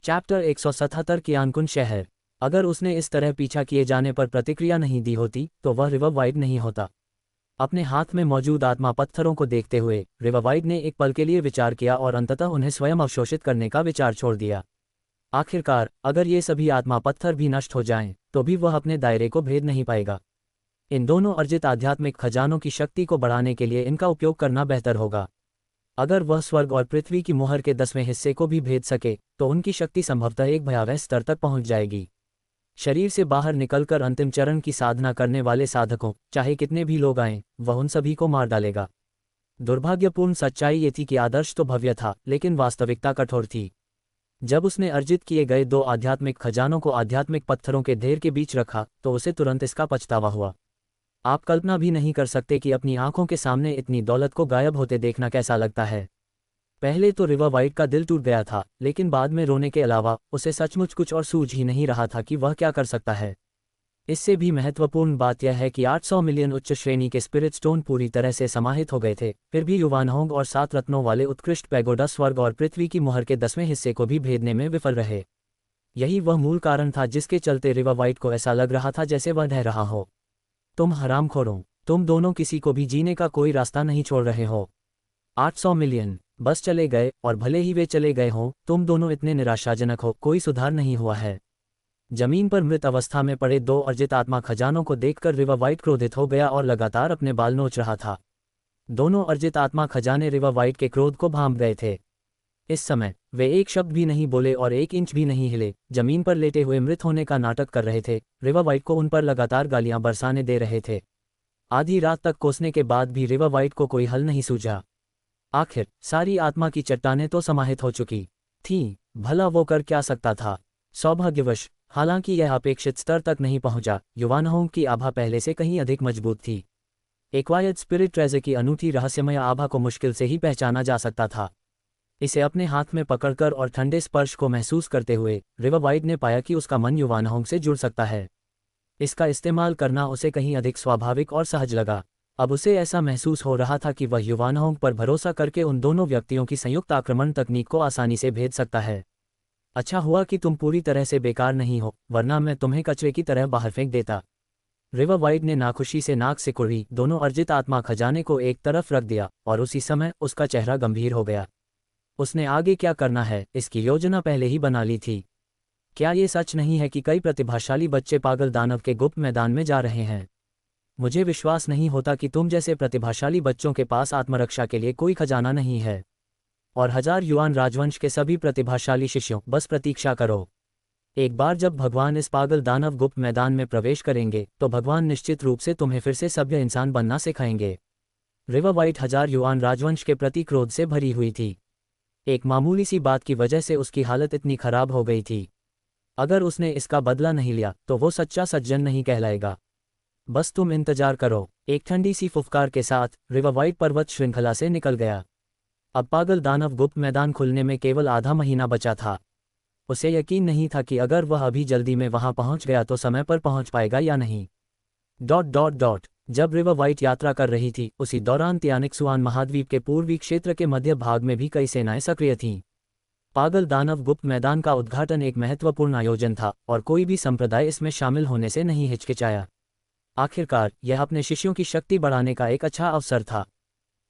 Chapter 177 Qiankun शहर। अगर उसने इस तरह पीछा किए जाने पर प्रतिक्रिया नहीं दी होती तो वह रिवर वाइड नहीं होता। अपने हाथ में मौजूद आत्मा पत्थरों को देखते हुए रिवर वाइड ने एक पल के लिए विचार किया और अंततः उन्हें स्वयं अवशोषित करने का विचार छोड़ दिया। आखिरकार अगर ये सभी आत्मा पत्थर भी नष्ट हो जाएं तो भी वह अपने दायरे को भेद नहीं पाएगा। इन दोनों अर्जित आध्यात्मिक खजानों की शक्ति को बढ़ाने के लिए इनका उपयोग करना बेहतर होगा। अगर वह स्वर्ग और पृथ्वी की मुहर के 10वें हिस्से को भी भेद सके तो उनकी शक्ति संभवतः एक भयावह स्तर तक पहुंच जाएगी। शरीर से बाहर निकलकर अंतिम चरण की साधना करने वाले साधकों, चाहे कितने भी लोग आएं, वह उन सभी को मार डालेगा। दुर्भाग्यपूर्ण सच्चाई ये थी कि आदर्श तो भव्य था लेकिन वास्तविकता कठोर थी। जब उसने अर्जित किए गए 2 आध्यात्मिक खजानों को आध्यात्मिक पत्थरों के ढेर के बीच रखा तो उसे तुरंत इसका पछतावा हुआ। आप कल्पना भी नहीं कर सकते कि अपनी आंखों के सामने इतनी दौलत को गायब होते देखना कैसा लगता है। पहले तो रिवर वाइड का दिल टूट गया था, लेकिन बाद में रोने के अलावा उसे सचमुच कुछ और सूझ ही नहीं रहा था कि वह क्या कर सकता है। इससे भी महत्वपूर्ण बात यह है कि 800 मिलियन उच्च श्रेणी के स्पिरिट स्टोन पूरी तरह से समाहित हो गए थे, फिर भी युवानहोंग और 7 रत्नों वाले उत्कृष्ट पैगोडा स्वर्ग और पृथ्वी की मुहर के 10वें हिस्से को भी भेदने में विफल रहे। यही वह मूल कारण था जिसके चलते रिवर वाइड को ऐसा लग रहा था जैसे वह ढह रहा हो। तुम हरामखोरों, तुम दोनों किसी को भी जीने का कोई रास्ता नहीं छोड़ रहे हो। 800 मिलियन बस चले गए, और भले ही वे चले गए हों, तुम दोनों इतने निराशाजनक हो, कोई सुधार नहीं हुआ है। जमीन पर मृत अवस्था में पड़े 2 अर्जित आत्मा खजानों को देखकर रिवर वाइड क्रोधित हो गया और लगातार अपने बाल नोच रहा था। दोनों अर्जित आत्मा खजाने रिवर वाइड के क्रोध को भांप गए थे। इस समय वे एक शब्द भी नहीं बोले और 1 इंच भी नहीं हिले, जमीन पर लेटे हुए मृत होने का नाटक कर रहे थे। रिवर वाइड को उन पर लगातार गालियां बरसाने दे रहे थे। आधी रात तक कोसने के बाद भी रिवर वाइड को कोई हल नहीं सूझा। आखिर सारी आत्मा की चट्टानें तो समाहित हो चुकी थीं, भला वो कर क्या सकता था। सौभाग्यवश हालांकि यह अपेक्षित स्तर तक नहीं पहुंचा, युवानहोंग की आभा पहले से कहीं अधिक मजबूत थी। एक्वायर्ड स्पिरिट ट्रेजर की अनूठी रहस्यमय आभा को मुश्किल से ही पहचाना जा सकता था। इसे अपने हाथ में पकड़कर और ठंडे स्पर्श को महसूस करते हुए रिवर वाइड ने पाया कि उसका मन युवानहोंग से जुड़ सकता है। इसका इस्तेमाल करना उसे कहीं अधिक स्वाभाविक और सहज लगा। अब उसे ऐसा महसूस हो रहा था कि वह युवानहोंग पर भरोसा करके उन दोनों व्यक्तियों की संयुक्त आक्रमण तकनीक को आसानी से भेद सकता है। अच्छा हुआ कि तुम पूरी तरह से बेकार नहीं हो, वरना मैं तुम्हें कचरे की तरह बाहर फेंक देता। रिवर वाइड ने नाखुशी से नाक सिकुड़ी दोनों अर्जित आत्मा खजाने को एक तरफ रख दिया और उसी समय उसका चेहरा गंभीर हो गया। उसने आगे क्या करना है इसकी योजना पहले ही बना ली थी। क्या ये सच नहीं है कि कई प्रतिभाशाली बच्चे पागल दानव के गुप्त मैदान में जा रहे हैं? मुझे विश्वास नहीं होता कि तुम जैसे प्रतिभाशाली बच्चों के पास आत्मरक्षा के लिए कोई खजाना नहीं है। और 1000 युआन राजवंश के सभी प्रतिभाशाली शिष्यों, बस प्रतीक्षा करो। एक बार जब भगवान इस पागल दानव गुप्त मैदान में प्रवेश करेंगे तो भगवान निश्चित रूप से तुम्हें फिर से सभ्य इंसान बनना सिखाएंगे। रिवर वाइड 1000 युआन राजवंश के प्रति क्रोध से भरी हुई थी। एक मामूली सी बात की वजह से उसकी हालत इतनी खराब हो गई थी। अगर उसने इसका बदला नहीं लिया तो वो सच्चा सज्जन नहीं कहलाएगा। बस तुम इंतजार करो। एक ठंडी सी फुफकार के साथ रिवर वाइड पर्वत श्रृंखला से निकल गया। अब पागल दानव गुप्त मैदान खुलने में केवल आधा महीना बचा था। उसे यकीन नहीं था कि अगर वह अभी जल्दी में वहां पहुंच गया तो समय पर पहुंच पाएगा या नहीं। ... जब रिवर वाइड यात्रा कर रही थी उसी दौरान तियानिक्सुआन महाद्वीप के पूर्वी क्षेत्र के मध्य भाग में भी कई सेनाएं सक्रिय थीं। पागल दानव गुप्त मैदान का उद्घाटन एक महत्वपूर्ण आयोजन था और कोई भी संप्रदाय इसमें शामिल होने से नहीं हिचकिचाया। आखिरकार यह अपने शिष्यों की शक्ति बढ़ाने का एक अच्छा अवसर था।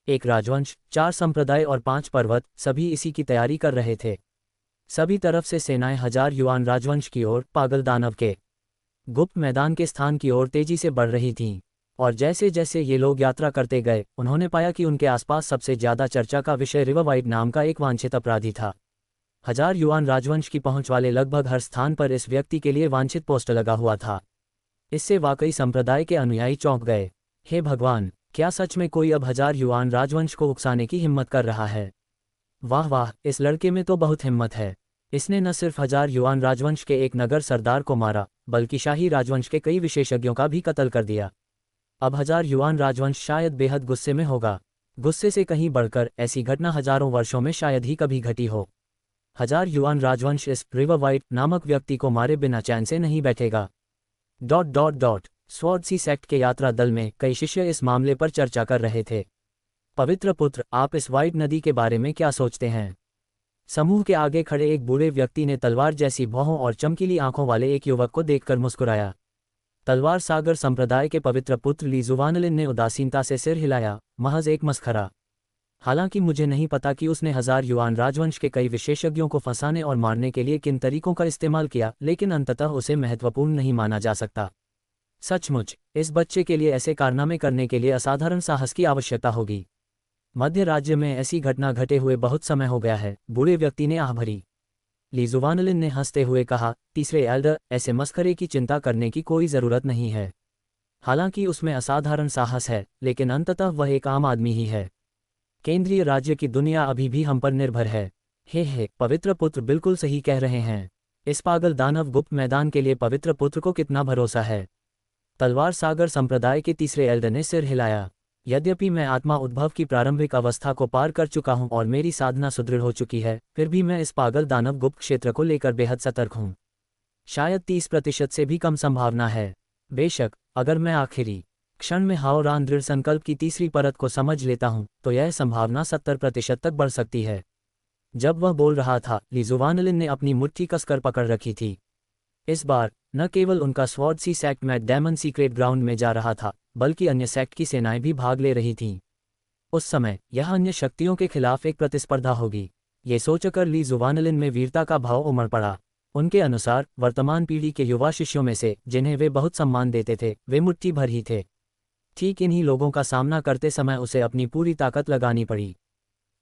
एक राजवंश, 4 संप्रदाय और 5 पर्वत, सभी इसी की तैयारी कर रहे थे। सभी तरफ से सेनाएं 1000 युआन राजवंश की ओर, पागल दानव के गुप्त मैदान के स्थान की ओर तेजी से बढ़ रही थीं। और जैसे जैसे ये लोग यात्रा करते गए उन्होंने पाया कि उनके आसपास सबसे ज्यादा चर्चा का विषय रिवर वाइड नाम का एक वांछित अपराधी था। 1000 युआन राजवंश की पहुंच वाले लगभग हर स्थान पर इस व्यक्ति के लिए वांछित पोस्टर लगा हुआ था। इससे वाकई संप्रदाय के अनुयायी चौंक गए। हे भगवान, क्या सच में कोई अब 1000 युआन राजवंश को उकसाने की हिम्मत कर रहा है? वाह वाह, इस लड़के में तो बहुत हिम्मत है। इसने न सिर्फ 1000 युआन राजवंश के एक नगर सरदार को मारा बल्कि शाही राजवंश के कई विशेषज्ञों का भी कत्ल कर दिया। अब 1000 युआन राजवंश शायद बेहद गुस्से में होगा। गुस्से से कहीं बढ़कर ऐसी घटना हजारों वर्षों में शायद ही कभी घटी हो। 1000 युआन राजवंश इस रिवर वाइड नामक व्यक्ति को मारे बिना चैन से नहीं बैठेगा। ... स्वॉर्ड सी सेक्ट के यात्रा दल में कई शिष्य इस मामले पर चर्चा कर रहे थे। पवित्र पुत्र, आप इस वाइड नदी के बारे में क्या सोचते हैं? समूह के आगे खड़े एक बूढ़े व्यक्ति ने तलवार जैसी भौहों और चमकीली आंखों वाले एक युवक को देखकर मुस्कुराया। तलवार सागर संप्रदाय के पवित्र पुत्र ली जुवानलिन ने उदासीनता से सिर हिलाया, महज एक मस्खरा। हालांकि मुझे नहीं पता कि उसने 1000 युआन राजवंश के कई विशेषज्ञों को फंसाने और मारने के लिए किन तरीकों का इस्तेमाल किया, लेकिन अंततः उसे महत्वपूर्ण नहीं माना जा सकता। सचमुच इस बच्चे के लिए ऐसे कारनामे करने के लिए असाधारण साहस की आवश्यकता होगी। मध्य राज्य में ऐसी घटना घटे हुए बहुत समय हो गया है, बूढ़े व्यक्ति ने आह भरी। ली जुवानलिन ने हंसते हुए कहा, तीसरे एल्डर, ऐसे मस्खरे की चिंता करने की कोई ज़रूरत नहीं है। हालांकि उसमें असाधारण साहस है, लेकिन अंततः वह एक आम आदमी ही है। केंद्रीय राज्य की दुनिया अभी भी हम पर निर्भर है। हे पवित्र पुत्र बिल्कुल सही कह रहे हैं। इस पागल दानव गुप्त मैदान के लिए पवित्र पुत्र को कितना भरोसा है। तलवार सागर संप्रदाय के तीसरे एल्डर ने सिर हिलाया। यद्यपि मैं आत्मा उद्भव की प्रारंभिक अवस्था को पार कर चुका हूं और मेरी साधना सुदृढ़ हो चुकी है, फिर भी मैं इस पागल दानव गुप्त क्षेत्र को लेकर बेहद सतर्क हूं। शायद 30% से भी कम संभावना है। बेशक अगर मैं आखिरी क्षण में हाओरान दृढ़ संकल्प की तीसरी परत को समझ लेता हूं, तो यह संभावना 70% तक बढ़ सकती है। जब वह बोल रहा था, ली जुवानलिन ने अपनी मुट्ठी कसकर पकड़ रखी थी। इस बार न केवल उनका स्वॉर्ड सी सेक्ट मैट डेमन सीक्रेट ग्राउंड में जा रहा था, बल्कि अन्य सेक्ट की सेनाएं भी भाग ले रही थीं। उस समय यह अन्य शक्तियों के खिलाफ एक प्रतिस्पर्धा होगी। ये सोचकर ली जुवानलिन में वीरता का भाव उमड़ पड़ा। उनके अनुसार वर्तमान पीढ़ी के युवा शिष्यों में से जिन्हें वे बहुत सम्मान देते थे, वे मुट्ठी भर ही थे। ठीक इन्हीं लोगों का सामना करते समय उसे अपनी पूरी ताकत लगानी पड़ी।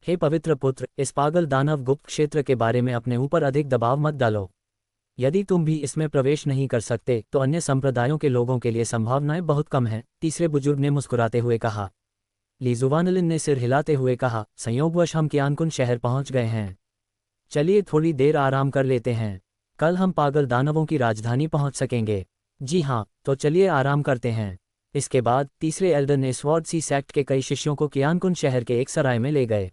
हे पवित्र पुत्र, इस पागल दानव गुप्त क्षेत्र के बारे में अपने ऊपर अधिक दबाव मत डालो। यदि तुम भी इसमें प्रवेश नहीं कर सकते तो अन्य संप्रदायों के लोगों के लिए संभावनाएं बहुत कम हैं, तीसरे बुजुर्ग ने मुस्कुराते हुए कहा। ली जुवानलिन ने सिर हिलाते हुए कहा, संयोगवश हम कियानकुन शहर पहुंच गए हैं। चलिए थोड़ी देर आराम कर लेते हैं। कल हम पागल दानवों की राजधानी पहुंच सकेंगे। जी हाँ, तो चलिए आराम करते हैं। इसके बाद तीसरे एल्डर ने स्वॉर्ड सी सेक्ट के कई शिष्यों को कियानकुन शहर के एक सराय में ले गए।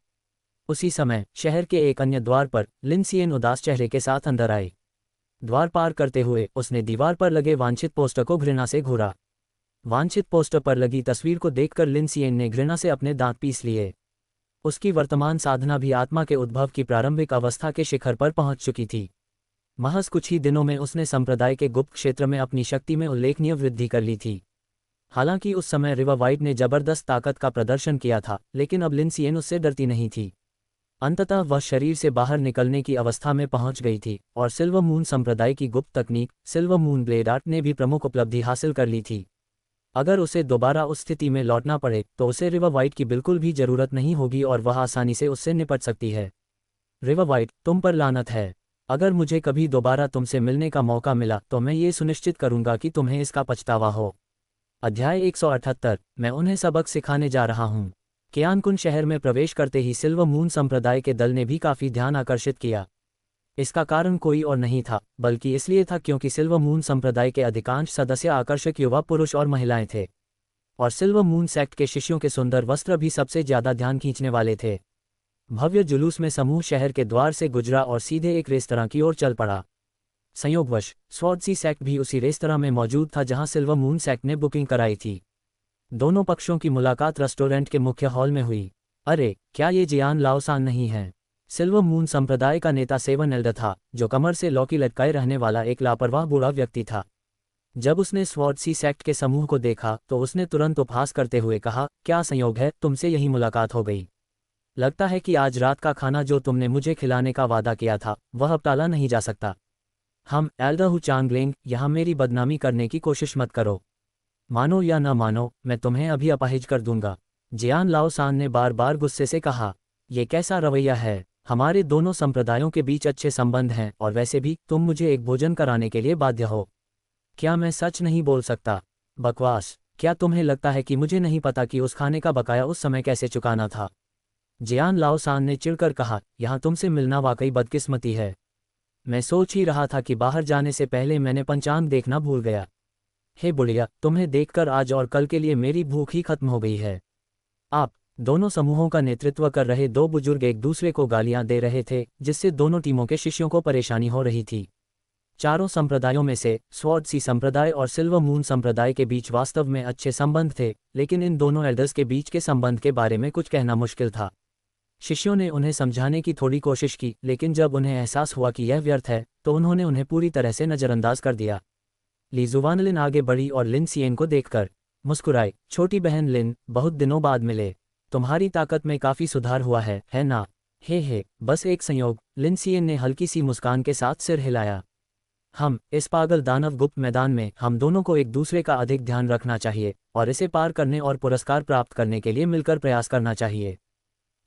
उसी समय शहर के एक अन्य द्वार पर लिनसियन उदास चेहरे के साथ अंदर आई। द्वार पार करते हुए उसने दीवार पर लगे वांछित पोस्टर को घृणा से घूरा। वांछित पोस्टर पर लगी तस्वीर को देखकर लिनसियन ने घृणा से अपने दांत पीस लिए। उसकी वर्तमान साधना भी आत्मा के उद्भव की प्रारंभिक अवस्था के शिखर पर पहुंच चुकी थी। महज कुछ ही दिनों में उसने संप्रदाय के गुप्त क्षेत्र में अपनी शक्ति में उल्लेखनीय वृद्धि कर ली थी। हालांकि उस समय रिवर वाइट ने जबरदस्त ताकत का प्रदर्शन किया था, लेकिन अब लिनसियन उससे डरती नहीं थी। अंततः वह शरीर से बाहर निकलने की अवस्था में पहुंच गई थी और सिल्वर मून संप्रदाय की गुप्त तकनीक सिल्वर मून ब्लेड आर्ट ने भी प्रमुख उपलब्धि हासिल कर ली थी। अगर उसे दोबारा उस स्थिति में लौटना पड़े तो उसे रिवर वाइट की बिल्कुल भी जरूरत नहीं होगी और वह आसानी से उससे निपट सकती है। रिवर वाइट, तुम पर लानत है। अगर मुझे कभी दोबारा तुमसे मिलने का मौका मिला तो मैं ये सुनिश्चित करूंगा कि तुम्हें इसका पछतावा हो। अध्याय 178, मैं उन्हें सबक सिखाने जा रहा हूँ। कियानकुन शहर में प्रवेश करते ही सिल्वर मून संप्रदाय के दल ने भी काफी ध्यान आकर्षित किया। इसका कारण कोई और नहीं था, बल्कि इसलिए था क्योंकि सिल्वर मून संप्रदाय के अधिकांश सदस्य आकर्षक युवा पुरुष और महिलाएं थे, और सिल्वर मून सेक्ट के शिष्यों के सुंदर वस्त्र भी सबसे ज्यादा ध्यान खींचने वाले थे। भव्य जुलूस में समूह शहर के द्वार से गुजरा और सीधे एक रेस्तरां की ओर चल पड़ा। संयोगवश स्वॉर्ड सी सेक्ट भी उसी रेस्तरां में मौजूद था जहां सिल्वर मून सेक्ट ने बुकिंग कराई थी। दोनों पक्षों की मुलाकात रेस्टोरेंट के मुख्य हॉल में हुई। अरे, क्या ये जियान लाओसान नहीं है? सिल्वर मून संप्रदाय का नेता सेवन एल्डर था, जो कमर से लौकी लटकाए रहने वाला एक लापरवाह बूढ़ा व्यक्ति था। जब उसने स्वॉर्ड सी सेक्ट के समूह को देखा तो उसने तुरंत उपहास करते हुए कहा, क्या संयोग है, तुमसे यही मुलाकात हो गई। लगता है कि आज रात का खाना जो तुमने मुझे खिलाने का वादा किया था वह अब टाला नहीं जा सकता। हम एल्डर हु चांगलेंग, यहाँ मेरी बदनामी करने की कोशिश मत करो। मानो या न मानो, मैं तुम्हें अभी अपाहिज कर दूंगा। जियान लाओसान ने बार बार गुस्से से कहा, यह कैसा रवैया है? हमारे दोनों संप्रदायों के बीच अच्छे संबंध हैं और वैसे भी तुम मुझे एक भोजन कराने के लिए बाध्य हो। क्या मैं सच नहीं बोल सकता? बकवास। क्या तुम्हें लगता है कि मुझे नहीं पता कि उस खाने का बकाया उस समय कैसे चुकाना था? जियान लाओसान ने चिढ़कर कहा, यहाँ तुमसे मिलना वाकई बदकिस्मती है। मैं सोच ही रहा था कि बाहर जाने से पहले मैंने पंचांग देखना भूल गया। हे बुढ़िया, तुम्हें देखकर आज और कल के लिए मेरी भूख ही खत्म हो गई है। आप दोनों समूहों का नेतृत्व कर रहे दो बुजुर्ग एक दूसरे को गालियां दे रहे थे, जिससे दोनों टीमों के शिष्यों को परेशानी हो रही थी। चारों संप्रदायों में से स्वॉर्ड सी संप्रदाय और सिल्वर मून संप्रदाय के बीच वास्तव में अच्छे संबंध थे, लेकिन इन दोनों एल्डर्स के बीच के संबंध के बारे में कुछ कहना मुश्किल था। शिष्यों ने उन्हें समझाने की थोड़ी कोशिश की, लेकिन जब उन्हें एहसास हुआ कि यह व्यर्थ है तो उन्होंने उन्हें पूरी तरह से नज़रअंदाज कर दिया। ली जुवानलिन आगे बढ़ी और लिन सियन को देखकर मुस्कुराई। छोटी बहन लिन, बहुत दिनों बाद मिले। तुम्हारी ताकत में काफ़ी सुधार हुआ है ना? हे, बस एक संयोग। लिन सियन ने हल्की सी मुस्कान के साथ सिर हिलाया। इस पागल दानव गुप्त मैदान में हम दोनों को एक दूसरे का अधिक ध्यान रखना चाहिए और इसे पार करने और पुरस्कार प्राप्त करने के लिए मिलकर प्रयास करना चाहिए,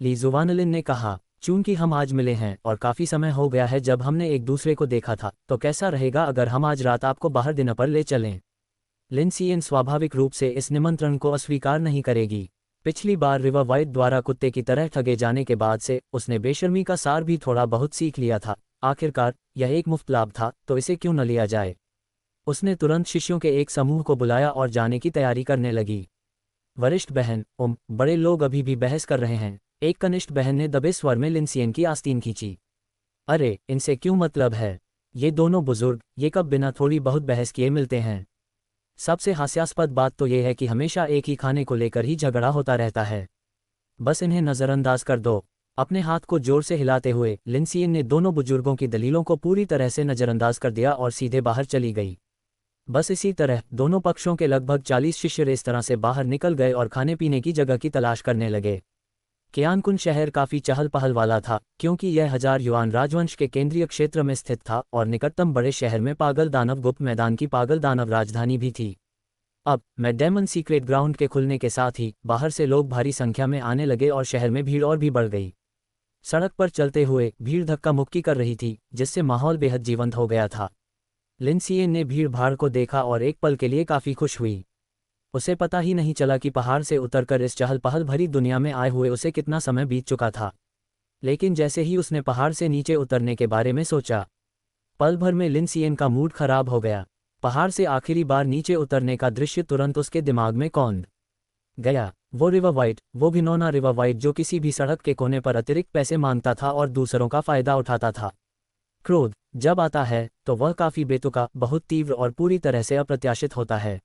ली जुवानलिन ने कहा। चूंकि हम आज मिले हैं और काफ़ी समय हो गया है जब हमने एक दूसरे को देखा था, तो कैसा रहेगा अगर हम आज रात आपको बाहर डिनर पर ले चलें? लिन सियन स्वाभाविक रूप से इस निमंत्रण को अस्वीकार नहीं करेगी। पिछली बार रिवर वाइट द्वारा कुत्ते की तरह ठगे जाने के बाद से उसने बेशर्मी का सार भी थोड़ा बहुत सीख लिया था। आखिरकार यह एक मुफ्त लाभ था, तो इसे क्यों न लिया जाए। उसने तुरंत शिष्यों के एक समूह को बुलाया और जाने की तैयारी करने लगी। वरिष्ठ बहन, बड़े लोग अभी भी बहस कर रहे हैं। एक कनिष्ठ बहन ने दबे स्वर में लिन सियन की आस्तीन खींची। अरे, इनसे क्यों मतलब है? ये दोनों बुजुर्ग, ये कब बिना थोड़ी बहुत बहस किए मिलते हैं? सबसे हास्यास्पद बात तो ये है कि हमेशा एक ही खाने को लेकर ही झगड़ा होता रहता है। बस इन्हें नज़रअंदाज कर दो। अपने हाथ को जोर से हिलाते हुए लिन सियन ने दोनों बुजुर्गों की दलीलों को पूरी तरह से नज़रअंदाज कर दिया और सीधे बाहर चली गई। बस इसी तरह दोनों पक्षों के लगभग 40 शिष्य इस तरह से बाहर निकल गए और खाने पीने की जगह की तलाश करने लगे। कियानकुन शहर काफ़ी चहल पहल वाला था, क्योंकि यह 1000 युआन राजवंश के केंद्रीय क्षेत्र में स्थित था और निकटतम बड़े शहर में पागल दानव गुप्त मैदान की पागल दानव राजधानी भी थी। अब डेमन सीक्रेट ग्राउंड के खुलने के साथ ही बाहर से लोग भारी संख्या में आने लगे और शहर में भीड़ और भी बढ़ गई। सड़क पर चलते हुए भीड़ धक्का मुक्की कर रही थी, जिससे माहौल बेहद जीवंत हो गया था। लिन सियन ने भीड़ भाड़ को देखा और एक पल के लिए काफ़ी खुश हुई। उसे पता ही नहीं चला कि पहाड़ से उतरकर इस चहल पहल भरी दुनिया में आए हुए उसे कितना समय बीत चुका था। लेकिन जैसे ही उसने पहाड़ से नीचे उतरने के बारे में सोचा, पल भर में लिन सियन का मूड खराब हो गया। पहाड़ से आखिरी बार नीचे उतरने का दृश्य तुरंत उसके दिमाग में कौंध गया। वो रिवर वाइट, वो घिनौना रिवर वाइट जो किसी भी सड़क के कोने पर अतिरिक्त पैसे मांगता था और दूसरों का फायदा उठाता था। क्रोध जब आता है तो वह काफ़ी बेतुका, बहुत तीव्र और पूरी तरह से अप्रत्याशित होता है।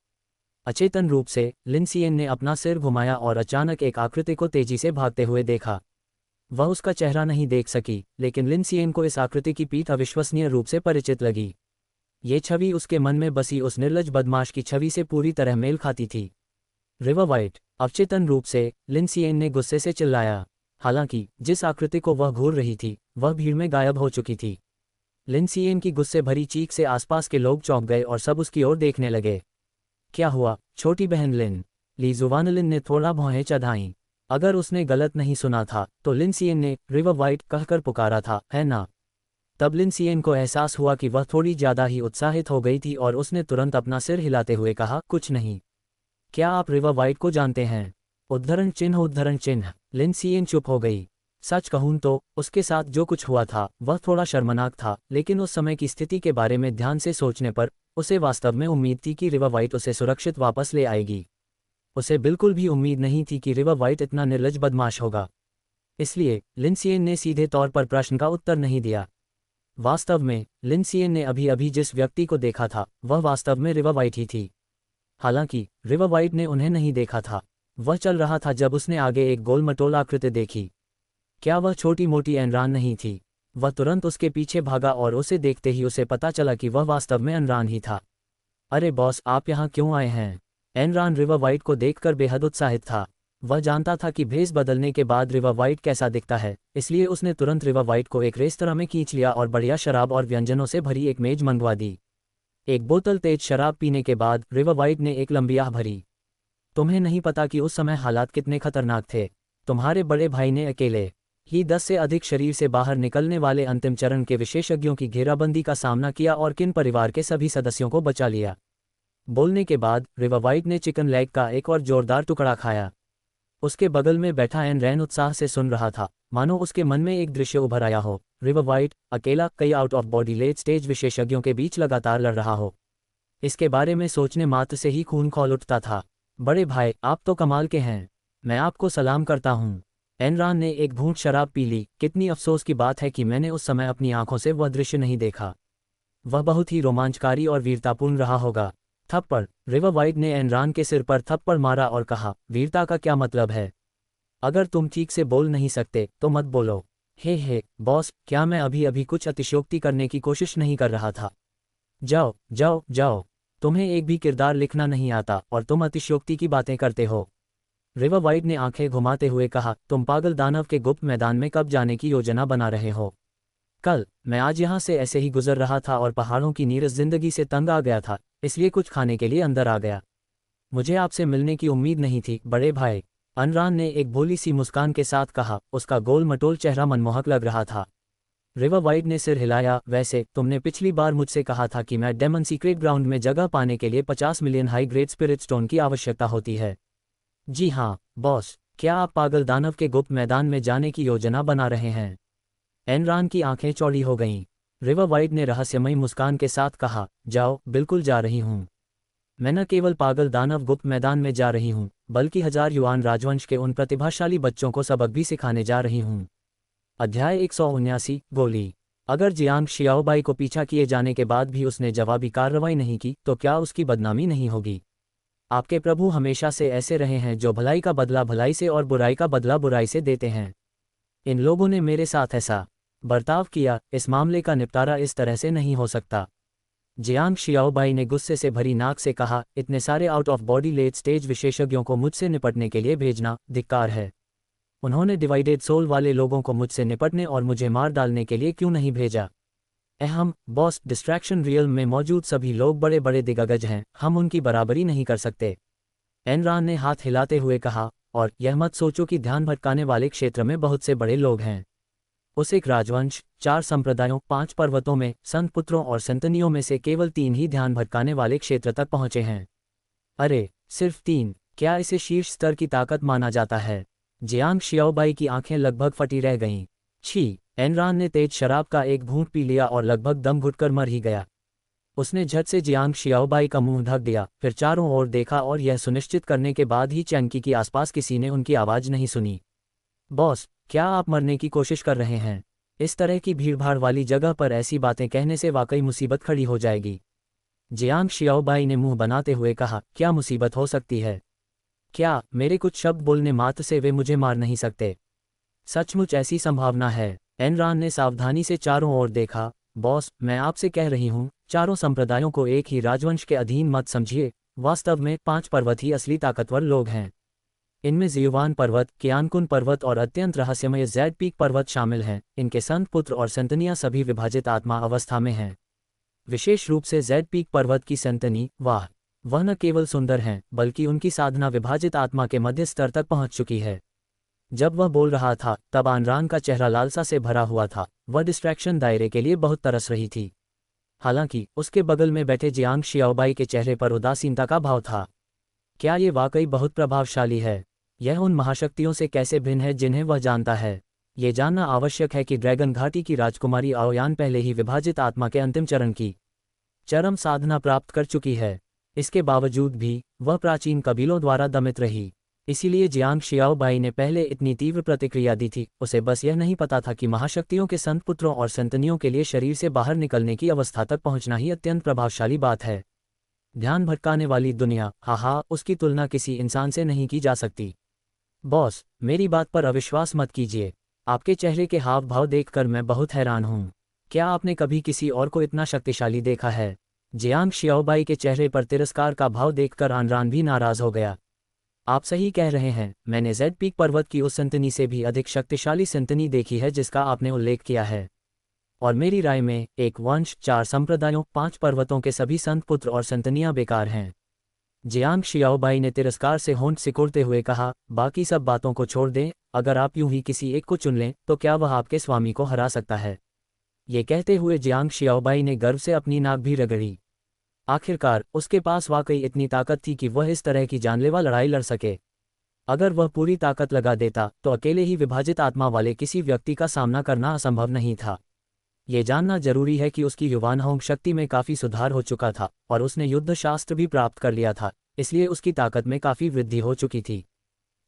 अचेतन रूप से लिन सियन ने अपना सिर घुमाया और अचानक एक आकृति को तेजी से भागते हुए देखा। वह उसका चेहरा नहीं देख सकी, लेकिन लिन सियन को इस आकृति की पीठ अविश्वसनीय रूप से परिचित लगी। ये छवि उसके मन में बसी उस निर्लज बदमाश की छवि से पूरी तरह मेल खाती थी। River white! अवचेतन रूप से लिन सियन ने गुस्से से चिल्लाया। हालांकि जिस आकृति को वह घूर रही थी वह भीड़ में गायब हो चुकी थी। लिन सियन की गुस्से भरी चीख से आसपास के लोग चौंक गए और सब उसकी ओर देखने लगे। क्या हुआ, छोटी बहन लिन? ली जुवानलिन ने थोड़ा भौहें चढ़ाईं। अगर उसने गलत नहीं सुना था तो लिन सियन ने रिवर वाइट कहकर पुकारा था, है ना? तब लिन सियन को एहसास हुआ कि वह थोड़ी ज़्यादा ही उत्साहित हो गई थी और उसने तुरंत अपना सिर हिलाते हुए कहा, कुछ नहीं। क्या आप रिवर वाइट को जानते हैं? उद्धरण चिन्ह। लिन सियन चुप हो गई। सच कहूं तो उसके साथ जो कुछ हुआ था वह थोड़ा शर्मनाक था, लेकिन उस समय की स्थिति के बारे में ध्यान से सोचने पर उसे वास्तव में उम्मीद थी कि रिवर वाइट उसे सुरक्षित वापस ले आएगी। उसे बिल्कुल भी उम्मीद नहीं थी कि रिवर वाइट इतना निर्लज बदमाश होगा। इसलिए लिन सियन ने सीधे तौर पर प्रश्न का उत्तर नहीं दिया। वास्तव में लिन सियन ने अभी अभी जिस व्यक्ति को देखा था वह वास्तव में रिवर वाइट ही थी। हालांकि रिवर वाइट ने उन्हें नहीं देखा था। वह चल रहा था जब उसने आगे एक गोल मटोल आकृति देखी। क्या वह छोटी मोटी एनरान नहीं थी? वह तुरंत उसके पीछे भागा और उसे देखते ही उसे पता चला कि वह वास्तव में एनरान ही था। अरे बॉस, आप यहाँ क्यों आए हैं? एनरान रिवर वाइट को देखकर बेहद उत्साहित था। वह जानता था कि भेष बदलने के बाद रिवर वाइट कैसा दिखता है, इसलिए उसने तुरंत रिवर वाइट को एक रेस्तरां में खींच लिया और बढ़िया शराब और व्यंजनों से भरी एक मेज मंगवा दी। एक बोतल तेज शराब पीने के बाद रिवर वाइट ने एक लंबी आह भरी। तुम्हें नहीं पता कि उस समय हालात कितने खतरनाक थे। तुम्हारे बड़े भाई ने अकेले ही 10 से अधिक शरीर से बाहर निकलने वाले अंतिम चरण के विशेषज्ञों की घेराबंदी का सामना किया और किन परिवार के सभी सदस्यों को बचा लिया। बोलने के बाद रिवर वाइट ने चिकन लेग का एक और जोरदार टुकड़ा खाया। उसके बगल में बैठा एन रैन उत्साह से सुन रहा था, मानो उसके मन में एक दृश्य उभर आया हो। रिवर वाइट अकेला कई out of body late stage विशेषज्ञों के बीच लगातार लड़ रहा हो। इसके बारे में सोचने मात्र से ही खून खौल उठता था। बड़े भाई, आप तो कमाल के हैं। मैं आपको सलाम करता हूँ। एनरान ने एक घूंट शराब पी ली। कितनी अफसोस की बात है कि मैंने उस समय अपनी आंखों से वह दृश्य नहीं देखा। वह बहुत ही रोमांचकारी और वीरतापूर्ण रहा होगा। थप्पड़! रिवर वाइट ने एनरान के सिर पर थप्पड़ मारा और कहा, वीरता का क्या मतलब है? अगर तुम ठीक से बोल नहीं सकते तो मत बोलो। हे बॉस, क्या मैं अभी अभी कुछ अतिशयोक्ति करने की कोशिश नहीं कर रहा था। जाओ जाओ जाओ, तुम्हें एक भी किरदार लिखना नहीं आता और तुम अतिशयोक्ति की बातें करते हो। रिवर वाइट ने आंखें घुमाते हुए कहा, तुम पागल दानव के गुप्त मैदान में कब जाने की योजना बना रहे हो? कल मैं आज यहाँ से ऐसे ही गुजर रहा था और पहाड़ों की नीरस जिंदगी से तंग आ गया था, इसलिए कुछ खाने के लिए अंदर आ गया। मुझे आपसे मिलने की उम्मीद नहीं थी बड़े भाई, अनरान ने एक भोली सी मुस्कान के साथ कहा। उसका गोल मटोल चेहरा मनमोहक लग रहा था। रिवर वाइट ने सिर हिलाया, वैसे तुमने पिछली बार मुझसे कहा था कि मैं डेमन सीक्रेट ग्राउंड में जगह पाने के लिए 50 million high grade spirit stone की आवश्यकता होती है। जी हाँ बॉस, क्या आप पागल दानव के गुप्त मैदान में जाने की योजना बना रहे हैं? एनरान की आंखें चौड़ी हो गईं। रिवर वाइट ने रहस्यमयी मुस्कान के साथ कहा, जाओ, बिल्कुल जा रही हूँ। मैं न केवल पागल दानव गुप्त मैदान में जा रही हूँ, बल्कि 1000 युआन राजवंश के उन प्रतिभाशाली बच्चों को सबक भी सिखाने जा रही हूँ। अध्याय 179, गोली। अगर जियांग शियाओबाई को पीछा किए जाने के बाद भी उसने जवाबी कार्रवाई नहीं की तो क्या उसकी बदनामी नहीं होगी? आपके प्रभु हमेशा से ऐसे रहे हैं, जो भलाई का बदला भलाई से और बुराई का बदला बुराई से देते हैं। इन लोगों ने मेरे साथ ऐसा बर्ताव किया, इस मामले का निपटारा इस तरह से नहीं हो सकता। जियांग शियाओबाई ने गुस्से से भरी नाक से कहा, इतने सारे out of body late stage विशेषज्ञों को मुझसे निपटने के लिए भेजना धिक्कार है। उन्होंने डिवाइडेड सोल वाले लोगों को मुझसे निपटने और मुझे मार डालने के लिए क्यों नहीं भेजा? अहम बॉस, डिस्ट्रैक्शन रियल में मौजूद सभी लोग बड़े बड़े दिग्गज हैं, हम उनकी बराबरी नहीं कर सकते। एनरान ने हाथ हिलाते हुए कहा, और यह मत सोचो कि ध्यान भटकाने वाले क्षेत्र में बहुत से बड़े लोग हैं। उस एक राजवंश, 4 संप्रदायों, 5 पर्वतों में संत पुत्रों और संतनियों में से केवल 3 ही ध्यान भटकाने वाले क्षेत्र तक पहुंचे हैं। अरे, सिर्फ 3? क्या इसे शीर्ष स्तर की ताकत माना जाता है? जियांग शियाओबाई की आंखें लगभग फटी रह गईं। छी! एनरान ने तेज शराब का एक घूंट पी लिया और लगभग दम घुटकर मर ही गया। उसने झट से जियांग शियाओबाई का मुंह ढक दिया, फिर चारों ओर देखा और यह सुनिश्चित करने के बाद ही चैंकी की आसपास किसी ने उनकी आवाज़ नहीं सुनी। बॉस, क्या आप मरने की कोशिश कर रहे हैं? इस तरह की भीड़भाड़ वाली जगह पर ऐसी बातें कहने से वाकई मुसीबत खड़ी हो जाएगी। जियांग शियाओबाई ने मुंह बनाते हुए कहा, क्या मुसीबत हो सकती है? क्या मेरे कुछ शब्द बोलने मात्र से वे मुझे मार नहीं सकते? सचमुच ऐसी संभावना है। एनरान ने सावधानी से चारों ओर देखा। बॉस, मैं आपसे कह रही हूँ, चारों संप्रदायों को एक ही राजवंश के अधीन मत समझिए। वास्तव में 5 पर्वत ही असली ताकतवर लोग हैं। इनमें जियुवान पर्वत, कियानकुन पर्वत और अत्यंत रहस्यमय ज़ेड पीक पर्वत शामिल हैं। इनके संत पुत्र और संतनियां सभी विभाजित आत्मा अवस्था में हैं। विशेष रूप से ज़ेड पीक पर्वत की संतनी, वाह, वह न केवल सुंदर हैं, बल्कि उनकी साधना विभाजित आत्मा के मध्य स्तर तक पहुंच चुकी है। जब वह बोल रहा था तब अनरान का चेहरा लालसा से भरा हुआ था। वह डिस्ट्रैक्शन दायरे के लिए बहुत तरस रही थी। हालांकि उसके बगल में बैठे जियांग शियाओबाई के चेहरे पर उदासीनता का भाव था। क्या ये वाकई बहुत प्रभावशाली है? यह उन महाशक्तियों से कैसे भिन्न है जिन्हें वह जानता है? ये जानना आवश्यक है कि ड्रैगन घाटी की राजकुमारी आओयान पहले ही विभाजित आत्मा के अंतिम चरण की चरम साधना प्राप्त कर चुकी है। इसके बावजूद भी वह प्राचीन कबीलों द्वारा दमित रही। इसीलिए जियांग शियाओबाई ने पहले इतनी तीव्र प्रतिक्रिया दी थी। उसे बस यह नहीं पता था कि महाशक्तियों के संत पुत्रों और संतनियों के लिए शरीर से बाहर निकलने की अवस्था तक पहुंचना ही अत्यंत प्रभावशाली बात है। ध्यान भटकाने वाली दुनिया, हाहा, उसकी तुलना किसी इंसान से नहीं की जा सकती। बॉस, मेरी बात पर अविश्वास मत कीजिए। आपके चेहरे के हाव भाव देखकर मैं बहुत हैरान हूँ। क्या आपने कभी किसी और को इतना शक्तिशाली देखा है? जियांग शियाओबाई के चेहरे पर तिरस्कार का भाव देखकर अनरान भी नाराज हो गया। आप सही कह रहे हैं, मैंने ज़ेड पीक पर्वत की उस संतनी से भी अधिक शक्तिशाली संतनी देखी है जिसका आपने उल्लेख किया है। और मेरी राय में एक वंश, 4 संप्रदायों, 5 पर्वतों के सभी संत पुत्र और संतनियां बेकार हैं। जियांग शियाओबाई ने तिरस्कार से होंठ सिकोड़ते हुए कहा, बाकी सब बातों को छोड़ दें, अगर आप यूं ही किसी एक को चुन लें तो क्या वह आपके स्वामी को हरा सकता है? ये कहते हुए जियांग शियाओबाई ने गर्व से अपनी नाक भी रगड़ी। आखिरकार उसके पास वाकई इतनी ताकत थी कि वह इस तरह की जानलेवा लड़ाई लड़ सके। अगर वह पूरी ताकत लगा देता तो अकेले ही विभाजित आत्मा वाले किसी व्यक्ति का सामना करना असंभव नहीं था। ये जानना जरूरी है कि उसकी युवानहोंग शक्ति में काफ़ी सुधार हो चुका था और उसने युद्ध शास्त्र भी प्राप्त कर लिया था, इसलिए उसकी ताकत में काफ़ी वृद्धि हो चुकी थी।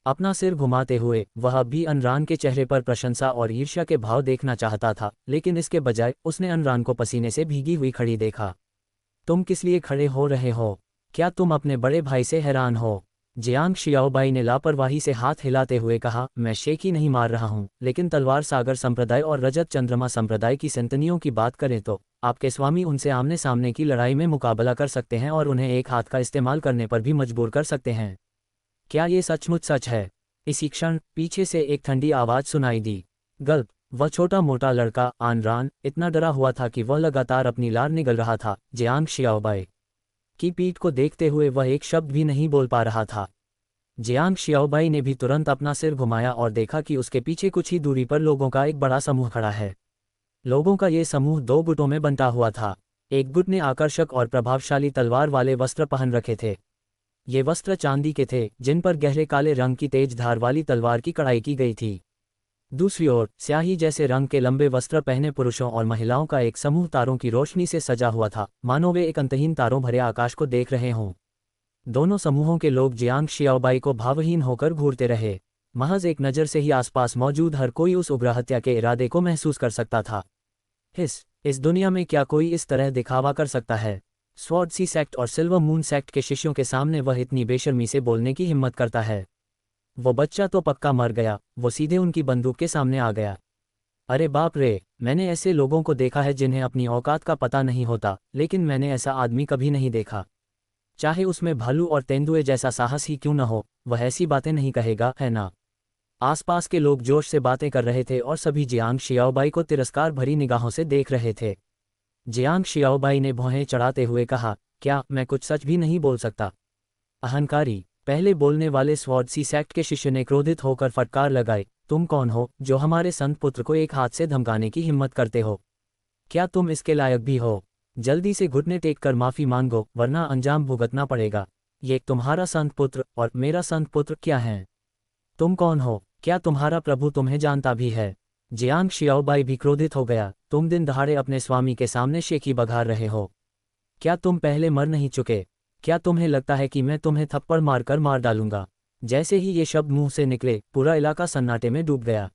अपना सिर घुमाते हुए वह अब भी अनरान के चेहरे पर प्रशंसा और ईर्ष्या के भाव देखना चाहता था, लेकिन इसके बजाय उसने अनरान को पसीने से भीगी हुई खड़ी देखा। तुम किस लिए खड़े हो रहे हो? क्या तुम अपने बड़े भाई से हैरान हो? जियांग शियाओबाई ने लापरवाही से हाथ हिलाते हुए कहा, मैं शेख ही नहीं मार रहा हूँ, लेकिन तलवार सागर संप्रदाय और रजत चंद्रमा संप्रदाय की संततियों की बात करें तो आपके स्वामी उनसे आमने सामने की लड़ाई में मुकाबला कर सकते हैं और उन्हें एक हाथ का इस्तेमाल करने पर भी मजबूर कर सकते हैं। क्या ये सचमुच सच है? इसी क्षण पीछे से एक ठंडी आवाज सुनाई दी। गल्प। वह छोटा मोटा लड़का आनरान इतना डरा हुआ था कि वह लगातार अपनी लार निगल रहा था। जियांग शियाओबाई की पीठ को देखते हुए वह एक शब्द भी नहीं बोल पा रहा था। जियांग शियाओबाई ने भी तुरंत अपना सिर घुमाया और देखा कि उसके पीछे कुछ ही दूरी पर लोगों का एक बड़ा समूह खड़ा है। लोगों का ये समूह दो गुटों में बंटा हुआ था। एक गुट ने आकर्षक और प्रभावशाली तलवार वाले वस्त्र पहन रखे थे। ये वस्त्र चांदी के थे, जिन पर गहरे काले रंग की तेज धार वाली तलवार की कढ़ाई की गई थी। दूसरी ओर स्याही जैसे रंग के लंबे वस्त्र पहने पुरुषों और महिलाओं का एक समूह तारों की रोशनी से सजा हुआ था, मानो वे एक अंतहीन तारों भरे आकाश को देख रहे हों। दोनों समूहों के लोग जियांग शियाओबाई को भावहीन होकर घूरते रहे। महज एक नज़र से ही आसपास मौजूद हर कोई उस उग्र हत्या के इरादे को महसूस कर सकता था। इस दुनिया में क्या कोई इस तरह दिखावा कर सकता है? स्वॉर्ड सी सेक्ट और सिल्वर मून सेक्ट के शिष्यों के सामने वह इतनी बेशर्मी से बोलने की हिम्मत करता है। वो बच्चा तो पक्का मर गया, वो सीधे उनकी बंदूक के सामने आ गया। अरे बाप रे, मैंने ऐसे लोगों को देखा है जिन्हें अपनी औकात का पता नहीं होता, लेकिन मैंने ऐसा आदमी कभी नहीं देखा। चाहे उसमें भालू और तेंदुए जैसा साहस ही क्यों न हो, वह ऐसी बातें नहीं कहेगा, है ना? आसपास के लोग जोश से बातें कर रहे थे और सभी जियांग शियाओबाई को तिरस्कार भरी निगाहों से देख रहे थे। जियांग शियाओबाई ने भौहें चढ़ाते हुए कहा, क्या मैं कुछ सच भी नहीं बोल सकता? अहंकारी। पहले बोलने वाले स्वॉर्ड सी सेक्ट के शिष्य ने क्रोधित होकर फटकार लगाई, तुम कौन हो जो हमारे संत पुत्र को एक हाथ से धमकाने की हिम्मत करते हो? क्या तुम इसके लायक भी हो? जल्दी से घुटने टेक कर माफी मांगो, वरना अंजाम भुगतना पड़ेगा। ये तुम्हारा संत पुत्र और मेरा संत पुत्र क्या है? तुम कौन हो? क्या तुम्हारा प्रभु तुम्हें जानता भी है? जियांग शियाओबाई भी क्रोधित हो गया, तुम दिन दहाड़े अपने स्वामी के सामने शेखी बघार रहे हो। क्या तुम पहले मर नहीं चुके? क्या तुम्हें लगता है कि मैं तुम्हें थप्पड़ मारकर मार डालूंगा? जैसे ही ये शब्द मुंह से निकले, पूरा इलाका सन्नाटे में डूब गया।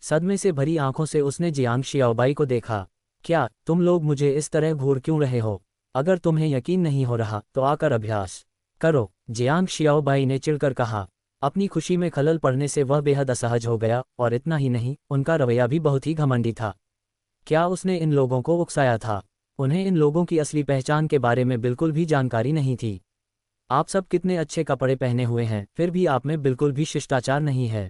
सदमे से भरी आंखों से उसने जियांग शियाओबाई को देखा। क्या तुम लोग मुझे इस तरह घूर क्यों रहे हो? अगर तुम्हें यकीन नहीं हो रहा तो आकर अभ्यास करो, जियांग शियाओबाई ने चिढ़कर कहा। अपनी खुशी में खलल पड़ने से वह बेहद असहज हो गया, और इतना ही नहीं, उनका रवैया भी बहुत ही घमंडी था। क्या उसने इन लोगों को उकसाया था? उन्हें इन लोगों की असली पहचान के बारे में बिल्कुल भी जानकारी नहीं थी। आप सब कितने अच्छे कपड़े पहने हुए हैं, फिर भी आप में बिल्कुल भी शिष्टाचार नहीं है।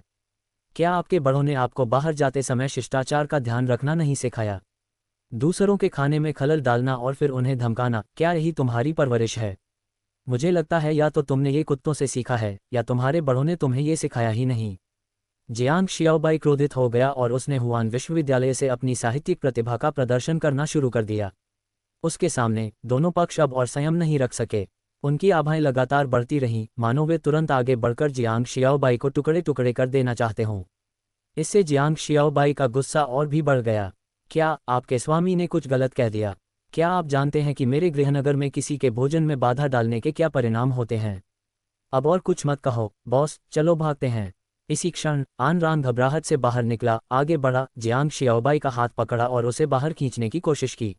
क्या आपके बड़ों ने आपको बाहर जाते समय शिष्टाचार का ध्यान रखना नहीं सिखाया? दूसरों के खाने में खलल डालना और फिर उन्हें धमकाना, क्या यही तुम्हारी परवरिश है? मुझे लगता है या तो तुमने ये कुत्तों से सीखा है, या तुम्हारे बड़ों ने तुम्हें ये सिखाया ही नहीं। जियांग शियाओबाई क्रोधित हो गया और उसने हुआन विश्वविद्यालय से अपनी साहित्यिक प्रतिभा का प्रदर्शन करना शुरू कर दिया। उसके सामने दोनों पक्ष अब और संयम नहीं रख सके। उनकी आभाएं लगातार बढ़ती रहीं, मानो वे तुरंत आगे बढ़कर जियांग शियाओबाई को टुकड़े टुकड़े कर देना चाहते हों। इससे जियांग शियाओबाई का गुस्सा और भी बढ़ गया। क्या आपके स्वामी ने कुछ गलत कह दिया? क्या आप जानते हैं कि मेरे गृहनगर में किसी के भोजन में बाधा डालने के क्या परिणाम होते हैं? अब और कुछ मत कहो, बॉस, चलो भागते हैं। इसी क्षण आनरान घबराहट से बाहर निकला, आगे बढ़ा, जियांग शियाओबाई का हाथ पकड़ा और उसे बाहर खींचने की कोशिश की।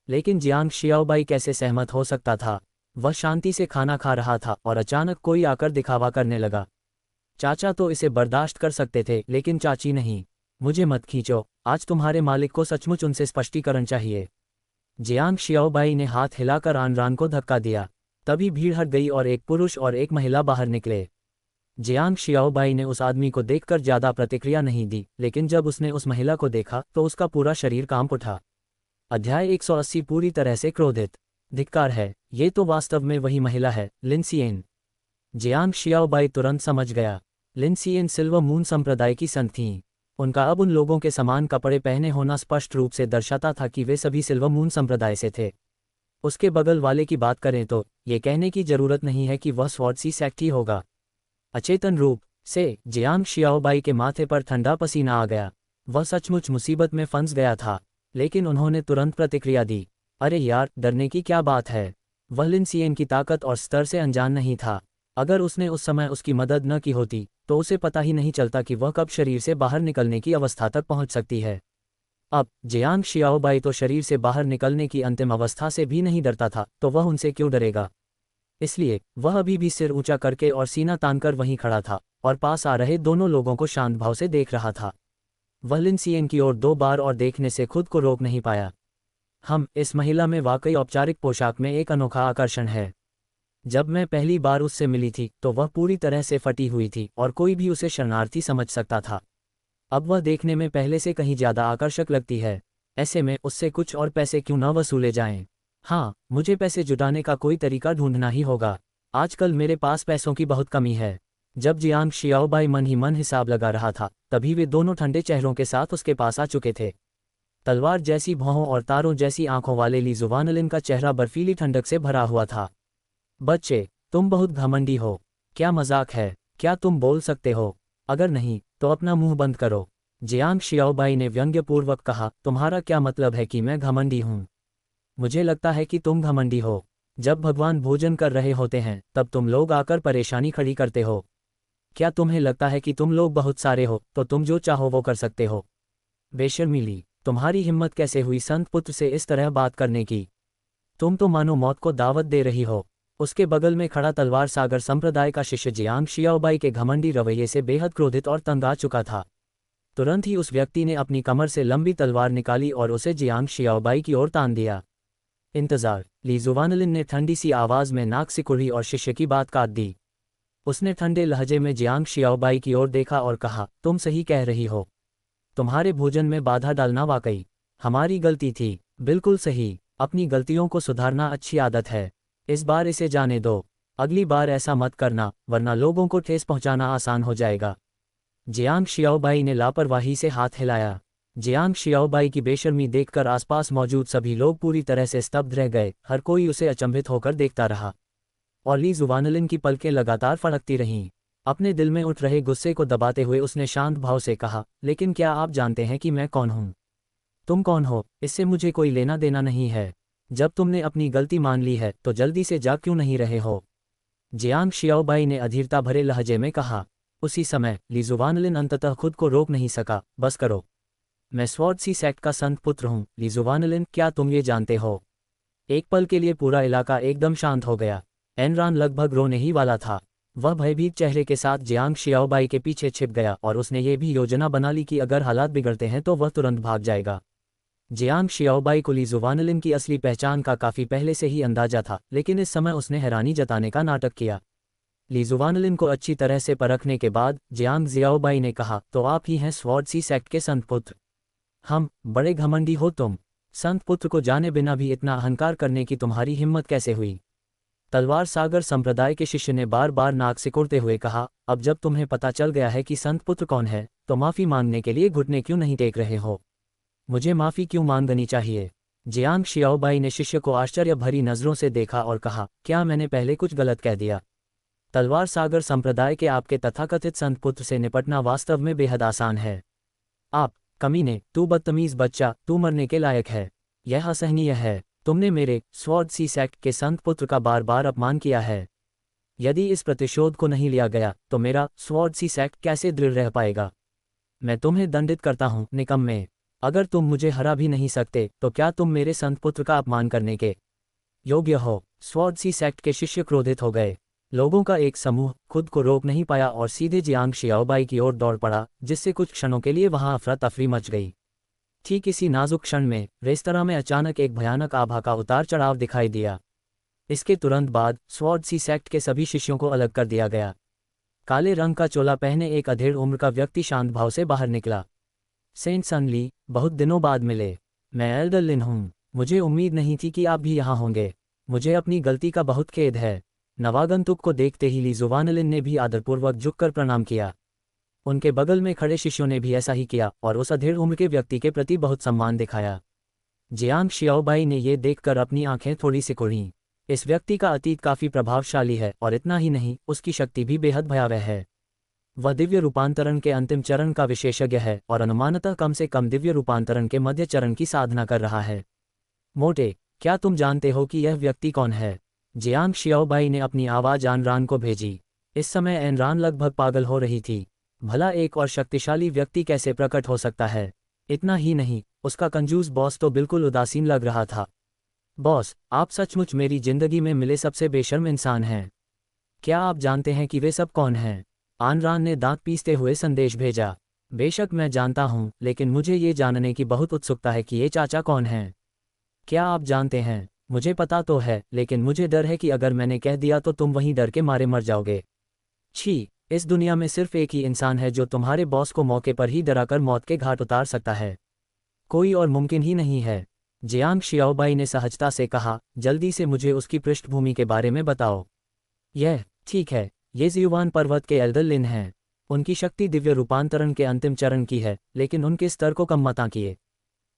लेकिन जियांग शियाओबाई कैसे सहमत हो सकता था? वह शांति से खाना खा रहा था और अचानक कोई आकर दिखावा करने लगा। चाचा तो इसे बर्दाश्त कर सकते थे, लेकिन चाची नहीं। मुझे मत खींचो, आज तुम्हारे मालिक को सचमुच उनसे स्पष्टीकरण चाहिए। जियांग शियाओबाई ने हाथ हिलाकर आनरान को धक्का दिया। तभी भीड़ हट गई और एक पुरुष और एक महिला बाहर निकले। जियांग शियाओबाई ने उस आदमी को देखकर ज्यादा प्रतिक्रिया नहीं दी, लेकिन जब उसने उस महिला को देखा तो उसका पूरा शरीर कांप उठा। अध्याय 180 पूरी तरह से क्रोधित। धिक्कार है, ये तो वास्तव में वही महिला है, लिन सियेन। जियांग शियाओबाई तुरंत समझ गया। लिन सियेन सिल्वर मून संप्रदाय की संत थीं। उनका अब उन लोगों के समान कपड़े पहने होना स्पष्ट रूप से दर्शाता था कि वे सभी सिल्वर मून संप्रदाय से थे। उसके बगल वाले की बात करें तो ये कहने की जरूरत नहीं है कि वह स्वॉर्ड सी सेक्ट ही होगा। अचेतन रूप से जियांग शियाओबाई के माथे पर ठंडा पसीना आ गया। वह सचमुच मुसीबत में फंस गया था, लेकिन उन्होंने तुरंत प्रतिक्रिया दी। अरे यार, डरने की क्या बात है? वह लिन सियेन की ताकत और स्तर से अनजान नहीं था। अगर उसने उस समय उसकी मदद न की होती तो उसे पता ही नहीं चलता कि वह कब शरीर से बाहर निकलने की अवस्था तक पहुंच सकती है। अब जियांग शियाओबाई तो शरीर से बाहर निकलने की अंतिम अवस्था से भी नहीं डरता था, तो वह उनसे क्यों डरेगा? इसलिए वह अभी भी सिर ऊंचा करके और सीना तानकर वहीं खड़ा था और पास आ रहे दोनों लोगों को शांत भाव से देख रहा था। वह लिन सियेन की ओर 2 बार और देखने से खुद को रोक नहीं पाया। इस महिला में वाकई औपचारिक पोशाक में एक अनोखा आकर्षण है। जब मैं पहली बार उससे मिली थी तो वह पूरी तरह से फटी हुई थी और कोई भी उसे शरणार्थी समझ सकता था। अब वह देखने में पहले से कहीं ज़्यादा आकर्षक लगती है। ऐसे में उससे कुछ और पैसे क्यों न वसूले जाएं? हाँ, मुझे पैसे जुटाने का कोई तरीका ढूंढना ही होगा। आजकल मेरे पास पैसों की बहुत कमी है। जब जियांग शियाओबाई मन ही मन हिसाब लगा रहा था तभी वे दोनों ठंडे चेहरों के साथ उसके पास आ चुके थे। तलवार जैसी भौहों और तारों जैसी आंखों वाले ली जुवानलिन का चेहरा बर्फीली ठंडक से भरा हुआ था। बच्चे, तुम बहुत घमंडी हो। क्या मजाक है? क्या तुम बोल सकते हो? अगर नहीं तो अपना मुंह बंद करो। जियांग शियाओबाई ने व्यंग्यपूर्वक कहा, तुम्हारा क्या मतलब है कि मैं घमंडी हूँ? मुझे लगता है कि तुम घमंडी हो। जब भगवान भोजन कर रहे होते हैं तब तुम लोग आकर परेशानी खड़ी करते हो। क्या तुम्हें लगता है कि तुम लोग बहुत सारे हो तो तुम जो चाहो वो कर सकते हो? बेशर्मीली, तुम्हारी हिम्मत कैसे हुई संत पुत्र से इस तरह बात करने की? तुम तो मानो मौत को दावत दे रही हो। उसके बगल में खड़ा तलवार सागर संप्रदाय का शिष्य जियांग शियाओबाई के घमंडी रवैये से बेहद क्रोधित और तंग आ चुका था। तुरंत ही उस व्यक्ति ने अपनी कमर से लंबी तलवार निकाली और उसे जियांग शियाओबाई की ओर तान दिया। इंतजार, ली जुवानलिन ने ठंडी सी आवाज में नाक सिकुड़ी और शिष्य की बात काट दी। उसने ठंडे लहजे में जियांग शियाओबाई की ओर देखा और कहा, तुम सही कह रही हो। तुम्हारे भोजन में बाधा डालना वाकई हमारी गलती थी। बिल्कुल सही, अपनी गलतियों को सुधारना अच्छी आदत है। इस बार इसे जाने दो। अगली बार ऐसा मत करना वरना लोगों को ठेस पहुंचाना आसान हो जाएगा। जियांग शियाओबाई ने लापरवाही से हाथ हिलाया। जियांग शियाओबाई की बेशर्मी देखकर आसपास मौजूद सभी लोग पूरी तरह से स्तब्ध रह गए। हर कोई उसे अचंभित होकर देखता रहा और ली जुवानलिन की पलकें लगातार फड़कती रहीं। अपने दिल में उठ रहे गुस्से को दबाते हुए उसने शांत भाव से कहा, लेकिन क्या आप जानते हैं कि मैं कौन हूं? तुम कौन हो इससे मुझे कोई लेना देना नहीं है। जब तुमने अपनी गलती मान ली है तो जल्दी से जा क्यों नहीं रहे हो? जियांग शियाओबाई ने अधीरता भरे लहजे में कहा। उसी समय ली जुवानलिन अंततः खुद को रोक नहीं सका। बस करो, मैं स्वॉर्ड सी सेक्ट का संत पुत्र हूँ। ली जुवानलिन, क्या तुम ये जानते हो? एक पल के लिए पूरा इलाका एकदम शांत हो गया। एनरान लगभग रोने ही वाला था। वह भयभीत चेहरे के साथ जियांग शियाओबाई के पीछे छिप गया और उसने ये भी योजना बना ली कि अगर हालात बिगड़ते हैं तो वह तुरंत भाग जाएगा। जियांग शियाओबाई को ली जुवानलिन की असली पहचान का काफ़ी पहले से ही अंदाजा था, लेकिन इस समय उसने हैरानी जताने का नाटक किया। ली जुवानलिन को अच्छी तरह से परखने के बाद जियांग जियाओबाई ने कहा, तो आप ही हैं स्वॉर्ड सी सेक्ट के संत पुत्र। बड़े घमंडी हो तुम। संत पुत्र को जाने बिना भी इतना अहंकार करने की तुम्हारी हिम्मत कैसे हुई? तलवार सागर संप्रदाय के शिष्य ने बार बार नाक सिकुड़ते हुए कहा, अब जब तुम्हें पता चल गया है कि संत पुत्र कौन है तो माफ़ी मांगने के लिए घुटने क्यों नहीं टेक रहे हो? मुझे माफ़ी क्यों मांगनी चाहिए? जियांग शियाओबाई ने शिष्य को आश्चर्य भरी नज़रों से देखा और कहा, क्या मैंने पहले कुछ गलत कह दिया? तलवार सागर संप्रदाय के आपके तथाकथित संत पुत्र से निपटना वास्तव में बेहद आसान है। आप कमीने, तू बदतमीज बच्चा, तू मरने के लायक है। यह असहनीय है। तुमने मेरे स्वॉर्ड सी सेक्ट के संत पुत्र का बार बार अपमान किया है। यदि इस प्रतिशोध को नहीं लिया गया तो मेरा स्वॉर्ड सी सेक्ट कैसे दृढ़ रह पाएगा? मैं तुम्हें दंडित करता हूँ, निकम्मे। अगर तुम मुझे हरा भी नहीं सकते तो क्या तुम मेरे संत पुत्र का अपमान करने के योग्य हो? स्वॉर्ड सी सेक्ट के शिष्य क्रोधित हो गए। लोगों का एक समूह खुद को रोक नहीं पाया और सीधे जियांग शियाओबाई की ओर दौड़ पड़ा, जिससे कुछ क्षणों के लिए वहां अफरा तफरी मच गई। ठीक इसी नाजुक क्षण में रेस्तरां में अचानक एक भयानक आभा का उतार चढ़ाव दिखाई दिया। इसके तुरंत बाद स्वॉर्ड सी सेक्ट के सभी शिष्यों को अलग कर दिया गया। काले रंग का चोला पहने एक अधेड़ उम्र का व्यक्ति शांत भाव से बाहर निकला। सेंट सन ली, बहुत दिनों बाद मिले। मैं एल्डर लिन हूँ। मुझे उम्मीद नहीं थी कि आप भी यहाँ होंगे। मुझे अपनी गलती का बहुत खेद है। नवागंतुक को देखते ही ली जुवानलिन ने भी आदरपूर्वक झुककर प्रणाम किया। उनके बगल में खड़े शिष्यों ने भी ऐसा ही किया और उस अधेड़ उम्र के व्यक्ति के प्रति बहुत सम्मान दिखाया। जियांग शियाओबाई ने ये देखकर अपनी आंखें थोड़ी सिकुड़ीं। इस व्यक्ति का अतीत काफ़ी प्रभावशाली है और इतना ही नहीं, उसकी शक्ति भी बेहद भयावह है। वह दिव्य रूपांतरण के अंतिम चरण का विशेषज्ञ है और अनुमानतः कम से कम दिव्य रूपांतरण के मध्य चरण की साधना कर रहा है। मोटे, क्या तुम जानते हो कि यह व्यक्ति कौन है? जियांग शियाओबाई ने अपनी आवाज़ एनरान को भेजी। इस समय एनरान लगभग पागल हो रही थी। भला एक और शक्तिशाली व्यक्ति कैसे प्रकट हो सकता है? इतना ही नहीं, उसका कंजूस बॉस तो बिल्कुल उदासीन लग रहा था। बॉस, आप सचमुच मेरी जिंदगी में मिले सबसे बेशर्म इंसान हैं। क्या आप जानते हैं कि वे सब कौन हैं? आनरान ने दांत पीसते हुए संदेश भेजा। बेशक मैं जानता हूँ, लेकिन मुझे ये जानने की बहुत उत्सुकता है कि ये चाचा कौन हैं। क्या आप जानते हैं? मुझे पता तो है, लेकिन मुझे डर है कि अगर मैंने कह दिया तो तुम वहीं डर के मारे मर जाओगे। छी, इस दुनिया में सिर्फ एक ही इंसान है जो तुम्हारे बॉस को मौके पर ही डराकर मौत के घाट उतार सकता है। कोई और मुमकिन ही नहीं है। जियांग शियाओबाई ने सहजता से कहा, जल्दी से मुझे उसकी पृष्ठभूमि के बारे में बताओ। यह ठीक है, ये ज़ियुआन पर्वत के एल्डर लिन हैं। उनकी शक्ति दिव्य रूपांतरण के अंतिम चरण की है, लेकिन उनके स्तर को कम मत आंकिए।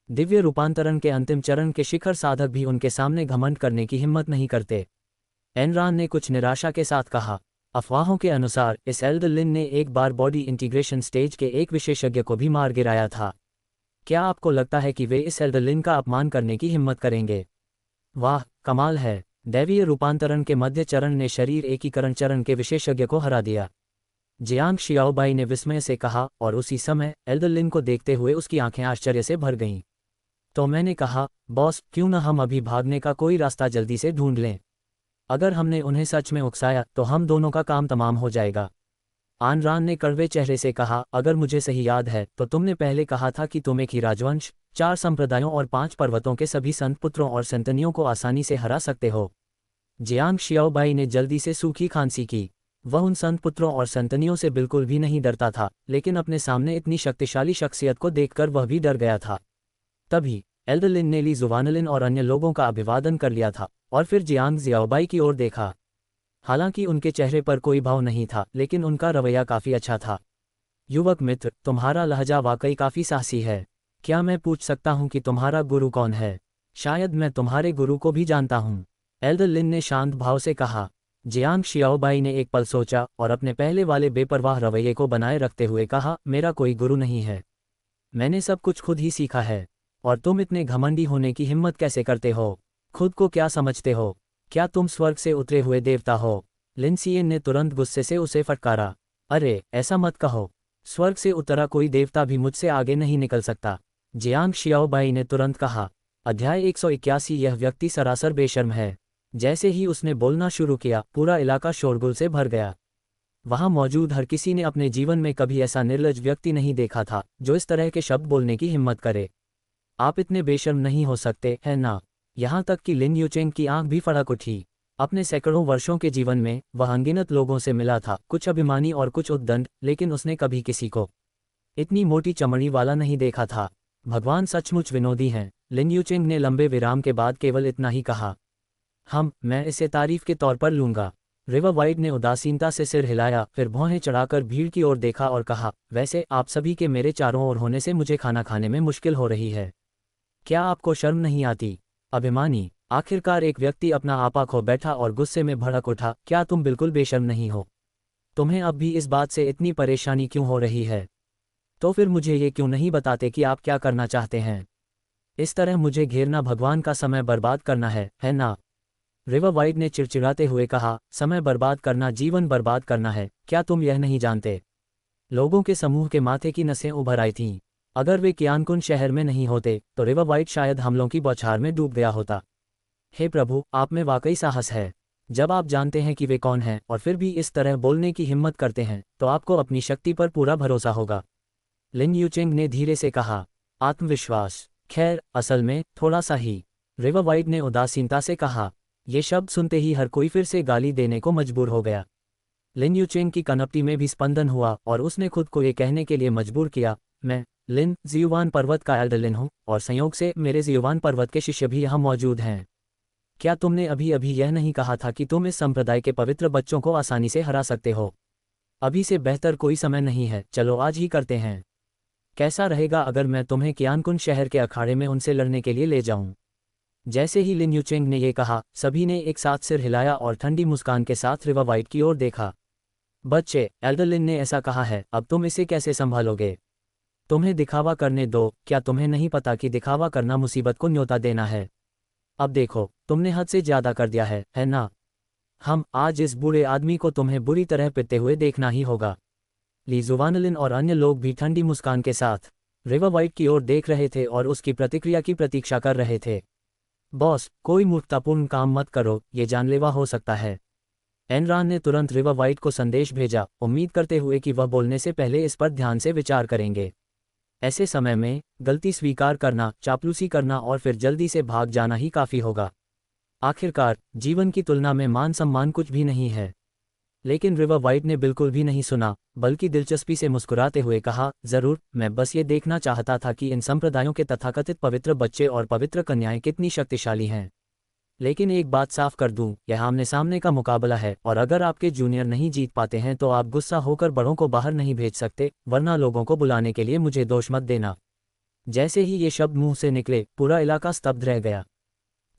दिव्य रूपांतरण के अंतिम चरण के शिखर साधक भी उनके सामने घमंड करने की हिम्मत नहीं करते। एनरान ने कुछ निराशा के साथ कहा, अफवाहों के अनुसार इस एल्डर लिन ने एक बार बॉडी इंटीग्रेशन स्टेज के एक विशेषज्ञ को भी मार गिराया था। क्या आपको लगता है कि वे इस एल्डर लिन का अपमान करने की हिम्मत करेंगे? वाह, कमाल है। दैवीय रूपांतरण के मध्य चरण ने शरीर एकीकरण चरण के विशेषज्ञ को हरा दिया। जियांग शियाओबाई ने विस्मय से कहा, और उसी समय एल्डर लिन को देखते हुए उसकी आंखें आश्चर्य से भर गईं। तो मैंने कहा, बॉस, क्यों न हम अभी भागने का कोई रास्ता जल्दी से ढूंढ लें। अगर हमने उन्हें सच में उकसाया तो हम दोनों का काम तमाम हो जाएगा। आनरान ने कड़वे चेहरे से कहा, अगर मुझे सही याद है तो तुमने पहले कहा था कि तुम एक ही राजवंश, 4 संप्रदायों और 5 पर्वतों के सभी संत पुत्रों और संतनियों को आसानी से हरा सकते हो। जियांग शियाओबाई ने जल्दी से सूखी खांसी की। वह उन संत पुत्रों और संतनियों से बिल्कुल भी नहीं डरता था, लेकिन अपने सामने इतनी शक्तिशाली शख्सियत को देखकर वह भी डर गया था। तभी एल्डर लिन ने ली जुवानलिन और अन्य लोगों का अभिवादन कर लिया था, और फिर जियांग जियाओबाई की ओर देखा। हालांकि उनके चेहरे पर कोई भाव नहीं था, लेकिन उनका रवैया काफी अच्छा था। युवक मित्र, तुम्हारा लहजा वाकई काफी साहसी है। क्या मैं पूछ सकता हूं कि तुम्हारा गुरु कौन है? शायद मैं तुम्हारे गुरु को भी जानता हूं, एल्डर लिन ने शांत भाव से कहा। जियांग शियाओबाई ने एक पल सोचा और अपने पहले वाले बेपरवाह रवैये को बनाए रखते हुए कहा, मेरा कोई गुरु नहीं है। मैंने सब कुछ खुद ही सीखा है। और तुम इतने घमंडी होने की हिम्मत कैसे करते हो? खुद को क्या समझते हो? क्या तुम स्वर्ग से उतरे हुए देवता हो? लिनसियन ने तुरंत गुस्से से उसे फटकारा। अरे, ऐसा मत कहो। स्वर्ग से उतरा कोई देवता भी मुझसे आगे नहीं निकल सकता, जियांग शियाओबाई ने तुरंत कहा। अध्याय 181। यह व्यक्ति सरासर बेशर्म है। जैसे ही उसने बोलना शुरू किया, पूरा इलाका शोरगुल से भर गया। वहां मौजूद हर किसी ने अपने जीवन में कभी ऐसा निर्लज्ज व्यक्ति नहीं देखा था जो इस तरह के शब्द बोलने की हिम्मत करे। आप इतने बेशर्म नहीं हो सकते, है ना? यहाँ तक कि लिन यूचेंग की आंख भी फड़क उठी। अपने सैकड़ों वर्षों के जीवन में वह अनगिनत लोगों से मिला था, कुछ अभिमानी और कुछ उद्दंड, लेकिन उसने कभी किसी को इतनी मोटी चमड़ी वाला नहीं देखा था। भगवान सचमुच विनोदी हैं, लिन यूचेंग ने लंबे विराम के बाद केवल इतना ही कहा। मैं इसे तारीफ के तौर पर लूंगा। रिवर वाइड ने उदासीनता से सिर हिलाया, फिर भौहें चढ़ाकर भीड़ की ओर देखा और कहा, वैसे आप सभी के मेरे चारों ओर होने से मुझे खाना खाने में मुश्किल हो रही है। क्या आपको शर्म नहीं आती? अभिमानी! आखिरकार एक व्यक्ति अपना आपा खो बैठा और गुस्से में भड़क उठा, क्या तुम बिल्कुल बेशर्म नहीं हो? तुम्हें अब भी इस बात से इतनी परेशानी क्यों हो रही है? तो फिर मुझे ये क्यों नहीं बताते कि आप क्या करना चाहते हैं? इस तरह मुझे घेरना भगवान का समय बर्बाद करना है ना? रिवर वाइड ने चिड़चिड़ाते हुए कहा, समय बर्बाद करना जीवन बर्बाद करना है, क्या तुम यह नहीं जानते? लोगों के समूह के माथे की नसें उभर आई थीं। अगर वे कियानकुन शहर में नहीं होते तो रिवर वाइड शायद हमलों की बौछार में डूब गया होता। हे प्रभु, आप में वाकई साहस है। जब आप जानते हैं कि वे कौन हैं और फिर भी इस तरह बोलने की हिम्मत करते हैं, तो आपको अपनी शक्ति पर पूरा भरोसा होगा। लिन यूचेंग ने धीरे से कहा, आत्मविश्वास? खैर, असल में थोड़ा सा ही, रिवर वाइड ने उदासीनता से कहा। ये शब्द सुनते ही हर कोई फिर से गाली देने को मजबूर हो गया। लिन यूचेंग की कनपटी में भी स्पंदन हुआ और उसने खुद को ये कहने के लिए मजबूर किया, मैं लिन ज़ियुआन पर्वत का एल्डर लिन हूँ, और संयोग से मेरे ज़ियुआन पर्वत के शिष्य भी यहाँ मौजूद हैं। क्या तुमने अभी अभी यह नहीं कहा था कि तुम इस संप्रदाय के पवित्र बच्चों को आसानी से हरा सकते हो? अभी से बेहतर कोई समय नहीं है, चलो आज ही करते हैं। कैसा रहेगा अगर मैं तुम्हें कियानकुन शहर के अखाड़े में उनसे लड़ने के लिए ले जाऊं? जैसे ही लिन यूचेंग ने यह कहा, सभी ने एक साथ सिर हिलाया और ठंडी मुस्कान के साथ रिवर वाइड की ओर देखा। बच्चे, एल्डर लिन ने ऐसा कहा है, अब तुम इसे कैसे संभालोगे? तुम्हें दिखावा करने दो। क्या तुम्हें नहीं पता कि दिखावा करना मुसीबत को न्योता देना है? अब देखो, तुमने हद से ज्यादा कर दिया है ना? आज इस बूढ़े आदमी को तुम्हें बुरी तरह पिटते हुए देखना ही होगा। ली जुवानलिन और अन्य लोग भी ठंडी मुस्कान के साथ रिवर वाइड की ओर देख रहे थे और उसकी प्रतिक्रिया की प्रतीक्षा कर रहे थे। बॉस, कोई मूर्खतापूर्ण काम मत करो, ये जानलेवा हो सकता है। एनरान ने तुरंत रिवर वाइट को संदेश भेजा, उम्मीद करते हुए कि वह बोलने से पहले इस पर ध्यान से विचार करेंगे। ऐसे समय में गलती स्वीकार करना, चापलूसी करना और फिर जल्दी से भाग जाना ही काफ़ी होगा। आखिरकार जीवन की तुलना में मान सम्मान कुछ भी नहीं है। लेकिन रिवर वाइट ने बिल्कुल भी नहीं सुना, बल्कि दिलचस्पी से मुस्कुराते हुए कहा, ज़रूर, मैं बस ये देखना चाहता था कि इन संप्रदायों के तथाकथित पवित्र बच्चे और पवित्र कन्याएं कितनी शक्तिशाली हैं। लेकिन एक बात साफ कर दूं, यह आमने सामने का मुकाबला है, और अगर आपके जूनियर नहीं जीत पाते हैं तो आप गुस्सा होकर बड़ों को बाहर नहीं भेज सकते, वरना लोगों को बुलाने के लिए मुझे दोष मत देना। जैसे ही ये शब्द मुंह से निकले, पूरा इलाका स्तब्ध रह गया।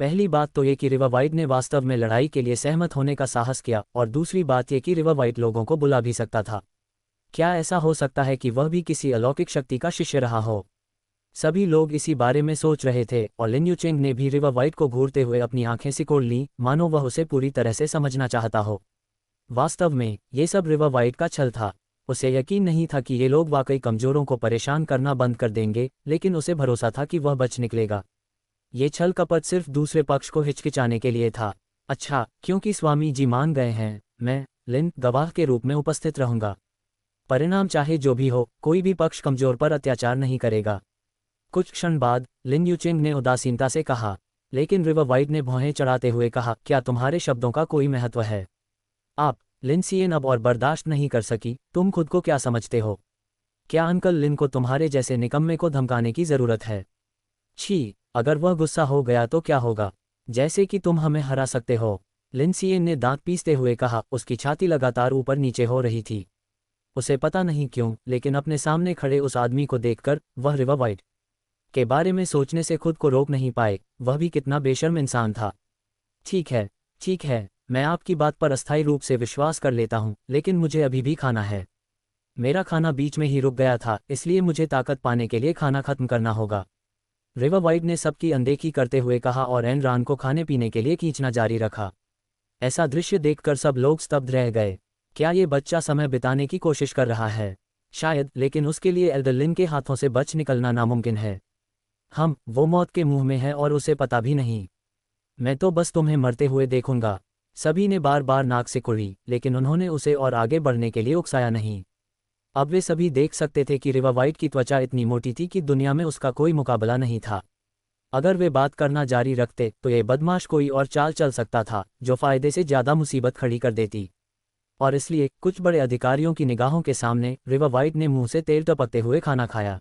पहली बात तो ये कि रिवर वाइट ने वास्तव में लड़ाई के लिए सहमत होने का साहस किया, और दूसरी बात ये कि रिवर वाइट लोगों को बुला भी सकता था। क्या ऐसा हो सकता है कि वह भी किसी अलौकिक शक्ति का शिष्य रहा हो? सभी लोग इसी बारे में सोच रहे थे, और लिन यूचेंग ने भी रिवर वाइट को घूरते हुए अपनी आंखें सिकोड़ लीं, मानो वह उसे पूरी तरह से समझना चाहता हो। वास्तव में ये सब रिवर वाइट का छल था। उसे यकीन नहीं था कि ये लोग वाकई कमजोरों को परेशान करना बंद कर देंगे, लेकिन उसे भरोसा था कि वह बच निकलेगा। ये छल कपट सिर्फ दूसरे पक्ष को हिचकिचाने के लिए था। अच्छा, क्योंकि स्वामी जी मान गए हैं, मैं, लिन, गवाह के रूप में उपस्थित रहूंगा। परिणाम चाहे जो भी हो, कोई भी पक्ष कमजोर पर अत्याचार नहीं करेगा। कुछ क्षण बाद लिन यूचेंग ने उदासीनता से कहा। लेकिन रिवर वाइट ने भौहें चढ़ाते हुए कहा, क्या तुम्हारे शब्दों का कोई महत्व है? आप, लिन सियन अब और बर्दाश्त नहीं कर सकी, तुम खुद को क्या समझते हो? क्या अंकल लिन को तुम्हारे जैसे निकम्मे को धमकाने की जरूरत है? छी, अगर वह गुस्सा हो गया तो क्या होगा? जैसे कि तुम हमें हरा सकते हो। लिन सियन ने दांत पीसते हुए कहा। उसकी छाती लगातार ऊपर नीचे हो रही थी। उसे पता नहीं क्यों, लेकिन अपने सामने खड़े उस आदमी को देखकर वह रिवर वाइट के बारे में सोचने से खुद को रोक नहीं पाए। वह भी कितना बेशर्म इंसान था। ठीक है, ठीक है, मैं आपकी बात पर अस्थायी रूप से विश्वास कर लेता हूँ, लेकिन मुझे अभी भी खाना है। मेरा खाना बीच में ही रुक गया था, इसलिए मुझे ताकत पाने के लिए खाना खत्म करना होगा। रिवर वाइट ने सबकी अनदेखी करते हुए कहा, और एनरान को खाने पीने के लिए खींचना जारी रखा। ऐसा दृश्य देखकर सब लोग स्तब्ध रह गए। क्या ये बच्चा समय बिताने की कोशिश कर रहा है? शायद, लेकिन उसके लिए एल्डर लिन के हाथों से बच निकलना नामुमकिन है। वो मौत के मुंह में है और उसे पता भी नहीं। मैं तो बस तुम्हें मरते हुए देखूंगा। सभी ने बार बार नाक सिकुड़ी, लेकिन उन्होंने उसे और आगे बढ़ने के लिए उकसाया नहीं। अब वे सभी देख सकते थे कि रिवर वाइट की त्वचा इतनी मोटी थी कि दुनिया में उसका कोई मुकाबला नहीं था। अगर वे बात करना जारी रखते तो ये बदमाश कोई और चाल चल सकता था, जो फायदे से ज़्यादा मुसीबत खड़ी कर देती। और इसलिए कुछ बड़े अधिकारियों की निगाहों के सामने रिवर वाइट ने मुंह से तेल टपकते हुए खाना खाया।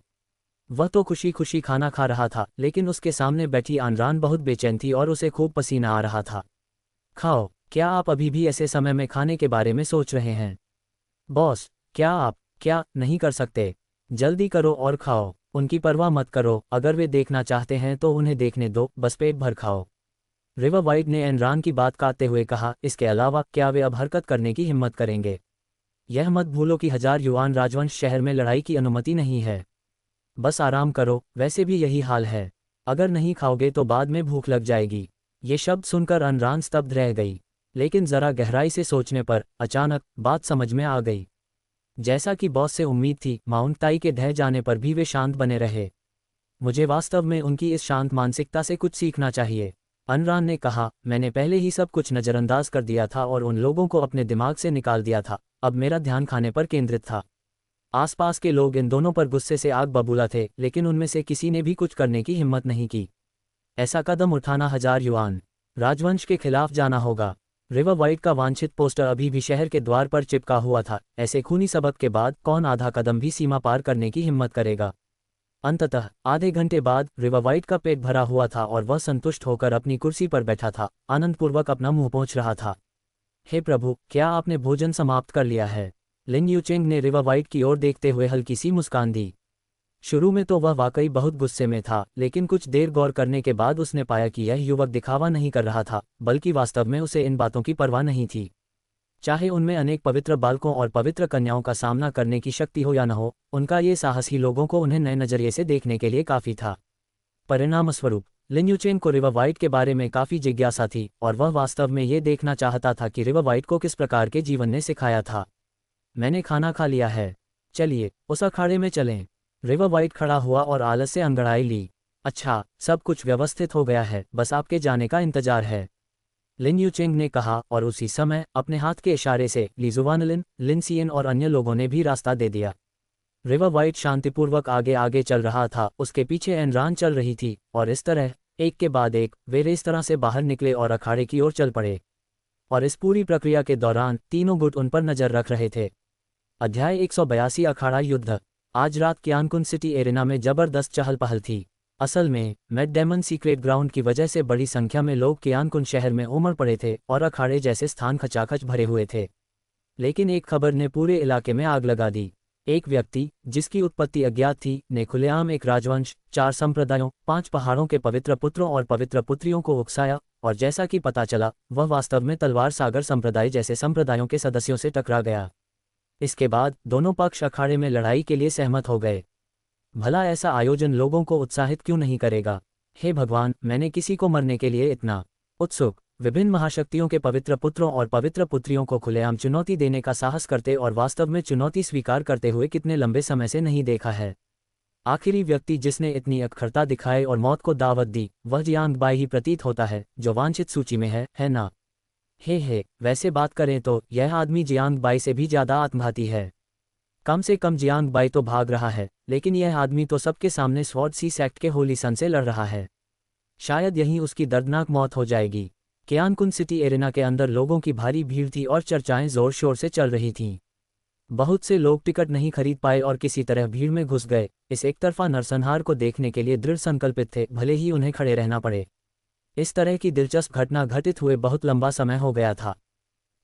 वह तो खुशी खुशी खाना खा रहा था, लेकिन उसके सामने बैठी आनरान बहुत बेचैन थी और उसे खूब पसीना आ रहा था। खाओ, क्या आप अभी भी ऐसे समय में खाने के बारे में सोच रहे हैं? बॉस, क्या नहीं कर सकते? जल्दी करो और खाओ। उनकी परवाह मत करो, अगर वे देखना चाहते हैं तो उन्हें देखने दो, बस पेट भर खाओ। रिवर वाइट ने एनरान की बात काटते हुए कहा, इसके अलावा क्या वे अब हरकत करने की हिम्मत करेंगे? यह मत भूलो कि 1000 युआन राजवंश शहर में लड़ाई की अनुमति नहीं है। बस आराम करो, वैसे भी यही हाल है। अगर नहीं खाओगे तो बाद में भूख लग जाएगी। ये शब्द सुनकर अनरान स्तब्ध रह गई, लेकिन जरा गहराई से सोचने पर अचानक बात समझ में आ गई। जैसा कि बॉस से उम्मीद थी, माउंट ताई के ढह जाने पर भी वे शांत बने रहे। मुझे वास्तव में उनकी इस शांत मानसिकता से कुछ सीखना चाहिए, अनरान ने कहा। मैंने पहले ही सब कुछ नज़रअंदाज कर दिया था और उन लोगों को अपने दिमाग से निकाल दिया था। अब मेरा ध्यान खाने पर केंद्रित था। आसपास के लोग इन दोनों पर गुस्से से आग बबूला थे, लेकिन उनमें से किसी ने भी कुछ करने की हिम्मत नहीं की। ऐसा कदम उठाना 1000 युआन राजवंश के खिलाफ जाना होगा। रिवर वाइट का वांछित पोस्टर अभी भी शहर के द्वार पर चिपका हुआ था। ऐसे खूनी सबक के बाद कौन आधा कदम भी सीमा पार करने की हिम्मत करेगा? अंततः आधे घंटे बाद रिवर वाइट का पेट भरा हुआ था और वह संतुष्ट होकर अपनी कुर्सी पर बैठा था, आनंदपूर्वक अपना मुंह पोंछ रहा था। हे प्रभु, क्या आपने भोजन समाप्त कर लिया है? लिन यूचेंग ने रिवर वाइट की ओर देखते हुए हल्की सी मुस्कान दी। शुरू में तो वह वाकई बहुत गुस्से में था, लेकिन कुछ देर गौर करने के बाद उसने पाया कि यह युवक दिखावा नहीं कर रहा था, बल्कि वास्तव में उसे इन बातों की परवाह नहीं थी। चाहे उनमें अनेक पवित्र बालकों और पवित्र कन्याओं का सामना करने की शक्ति हो या न हो, उनका ये साहस ही लोगों को उन्हें नए नजरिए से देखने के लिए काफ़ी था। परिणामस्वरूप लिन यूचेंग को रिवर वाइट के बारे में काफ़ी जिज्ञासा थी, और वह वास्तव में ये देखना चाहता था कि रिवर वाइट को किस प्रकार के जीवन ने सिखाया था। मैंने खाना खा लिया है, चलिए उस अखाड़े में चलें। रिवर वाइट खड़ा हुआ और आलस से अंगड़ाई ली। अच्छा, सब कुछ व्यवस्थित हो गया है, बस आपके जाने का इंतजार है, लिन यूचेंग ने कहा, और उसी समय अपने हाथ के इशारे से ली जुवानलिन, लिन सियन और अन्य लोगों ने भी रास्ता दे दिया। रिवर वाइट शांतिपूर्वक आगे आगे चल रहा था, उसके पीछे एनरान चल रही थी, और इस तरह एक के बाद एक वे इस तरह से बाहर निकले और अखाड़े की ओर चल पड़े। और इस पूरी प्रक्रिया के दौरान तीनों गुट उन पर नजर रख रहे थे। अध्याय 182 अखाड़ा युद्ध। आज रात क्यानकुन सिटी एरेना में जबरदस्त चहल पहल थी। असल में मैट डेमन सीक्रेट ग्राउंड की वजह से बड़ी संख्या में लोग क्यानकुन शहर में उमड़ पड़े थे और अखाड़े जैसे स्थान खचाखच भरे हुए थे। लेकिन एक खबर ने पूरे इलाके में आग लगा दी। एक व्यक्ति, जिसकी उत्पत्ति अज्ञात थी, ने खुलेआम एक राजवंश, 4 संप्रदायों, 5 पहाड़ों के पवित्र पुत्रों और पवित्र पुत्रियों को उकसाया, और जैसा कि पता चला, वह वास्तव में तलवार सागर संप्रदाय जैसे संप्रदायों के सदस्यों से टकरा गया। इसके बाद दोनों पक्ष अखाड़े में लड़ाई के लिए सहमत हो गए। भला ऐसा आयोजन लोगों को उत्साहित क्यों नहीं करेगा? हे भगवान, मैंने किसी को मरने के लिए इतना उत्सुक, विभिन्न महाशक्तियों के पवित्र पुत्रों और पवित्र पुत्रियों को खुलेआम चुनौती देने का साहस करते और वास्तव में चुनौती स्वीकार करते हुए कितने लंबे समय से नहीं देखा है। आखिरी व्यक्ति जिसने इतनी अखरता दिखाई और मौत को दावत दी, वह जियांग बाई ही प्रतीत होता है, जो वांछित सूची में है ना? हे, वैसे बात करें तो यह आदमी जियांग बाई से भी ज्यादा आत्मघाती है। कम से कम जियांग बाई तो भाग रहा है, लेकिन यह आदमी तो सबके सामने स्वॉर्ड सी सेक्ट के होली सन से लड़ रहा है। शायद यहीं उसकी दर्दनाक मौत हो जाएगी। क्यानकुन सिटी एरेना के अंदर लोगों की भारी भीड़ थी और चर्चाएं जोर शोर से चल रही थीं। बहुत से लोग टिकट नहीं खरीद पाए और किसी तरह भीड़ में घुस गए, इस एकतरफा नरसंहार को देखने के लिए दृढ़ संकल्पित थे, भले ही उन्हें खड़े रहना पड़े। इस तरह की दिलचस्प घटना घटित हुए बहुत लंबा समय हो गया था।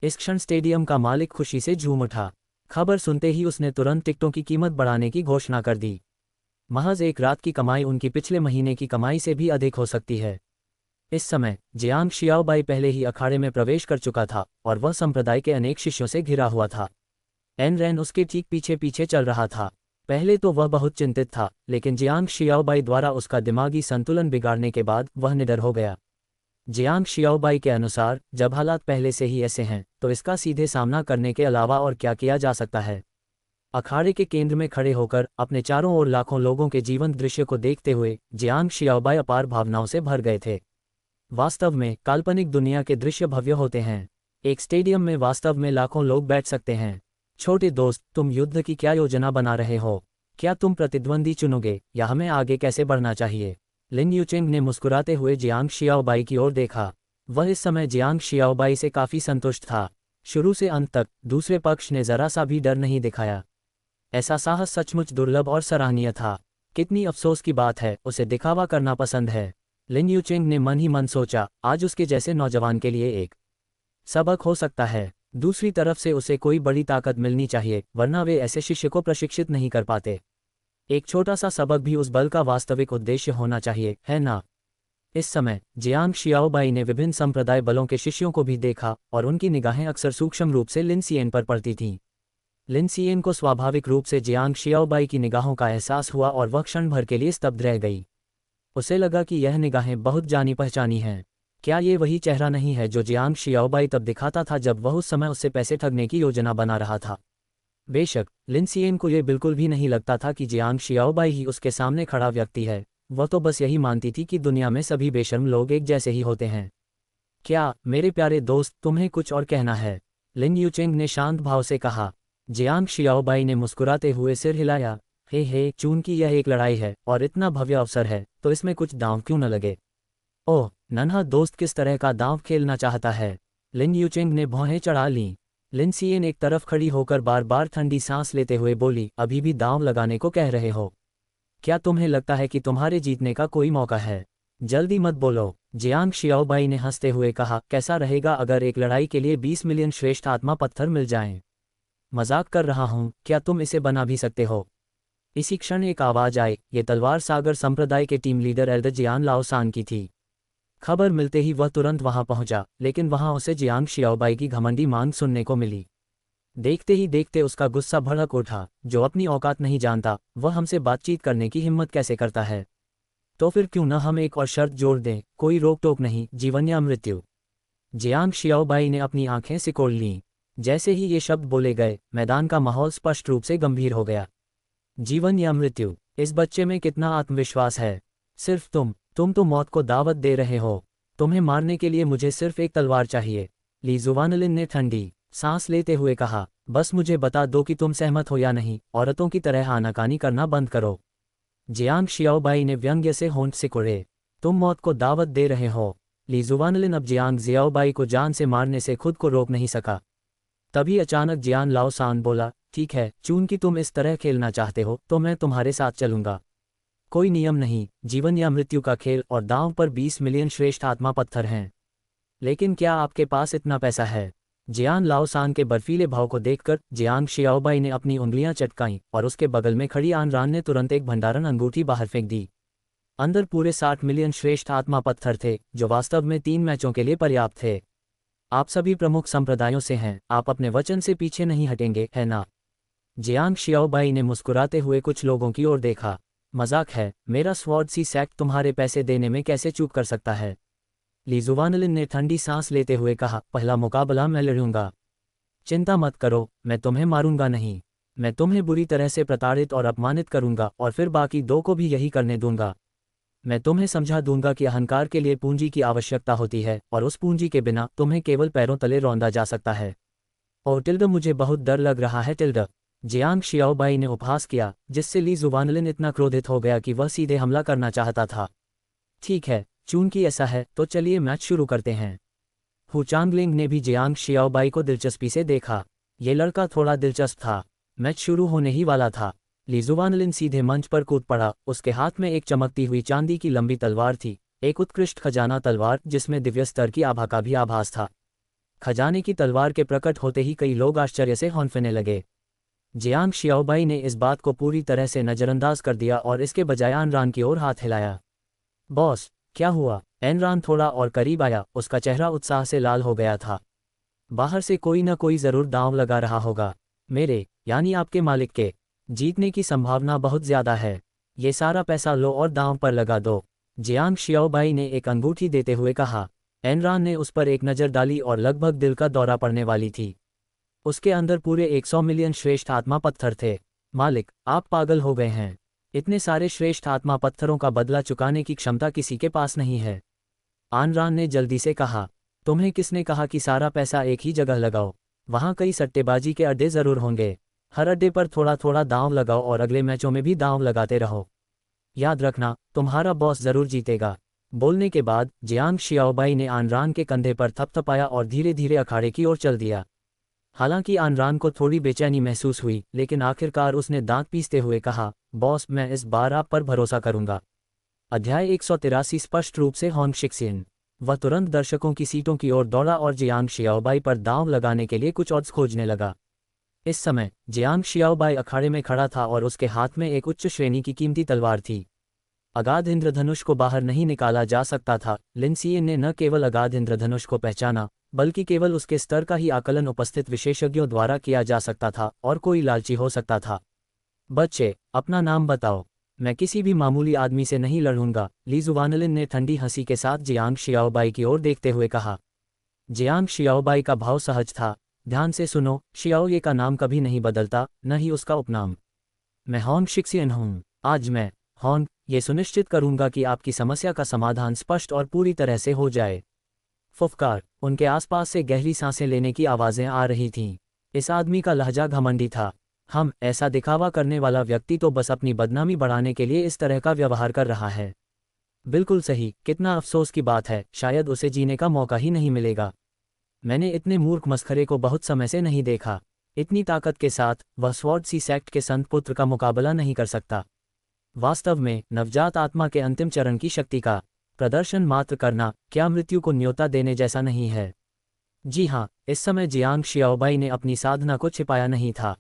इस क्षण स्टेडियम का मालिक खुशी से झूम उठा। खबर सुनते ही उसने तुरंत टिकटों की कीमत बढ़ाने की घोषणा कर दी। महज एक रात की कमाई उनकी पिछले महीने की कमाई से भी अधिक हो सकती है। इस समय जियांग शियाओबाई पहले ही अखाड़े में प्रवेश कर चुका था और वह संप्रदाय के अनेक शिष्यों से घिरा हुआ था। एन रैन उसके ठीक पीछे पीछे चल रहा था। पहले तो वह बहुत चिंतित था, लेकिन जियांग शियाओबाई द्वारा उसका दिमागी संतुलन बिगाड़ने के बाद वह निडर हो गया। जियांग शियाओबाई के अनुसार, जब हालात पहले से ही ऐसे हैं, तो इसका सीधे सामना करने के अलावा और क्या किया जा सकता है? अखाड़े के केंद्र में खड़े होकर अपने चारों ओर लाखों लोगों के जीवंत दृश्य को देखते हुए जियांग शियाओबाई अपार भावनाओं से भर गए थे। वास्तव में काल्पनिक दुनिया के दृश्य भव्य होते हैं। एक स्टेडियम में वास्तव में लाखों लोग बैठ सकते हैं। छोटे दोस्त, तुम युद्ध की क्या योजना बना रहे हो? क्या तुम प्रतिद्वंदी चुनोगे या हमें आगे कैसे बढ़ना चाहिए? लिन यूचेंग ने मुस्कुराते हुए जियांग शियाओबाई की ओर देखा। वह इस समय जियांग शियाओबाई से काफी संतुष्ट था। शुरू से अंत तक दूसरे पक्ष ने जरा सा भी डर नहीं दिखाया। ऐसा साहस सचमुच दुर्लभ और सराहनीय था। कितनी अफसोस की बात है, उसे दिखावा करना पसंद है। लिन यूचेंग ने मन ही मन सोचा, आज उसके जैसे नौजवान के लिए एक सबक हो सकता है। दूसरी तरफ से उसे कोई बड़ी ताकत मिलनी चाहिए, वरना वे ऐसे शिष्य को प्रशिक्षित नहीं कर पाते। एक छोटा सा सबक भी उस बल का वास्तविक उद्देश्य होना चाहिए, है ना? इस समय जियांग शियाओबाई ने विभिन्न संप्रदाय बलों के शिष्यों को भी देखा और उनकी निगाहें अक्सर सूक्ष्म रूप से लिन सियन पर पड़ती थीं। लिन सियन को स्वाभाविक रूप से जियांग शियाओबाई की निगाहों का एहसास हुआ और वह क्षण भर के लिए स्तब्ध रह गई। उसे लगा कि यह निगाहें बहुत जानी पहचानी हैं। क्या ये वही चेहरा नहीं है जो जियांग शियाओबाई तब दिखाता था जब वह उस समय उससे पैसे ठगने की योजना बना रहा था? बेशक लिन सियन को यह बिल्कुल भी नहीं लगता था कि जियांग शियाओबाई ही उसके सामने खड़ा व्यक्ति है। वह तो बस यही मानती थी कि दुनिया में सभी बेशर्म लोग एक जैसे ही होते हैं। क्या मेरे प्यारे दोस्त, तुम्हें कुछ और कहना है? लिन यूचेंग ने शांत भाव से कहा। जियांग शियाओबाई ने मुस्कुराते हुए सिर हिलाया। हे, चूंकि यह एक लड़ाई है और इतना भव्य अवसर है, तो इसमें कुछ दांव क्यों न लगे? ओह, नन्हा दोस्त किस तरह का दांव खेलना चाहता है? लिन यूचेंग ने भौहें चढ़ा लीं। लिन सियन एक तरफ खड़ी होकर बार बार ठंडी सांस लेते हुए बोली, अभी भी दांव लगाने को कह रहे हो? क्या तुम्हें लगता है कि तुम्हारे जीतने का कोई मौका है? जल्दी मत बोलो। जियांग शियाओबाई ने हंसते हुए कहा, कैसा रहेगा अगर एक लड़ाई के लिए 20 मिलियन श्रेष्ठ आत्मा पत्थर मिल जाएं? मजाक कर रहा हूं, क्या तुम इसे बना भी सकते हो? इसी क्षण एक आवाज आई। ये तलवार सागर संप्रदाय के टीम लीडर एल्डर जियान लाओसान की थी। खबर मिलते ही वह तुरंत वहां पहुंचा, लेकिन वहां उसे जियांग शियाओबाई की घमंडी मांग सुनने को मिली। देखते ही देखते उसका गुस्सा भड़क उठा। जो अपनी औकात नहीं जानता, वह हमसे बातचीत करने की हिम्मत कैसे करता है? तो फिर क्यों न हम एक और शर्त जोड़ दें, कोई रोक टोक नहीं, जीवन या मृत्यु। जियांग शियाओबाई ने अपनी आंखें सिकोड़ लीं। जैसे ही ये शब्द बोले गए, मैदान का माहौल स्पष्ट रूप से गंभीर हो गया। जीवन या मृत्यु, इस बच्चे में कितना आत्मविश्वास है। सिर्फ तुम तो मौत को दावत दे रहे हो। तुम्हें मारने के लिए मुझे सिर्फ एक तलवार चाहिए। ली जुवानलिन ने ठंडी सांस लेते हुए कहा, बस मुझे बता दो कि तुम सहमत हो या नहीं, औरतों की तरह आनाकानी करना बंद करो। जियांग शियाओबाई ने व्यंग्य से होंठ सिकुड़े। तुम मौत को दावत दे रहे हो। ली जुवानलिन अब जियांग जियाओबाई को जान से मारने से खुद को रोक नहीं सका। तभी अचानक जियान लाओसान बोला, ठीक है, चूंकि तुम इस तरह खेलना चाहते हो तो मैं तुम्हारे साथ चलूंगा। कोई नियम नहीं, जीवन या मृत्यु का खेल, और दांव पर 20 मिलियन श्रेष्ठ आत्मा पत्थर हैं। लेकिन क्या आपके पास इतना पैसा है? जियान लाओसान के बर्फीले भाव को देखकर जियांग शियाओबाई ने अपनी उंगलियां चटकाईं और उसके बगल में खड़ी आन रान ने तुरंत एक भंडारण अंगूठी बाहर फेंक दी। अंदर पूरे 60 मिलियन श्रेष्ठ आत्मा पत्थर थे, जो वास्तव में 3 मैचों के लिए पर्याप्त थे। आप सभी प्रमुख संप्रदायों से हैं, आप अपने वचन से पीछे नहीं हटेंगे, है ना? जियांग शियाओबाई ने मुस्कुराते हुए कुछ लोगों की ओर देखा। मजाक है, मेरा स्वॉर्ड सी सैक तुम्हारे पैसे देने में कैसे चूक कर सकता है? ली जुवानलिन ने ठंडी सांस लेते हुए कहा, पहला मुकाबला मैं लड़ूंगा। चिंता मत करो, मैं तुम्हें मारूंगा नहीं। मैं तुम्हें बुरी तरह से प्रताड़ित और अपमानित करूंगा और फिर बाकी 2 को भी यही करने दूंगा। मैं तुम्हें समझा दूंगा कि अहंकार के लिए पूंजी की आवश्यकता होती है, और उस पूंजी के बिना तुम्हें केवल पैरों तले रौंदा जा सकता है। और टिल्ड, मुझे बहुत डर लग रहा है टिल्ड। जियांग शियाओबाई ने उपहास किया, जिससे ली जुवानलिन इतना क्रोधित हो गया कि वह सीधे हमला करना चाहता था। ठीक है, चूंकि ऐसा है तो चलिए मैच शुरू करते हैं। हु चांगलिंग ने भी जियांग शियाओबाई को दिलचस्पी से देखा। ये लड़का थोड़ा दिलचस्प था। मैच शुरू होने ही वाला था। ली जुवानलिन सीधे मंच पर कूद पड़ा। उसके हाथ में एक चमकती हुई चांदी की लंबी तलवार थी, एक उत्कृष्ट खजाना तलवार जिसमें दिव्य स्तर की आभा का भी आभास था। खजाने की तलवार के प्रकट होते ही कई लोग आश्चर्य से हौंफने लगे। जियांग शियाओबाई ने इस बात को पूरी तरह से नजरअंदाज कर दिया और इसके बजाय आनरान की ओर हाथ हिलाया। बॉस, क्या हुआ? एनरान थोड़ा और करीब आया, उसका चेहरा उत्साह से लाल हो गया था। बाहर से कोई न कोई जरूर दांव लगा रहा होगा। मेरे, यानी आपके मालिक के, जीतने की संभावना बहुत ज्यादा है। ये सारा पैसा लो और दांव पर लगा दो। जियांग शियाओबाई ने एक अंगूठी देते हुए कहा। एनरान ने उस पर एक नज़र डाली और लगभग दिल का दौरा पड़ने वाली थी। उसके अंदर पूरे 100 मिलियन श्रेष्ठ आत्मा पत्थर थे। मालिक, आप पागल हो गए हैं। इतने सारे श्रेष्ठ आत्मा पत्थरों का बदला चुकाने की क्षमता किसी के पास नहीं है। आनरान ने जल्दी से कहा, तुम्हें किसने कहा कि सारा पैसा एक ही जगह लगाओ? वहाँ कई सट्टेबाजी के अड्डे जरूर होंगे। हर अड्डे पर थोड़ा थोड़ा दांव लगाओ और अगले मैचों में भी दांव लगाते रहो। याद रखना, तुम्हारा बॉस जरूर जीतेगा। बोलने के बाद जियांग शियाओबाई ने आनरान के कंधे पर थपथपाया और धीरे धीरे अखाड़े की ओर चल दिया। हालांकि आनरान को थोड़ी बेचैनी महसूस हुई, लेकिन आखिरकार उसने दांत पीसते हुए कहा, बॉस, मैं इस बार आप पर भरोसा करूंगा। अध्याय 183 स्पष्ट रूप से हॉन्ग शिक्सिन। वह तुरंत दर्शकों की सीटों की ओर दौड़ा और जियांग शियाओबाई पर दांव लगाने के लिए कुछ ऑड्स खोजने लगा। इस समय जियांग शियाओबाई अखाड़े में खड़ा था और उसके हाथ में एक उच्च श्रेणी की कीमती तलवार थी। अगाध इंद्रधनुष को बाहर नहीं निकाला जा सकता था। लिनसियन ने न केवल अगाध इंद्रधनुष को पहचाना, बल्कि केवल उसके स्तर का ही आकलन उपस्थित विशेषज्ञों द्वारा किया जा सकता था, और कोई लालची हो सकता था। बच्चे, अपना नाम बताओ। मैं किसी भी मामूली आदमी से नहीं लड़ूंगा, ली जुवानलिन ने ठंडी हंसी के साथ जियांग शियाओबाई की ओर देखते हुए कहा। जियांग शियाओबाई का भाव सहज था। ध्यान से सुनो, शियाओये का नाम कभी नहीं बदलता, न ही उसका उपनाम। मैं हॉन्ग शिक्सियन हूँ। आज मैं, हॉन्ग, ये सुनिश्चित करूंगा कि आपकी समस्या का समाधान स्पष्ट और पूरी तरह से हो जाए। फुफकार। उनके आसपास से गहरी सांसें लेने की आवाज़ें आ रही थीं। इस आदमी का लहजा घमंडी था। ऐसा दिखावा करने वाला व्यक्ति तो बस अपनी बदनामी बढ़ाने के लिए इस तरह का व्यवहार कर रहा है। बिल्कुल सही, कितना अफसोस की बात है, शायद उसे जीने का मौका ही नहीं मिलेगा। मैंने इतने मूर्ख मस्खरे को बहुत समय से नहीं देखा। इतनी ताकत के साथ वह स्वॉर्ड सी सेक्ट के संत पुत्र का मुकाबला नहीं कर सकता। वास्तव में नवजात आत्मा के अंतिम चरण की शक्ति का प्रदर्शन मात्र करना क्या मृत्यु को न्योता देने जैसा नहीं है? जी हाँ, इस समय जियांग शियाओबाई ने अपनी साधना को छिपाया नहीं था।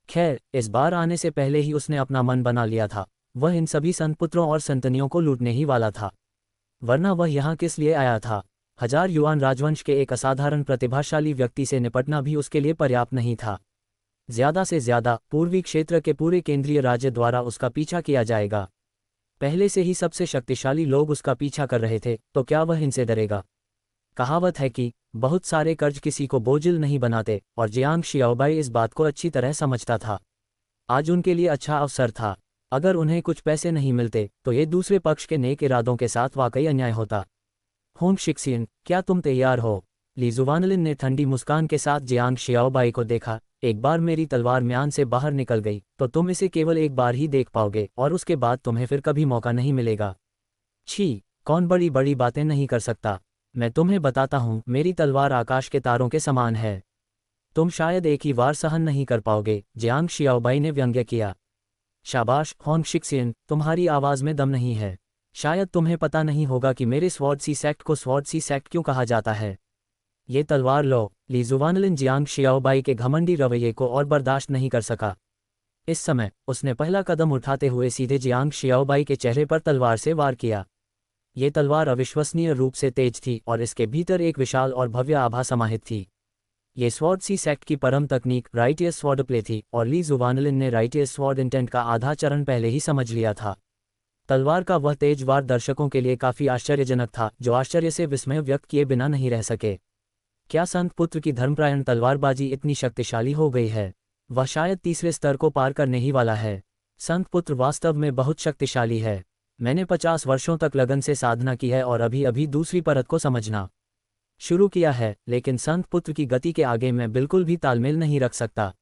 खैर, इस बार आने से पहले ही उसने अपना मन बना लिया था। वह इन सभी संतपुत्रों और संतनियों को लूटने ही वाला था। वरना वह यहाँ किस लिए आया था? 1000 युआन राजवंश के एक असाधारण प्रतिभाशाली व्यक्ति से निपटना भी उसके लिए पर्याप्त नहीं था। ज्यादा से ज्यादा पूर्वी क्षेत्र के पूरे केंद्रीय राज्य द्वारा उसका पीछा किया जाएगा। पहले से ही सबसे शक्तिशाली लोग उसका पीछा कर रहे थे, तो क्या वह इनसे डरेगा? कहावत है कि बहुत सारे कर्ज किसी को बोझिल नहीं बनाते, और जियांग शियाओबाई इस बात को अच्छी तरह समझता था। आज उनके लिए अच्छा अवसर था। अगर उन्हें कुछ पैसे नहीं मिलते तो ये दूसरे पक्ष के नेक इरादों के साथ वाकई अन्याय होता। होंग शिक्सियन, क्या तुम तैयार हो? ली जुवानलिन ने ठंडी मुस्कान के साथ जियांग शियाओबाई को देखा। एक बार मेरी तलवार म्यान से बाहर निकल गई तो तुम इसे केवल एक बार ही देख पाओगे और उसके बाद तुम्हें फिर कभी मौका नहीं मिलेगा। छी, कौन बड़ी बड़ी बातें नहीं कर सकता। मैं तुम्हें बताता हूँ, मेरी तलवार आकाश के तारों के समान है। तुम शायद एक ही बार सहन नहीं कर पाओगे, जियांग शियाओबाई ने व्यंग्य किया। शाबाश होंग शिक्सियन, तुम्हारी आवाज़ में दम नहीं है। शायद तुम्हें पता नहीं होगा कि मेरे स्वॉर्ड सी सेक्ट को स्वॉर्ड सी सेक्ट क्यों कहा जाता है। ये तलवार लो। ली जुवानलिन जियांग शियाओबाई के घमंडी रवैये को और बर्दाश्त नहीं कर सका। इस समय उसने पहला कदम उठाते हुए सीधे जियांग शियाओबाई के चेहरे पर तलवार से वार किया। ये तलवार अविश्वसनीय रूप से तेज थी और इसके भीतर एक विशाल और भव्य आभा समाहित थी। ये स्वॉर्ड सी सेक्ट की परम तकनीक राइटियस स्वॉर्ड प्ले थी और ली जुवानलिन ने राइटियस स्वॉर्ड इंटेंट का आधा चरण पहले ही समझ लिया था। तलवार का वह तेज वार दर्शकों के लिए काफी आश्चर्यजनक था, जो आश्चर्य से विस्मय व्यक्त किए बिना नहीं रह सके। क्या संत पुत्र की धर्मप्रायण तलवारबाजी इतनी शक्तिशाली हो गई है? वह शायद तीसरे स्तर को पार करने ही वाला है। संत पुत्र वास्तव में बहुत शक्तिशाली है। मैंने 50 वर्षों तक लगन से साधना की है और अभी अभी दूसरी परत को समझना शुरू किया है, लेकिन संत पुत्र की गति के आगे मैं बिल्कुल भी तालमेल नहीं रख सकता।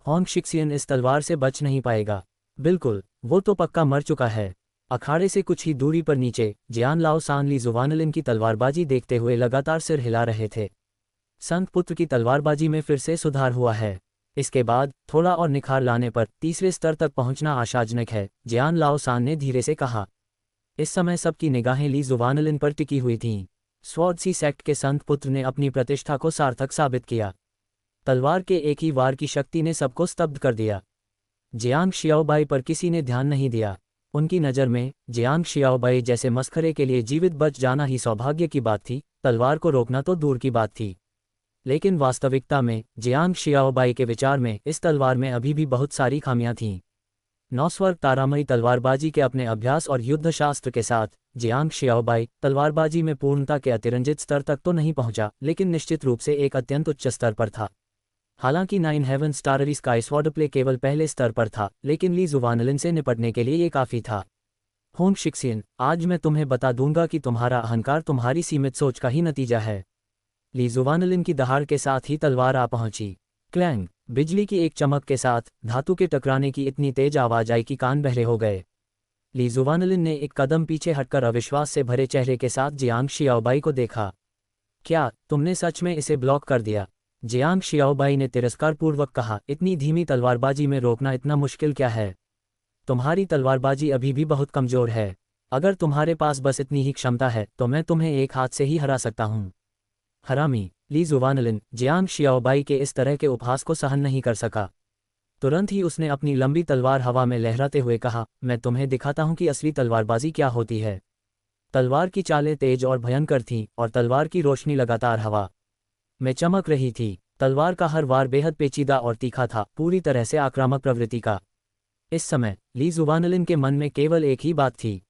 होंग शिक्सियन इस तलवार से बच नहीं पाएगा। बिल्कुल, वो तो पक्का मर चुका है। अखाड़े से कुछ ही दूरी पर नीचे जियान लाओ सान ली जुवानलिन की तलवारबाजी देखते हुए लगातार सिर हिला रहे थे। संत पुत्र की तलवारबाजी में फिर से सुधार हुआ है। इसके बाद थोड़ा और निखार लाने पर तीसरे स्तर तक पहुंचना आशाजनक है, जियान लाओ सान ने धीरे से कहा। इस समय सबकी निगाहें ली जुवानलिन पर टिकी हुई थीं। स्वॉर्ड सी सेक्ट के संत पुत्र ने अपनी प्रतिष्ठा को सार्थक साबित किया। तलवार के एक ही वार की शक्ति ने सबको स्तब्ध कर दिया। जियांग शियाओबाई पर किसी ने ध्यान नहीं दिया। उनकी नज़र में जियांग शियाओबाई जैसे मस्खरे के लिए जीवित बच जाना ही सौभाग्य की बात थी, तलवार को रोकना तो दूर की बात थी। लेकिन वास्तविकता में जियांग शियाओबाई के विचार में इस तलवार में अभी भी बहुत सारी खामियां थीं। नौस्वर्ग तारामयी तलवारबाजी के अपने अभ्यास और युद्धशास्त्र के साथ जियांग शियाओबाई तलवारबाजी में पूर्णता के अतिरंजित स्तर तक तो नहीं पहुंचा, लेकिन निश्चित रूप से एक अत्यंत उच्च स्तर पर था। हालांकि 9 Heaven Starry Sky Sword Play केवल पहले स्तर पर था, लेकिन ली जुवानलिन से निपटने के लिए ये काफ़ी था। होंग शिक्सियन, आज मैं तुम्हें बता दूंगा कि तुम्हारा अहंकार तुम्हारी सीमित सोच का ही नतीजा है। ली जुवानलिन की दहाड़ के साथ ही तलवार आ पहुंची। क्लैंग, बिजली की एक चमक के साथ धातु के टकराने की इतनी तेज आवाज आई कि कान बहरे हो गए। ली जुवानलिन ने एक कदम पीछे हटकर अविश्वास से भरे चेहरे के साथ जियांग शियाओबाई को देखा। क्या तुमने सच में इसे ब्लॉक कर दिया? जियांग शियाओबाई ने तिरस्कारपूर्वक कहा, इतनी धीमी तलवारबाजी में रोकना इतना मुश्किल क्या है? तुम्हारी तलवारबाजी अभी भी बहुत कमजोर है। अगर तुम्हारे पास बस इतनी ही क्षमता है तो मैं तुम्हें एक हाथ से ही हरा सकता हूँ। हरामी! ली जुवानलिन जियांग शियाओबाई के इस तरह के उपहास को सहन नहीं कर सका। तुरंत ही उसने अपनी लंबी तलवार हवा में लहराते हुए कहा, मैं तुम्हें दिखाता हूं कि असली तलवारबाजी क्या होती है। तलवार की चालें तेज और भयंकर थीं और तलवार की रोशनी लगातार हवा में चमक रही थी। तलवार का हर वार बेहद पेचीदा और तीखा था, पूरी तरह से आक्रामक प्रवृत्ति का। इस समय ली जुवानलिन के मन में केवल एक ही बात थी।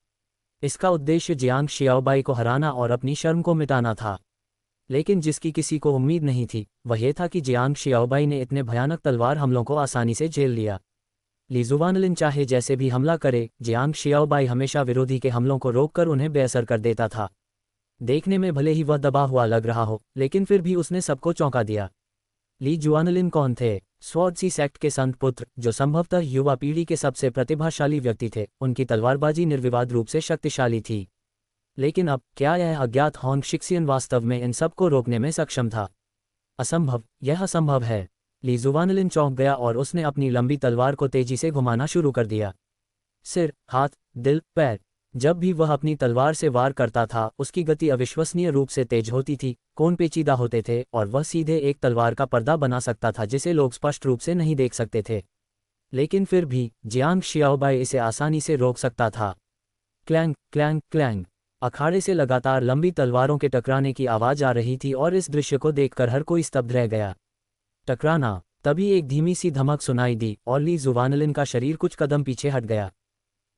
इसका उद्देश्य जियांग शियाओबाई को हराना और अपनी शर्म को मिटाना था। लेकिन जिसकी किसी को उम्मीद नहीं थी वह यह था कि जियांग शियाओबाई ने इतने भयानक तलवार हमलों को आसानी से झेल लिया। ली जुवानलिन चाहे जैसे भी हमला करे, जियांग शियाओबाई हमेशा विरोधी के हमलों को रोककर उन्हें बेअसर कर देता था। देखने में भले ही वह दबा हुआ लग रहा हो, लेकिन फिर भी उसने सबको चौंका दिया। ली जुवानलिन कौन थे? स्वॉर्ड सी सेक्ट के संत पुत्र, जो संभवतः युवा पीढ़ी के सबसे प्रतिभाशाली व्यक्ति थे। उनकी तलवारबाजी निर्विवाद रूप से शक्तिशाली थी। लेकिन अब क्या यह अज्ञात होंग शिक्सियन वास्तव में इन सब को रोकने में सक्षम था? असंभव, यह असंभव है। ली जुवानलिन चौंक गया और उसने अपनी लंबी तलवार को तेजी से घुमाना शुरू कर दिया। सिर, हाथ, दिल, पैर, जब भी वह अपनी तलवार से वार करता था उसकी गति अविश्वसनीय रूप से तेज होती थी, कोण पेचीदा होते थे और वह सीधे एक तलवार का पर्दा बना सकता था जिसे लोग स्पष्ट रूप से नहीं देख सकते थे। लेकिन फिर भी जियांग शियाओबाई इसे आसानी से रोक सकता था। क्लैंग क्लैंग क्लैंग, अखाड़े से लगातार लंबी तलवारों के टकराने की आवाज आ रही थी और इस दृश्य को देखकर हर कोई स्तब्ध रह गया। टकराना, तभी एक धीमी सी धमक सुनाई दी और ली जुवानलिन का शरीर कुछ कदम पीछे हट गया।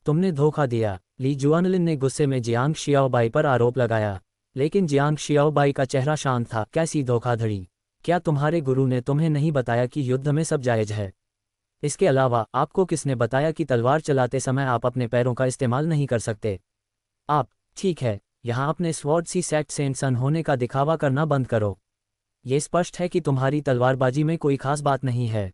तुमने धोखा दिया, ली जुवानलिन ने गुस्से में जियांग शियाओबाई पर आरोप लगाया। लेकिन जियांग शियाओबाई का चेहरा शांत था। कैसी धोखाधड़ी? क्या तुम्हारे गुरु ने तुम्हें नहीं बताया कि युद्ध में सब जायज है? इसके अलावा आपको किसने बताया कि तलवार चलाते समय आप अपने पैरों का इस्तेमाल नहीं कर सकते? आप, ठीक है, यहाँ अपने स्वॉर्ड सी सेक्ट सेंसन होने का दिखावा करना बंद करो। ये स्पष्ट है कि तुम्हारी तलवारबाजी में कोई खास बात नहीं है।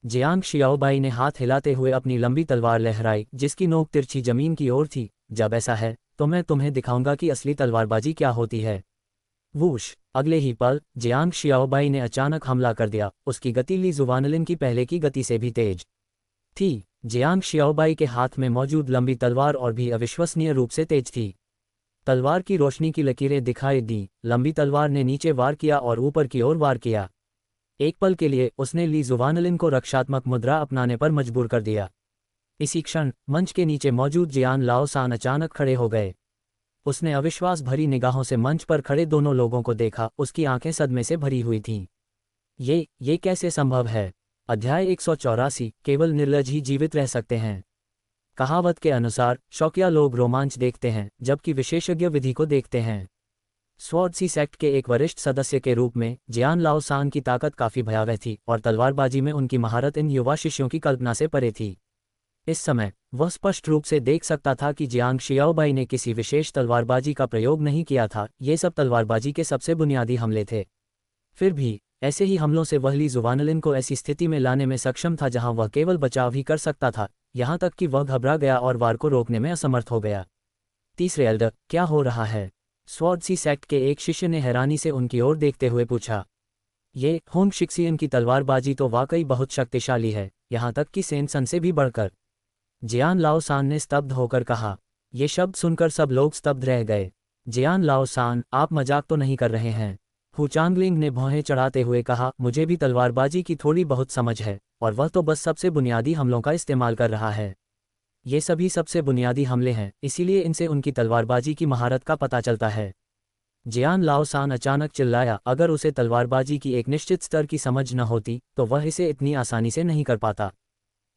जियांग शियाओबाई ने हाथ हिलाते हुए अपनी लंबी तलवार लहराई जिसकी नोक तिरछी जमीन की ओर थी। जब ऐसा है तो मैं तुम्हें दिखाऊंगा कि असली तलवारबाजी क्या होती है। वूश! अगले ही पल जियांग शियाओबाई ने अचानक हमला कर दिया। उसकी गति ली जुवानलिन की पहले की गति से भी तेज थी। जियांग शियाओबाई के हाथ में मौजूद लंबी तलवार और भी अविश्वसनीय रूप से तेज थी। तलवार की रोशनी की लकीरें दिखाई दी। लंबी तलवार ने नीचे वार किया और ऊपर की ओर वार किया। एक पल के लिए उसने ली जुवानलिन को रक्षात्मक मुद्रा अपनाने पर मजबूर कर दिया। इसी क्षण मंच के नीचे मौजूद जियान लाओसान अचानक खड़े हो गए। उसने अविश्वास भरी निगाहों से मंच पर खड़े दोनों लोगों को देखा। उसकी आंखें सदमे से भरी हुई थीं। ये कैसे संभव है? अध्याय 184। केवल निर्लज ही जीवित रह सकते हैं। कहावत के अनुसार शौकिया लोग रोमांच देखते हैं जबकि विशेषज्ञ विधि को देखते हैं। स्वॉर्ड सी सेक्ट के एक वरिष्ठ सदस्य के रूप में जियान लाओसान की ताकत काफी भयावह थी और तलवारबाजी में उनकी महारत इन युवा शिष्यों की कल्पना से परे थी। इस समय वह स्पष्ट रूप से देख सकता था कि जियांग शियाओबाई ने किसी विशेष तलवारबाजी का प्रयोग नहीं किया था। ये सब तलवारबाजी के सबसे बुनियादी हमले थे। फिर भी ऐसे ही हमलों से वह ली जुवानलिन को ऐसी स्थिति में लाने में सक्षम था जहां वह केवल बचाव ही कर सकता था, यहां तक कि वह घबरा गया और वार को रोकने में असमर्थ हो गया। तीसरे एल्डर, क्या हो रहा है? स्वॉर्ड सी सेक्ट के एक शिष्य ने हैरानी से उनकी ओर देखते हुए पूछा। ये होंग शिक्सियन की तलवारबाजी तो वाकई बहुत शक्तिशाली है, यहाँ तक कि सेनसन से भी बढ़कर। जियान लाओसान ने स्तब्ध होकर कहा। ये शब्द सुनकर सब लोग स्तब्ध रह गए। जियान लाओसान, आप मजाक तो नहीं कर रहे हैं? हु चांगलिंग ने भौहें चढ़ाते हुए कहा। मुझे भी तलवारबाजी की थोड़ी बहुत समझ है और वह तो बस सबसे बुनियादी हमलों का इस्तेमाल कर रहा है। ये सभी सबसे बुनियादी हमले हैं, इसीलिए इनसे उनकी तलवारबाजी की महारत का पता चलता है। जियान लाओसान अचानक चिल्लाया। अगर उसे तलवारबाजी की एक निश्चित स्तर की समझ न होती तो वह इसे इतनी आसानी से नहीं कर पाता।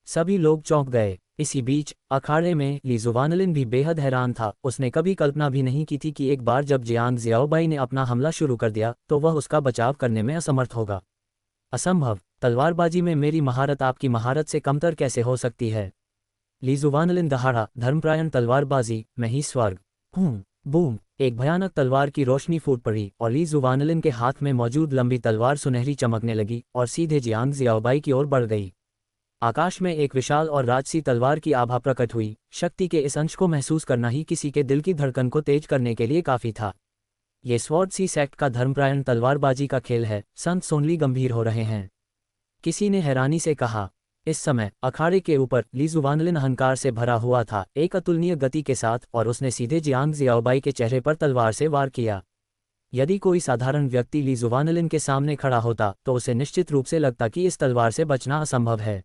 सभी लोग चौंक गए। इसी बीच अखाड़े में ली जुवानलिन भी बेहद हैरान था। उसने कभी कल्पना भी नहीं की थी कि एक बार जब जियांग जियाओबाई ने अपना हमला शुरू कर दिया तो वह उसका बचाव करने में असमर्थ होगा। असंभव! तलवारबाजी में मेरी महारत आपकी महारत से कमतर कैसे हो सकती है? ली जुवानलिन दहाड़ा। धर्मप्रायण तलवारबाजी, मैं ही स्वर्ग हूँ। बूम! एक भयानक तलवार की रोशनी फूट पड़ी और ली जुवानलिन के हाथ में मौजूद लंबी तलवार सुनहरी चमकने लगी और सीधे जियांग जियाओबाई की ओर बढ़ गई। आकाश में एक विशाल और राजसी तलवार की आभा प्रकट हुई। शक्ति के इस अंश को महसूस करना ही किसी के दिल की धड़कन को तेज करने के लिए काफी था। ये स्वॉर्ड सी सेक्ट का धर्मप्रायण तलवारबाजी का खेल है। संत सोनली गंभीर हो रहे हैं, किसी ने हैरानी से कहा। इस समय अखाड़े के ऊपर ली जुवानलिन अहंकार से भरा हुआ था, एक अतुलनीय गति के साथ, और उसने सीधे जियांग जियाओबाई के चेहरे पर तलवार से वार किया। यदि कोई साधारण व्यक्ति ली जुवानलिन के सामने खड़ा होता तो उसे निश्चित रूप से लगता कि इस तलवार से बचना असंभव है।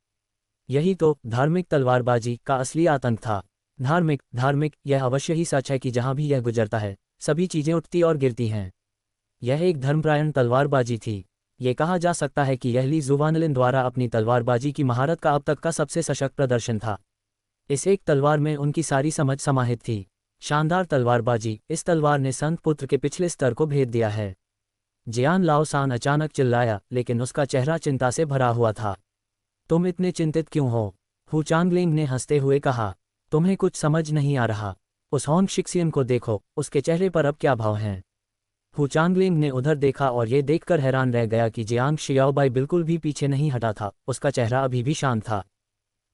यही तो धार्मिक तलवारबाजी का असली आतंक था। धार्मिक, यह अवश्य ही सच है कि जहां भी यह गुजरता है सभी चीजें उठती और गिरती हैं। यह एक धर्मप्रायण तलवारबाजी थी। ये कहा जा सकता है कि यह ली जुवानलिन द्वारा अपनी तलवारबाजी की महारत का अब तक का सबसे सशक्त प्रदर्शन था। इस एक तलवार में उनकी सारी समझ समाहित थी। शानदार तलवारबाजी। इस तलवार ने संत पुत्र के पिछले स्तर को भेद दिया है। जियान लाओसान अचानक चिल्लाया, लेकिन उसका चेहरा चिंता से भरा हुआ था। तुम इतने चिंतित क्यों हो? हु चांगलिंग ने हंसते हुए कहा। तुम्हें कुछ समझ नहीं आ रहा। उस होंग शिक्सियन को देखो, उसके चेहरे पर अब क्या भाव हैं। हु चांगलिंग ने उधर देखा और ये देखकर हैरान रह गया कि जियांग शियाओबाई बिल्कुल भी पीछे नहीं हटा था। उसका चेहरा अभी भी शांत था।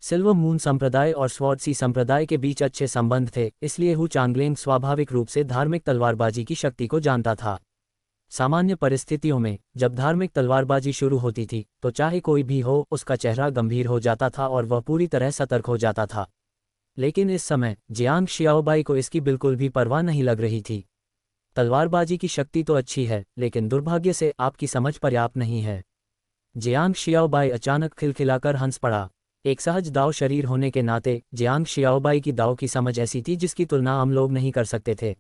सिल्वर मून संप्रदाय और स्वॉर्ड सी संप्रदाय के बीच अच्छे संबंध थे, इसलिए हु चांगलिंग स्वाभाविक रूप से धार्मिक तलवारबाजी की शक्ति को जानता था। सामान्य परिस्थितियों में जब धार्मिक तलवारबाजी शुरू होती थी तो चाहे कोई भी हो, उसका चेहरा गंभीर हो जाता था और वह पूरी तरह सतर्क हो जाता था। लेकिन इस समय जियांग शियाओबाई को इसकी बिल्कुल भी परवाह नहीं लग रही थी। तलवारबाजी की शक्ति तो अच्छी है, लेकिन दुर्भाग्य से आपकी समझ पर्याप्त नहीं है। जियांग शियाओबाई अचानक खिलखिलाकर हंस पड़ा। एक सहज दाव शरीर होने के नाते जियांग शियाओबाई की दाव की समझ ऐसी थी जिसकी तुलना आम लोग नहीं कर सकते थे।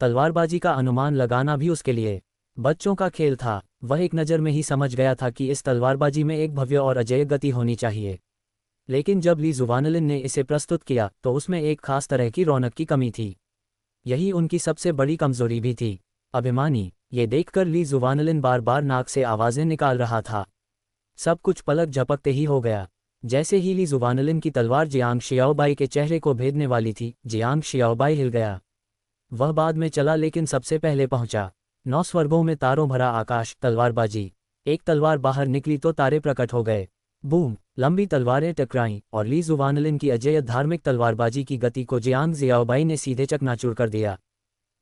तलवारबाजी का अनुमान लगाना भी उसके लिए बच्चों का खेल था। वह एक नज़र में ही समझ गया था कि इस तलवारबाजी में एक भव्य और अजेय गति होनी चाहिए। लेकिन जब ली जुवानलिन ने इसे प्रस्तुत किया तो उसमें एक खास तरह की रौनक की कमी थी। यही उनकी सबसे बड़ी कमजोरी भी थी। अभिमानी। ये देखकर ली जुवानलिन बार बार नाक से आवाजें निकाल रहा था। सब कुछ पलक झपकते ही हो गया। जैसे ही ली जुवानलिन की तलवार जियांग शियाओबाई के चेहरे को भेदने वाली थी, जियांग शियाओबाई हिल गया। वह बाद में चला लेकिन सबसे पहले पहुंचा। 9 स्वर्गों में तारों भरा आकाश, तलवारबाजी। एक तलवार बाहर निकली तो तारे प्रकट हो गए। बूम, लंबी तलवारें टकराईं और ली जुवानलिन की अजेय धार्मिक तलवारबाजी की गति को जियांग जियाओबाई ने सीधे चकनाचूर कर दिया।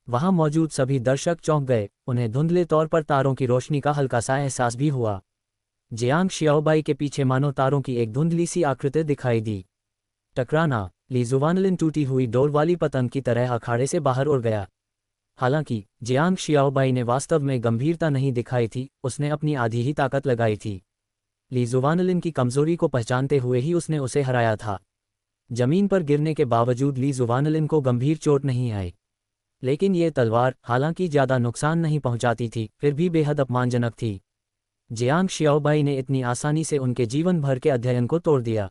वहां मौजूद सभी दर्शक चौंक गए, उन्हें धुंधले तौर पर तारों की रोशनी का हल्का सा एहसास भी हुआ। जियांग शियाओबाई के पीछे मानो तारों की एक धुंधली सी आकृति दिखाई दी। टकराना, ली जुवानलिन टूटी हुई डोर वाली पतंग की तरह अखाड़े से बाहर उड़ गया। हालांकि जियांग शियाओबाई ने वास्तव में गंभीरता नहीं दिखाई थी, उसने अपनी आधी ही ताकत लगाई थी। ली जुवानलिन की कमजोरी को पहचानते हुए ही उसने उसे हराया था। जमीन पर गिरने के बावजूद ली जुवानलिन को गंभीर चोट नहीं आई। लेकिन ये तलवार हालांकि ज्यादा नुकसान नहीं पहुंचाती थी, फिर भी बेहद अपमानजनक थी। जियांग शियाओबाई ने इतनी आसानी से उनके जीवन भर के अध्ययन को तोड़ दिया।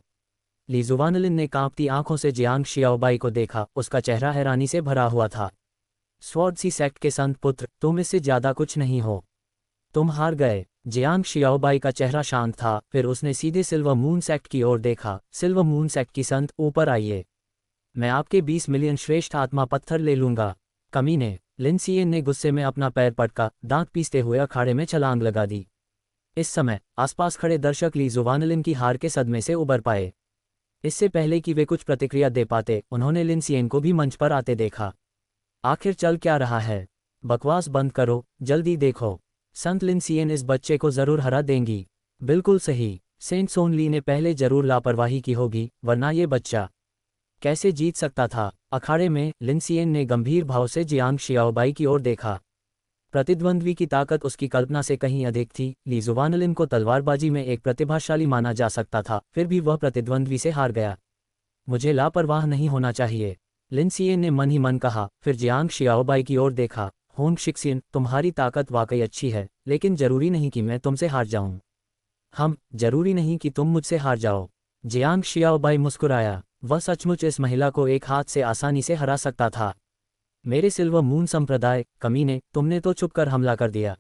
ली जुवानलिन ने कांपती आंखों से जियांग शियाओबाई को देखा, उसका चेहरा हैरानी से भरा हुआ था। स्वॉर्ड सी सेक्ट के संत पुत्र, तुम इससे ज्यादा कुछ नहीं हो। तुम हार गए। जियांग शियाओबाई का चेहरा शांत था, फिर उसने सीधे सिल्वर मून सेक्ट की ओर देखा। सिल्वर मून सेक्ट की संत, ऊपर आइए। मैं आपके 20 मिलियन श्रेष्ठ आत्मा पत्थर ले लूंगा। कमीने, लिन सियेन ने गुस्से में अपना पैर पटका, दांत पीसते हुए अखाड़े में छलांग लगा दी। इस समय आसपास खड़े दर्शक ली जुवानलिन की हार के सदमे से उबर पाए। इससे पहले कि वे कुछ प्रतिक्रिया दे पाते, उन्होंने लिन सियेन को भी मंच पर आते देखा। आखिर चल क्या रहा है? बकवास बंद करो, जल्दी देखो। संत लिन सियेन इस बच्चे को जरूर हरा देंगी। बिल्कुल सही, सेंट सोन ली ने पहले जरूर लापरवाही की होगी, वरना ये बच्चा कैसे जीत सकता था? अखाड़े में लिन सियेन ने गंभीर भाव से जियांग शियाओबाई की ओर देखा। प्रतिद्वंद्वी की ताकत उसकी कल्पना से कहीं अधिक थी। ली जुवानलिन को तलवारबाजी में एक प्रतिभाशाली माना जा सकता था, फिर भी वह प्रतिद्वंद्वी से हार गया। मुझे लापरवाह नहीं होना चाहिए, लिन सियेन ने मन ही मन कहा, फिर जियांग शियाओबाई की ओर देखा। होंग शिक्सियन, तुम्हारी ताकत वाकई अच्छी है, लेकिन जरूरी नहीं कि मैं तुमसे हार जाऊं। जरूरी नहीं कि तुम मुझसे हार जाओ। जियांग शियाओबाई मुस्कुराया, वह सचमुच इस महिला को एक हाथ से आसानी से हरा सकता था। मेरे सिल्वर मून संप्रदाय, कमीने, तुमने तो चुपकर हमला कर दिया।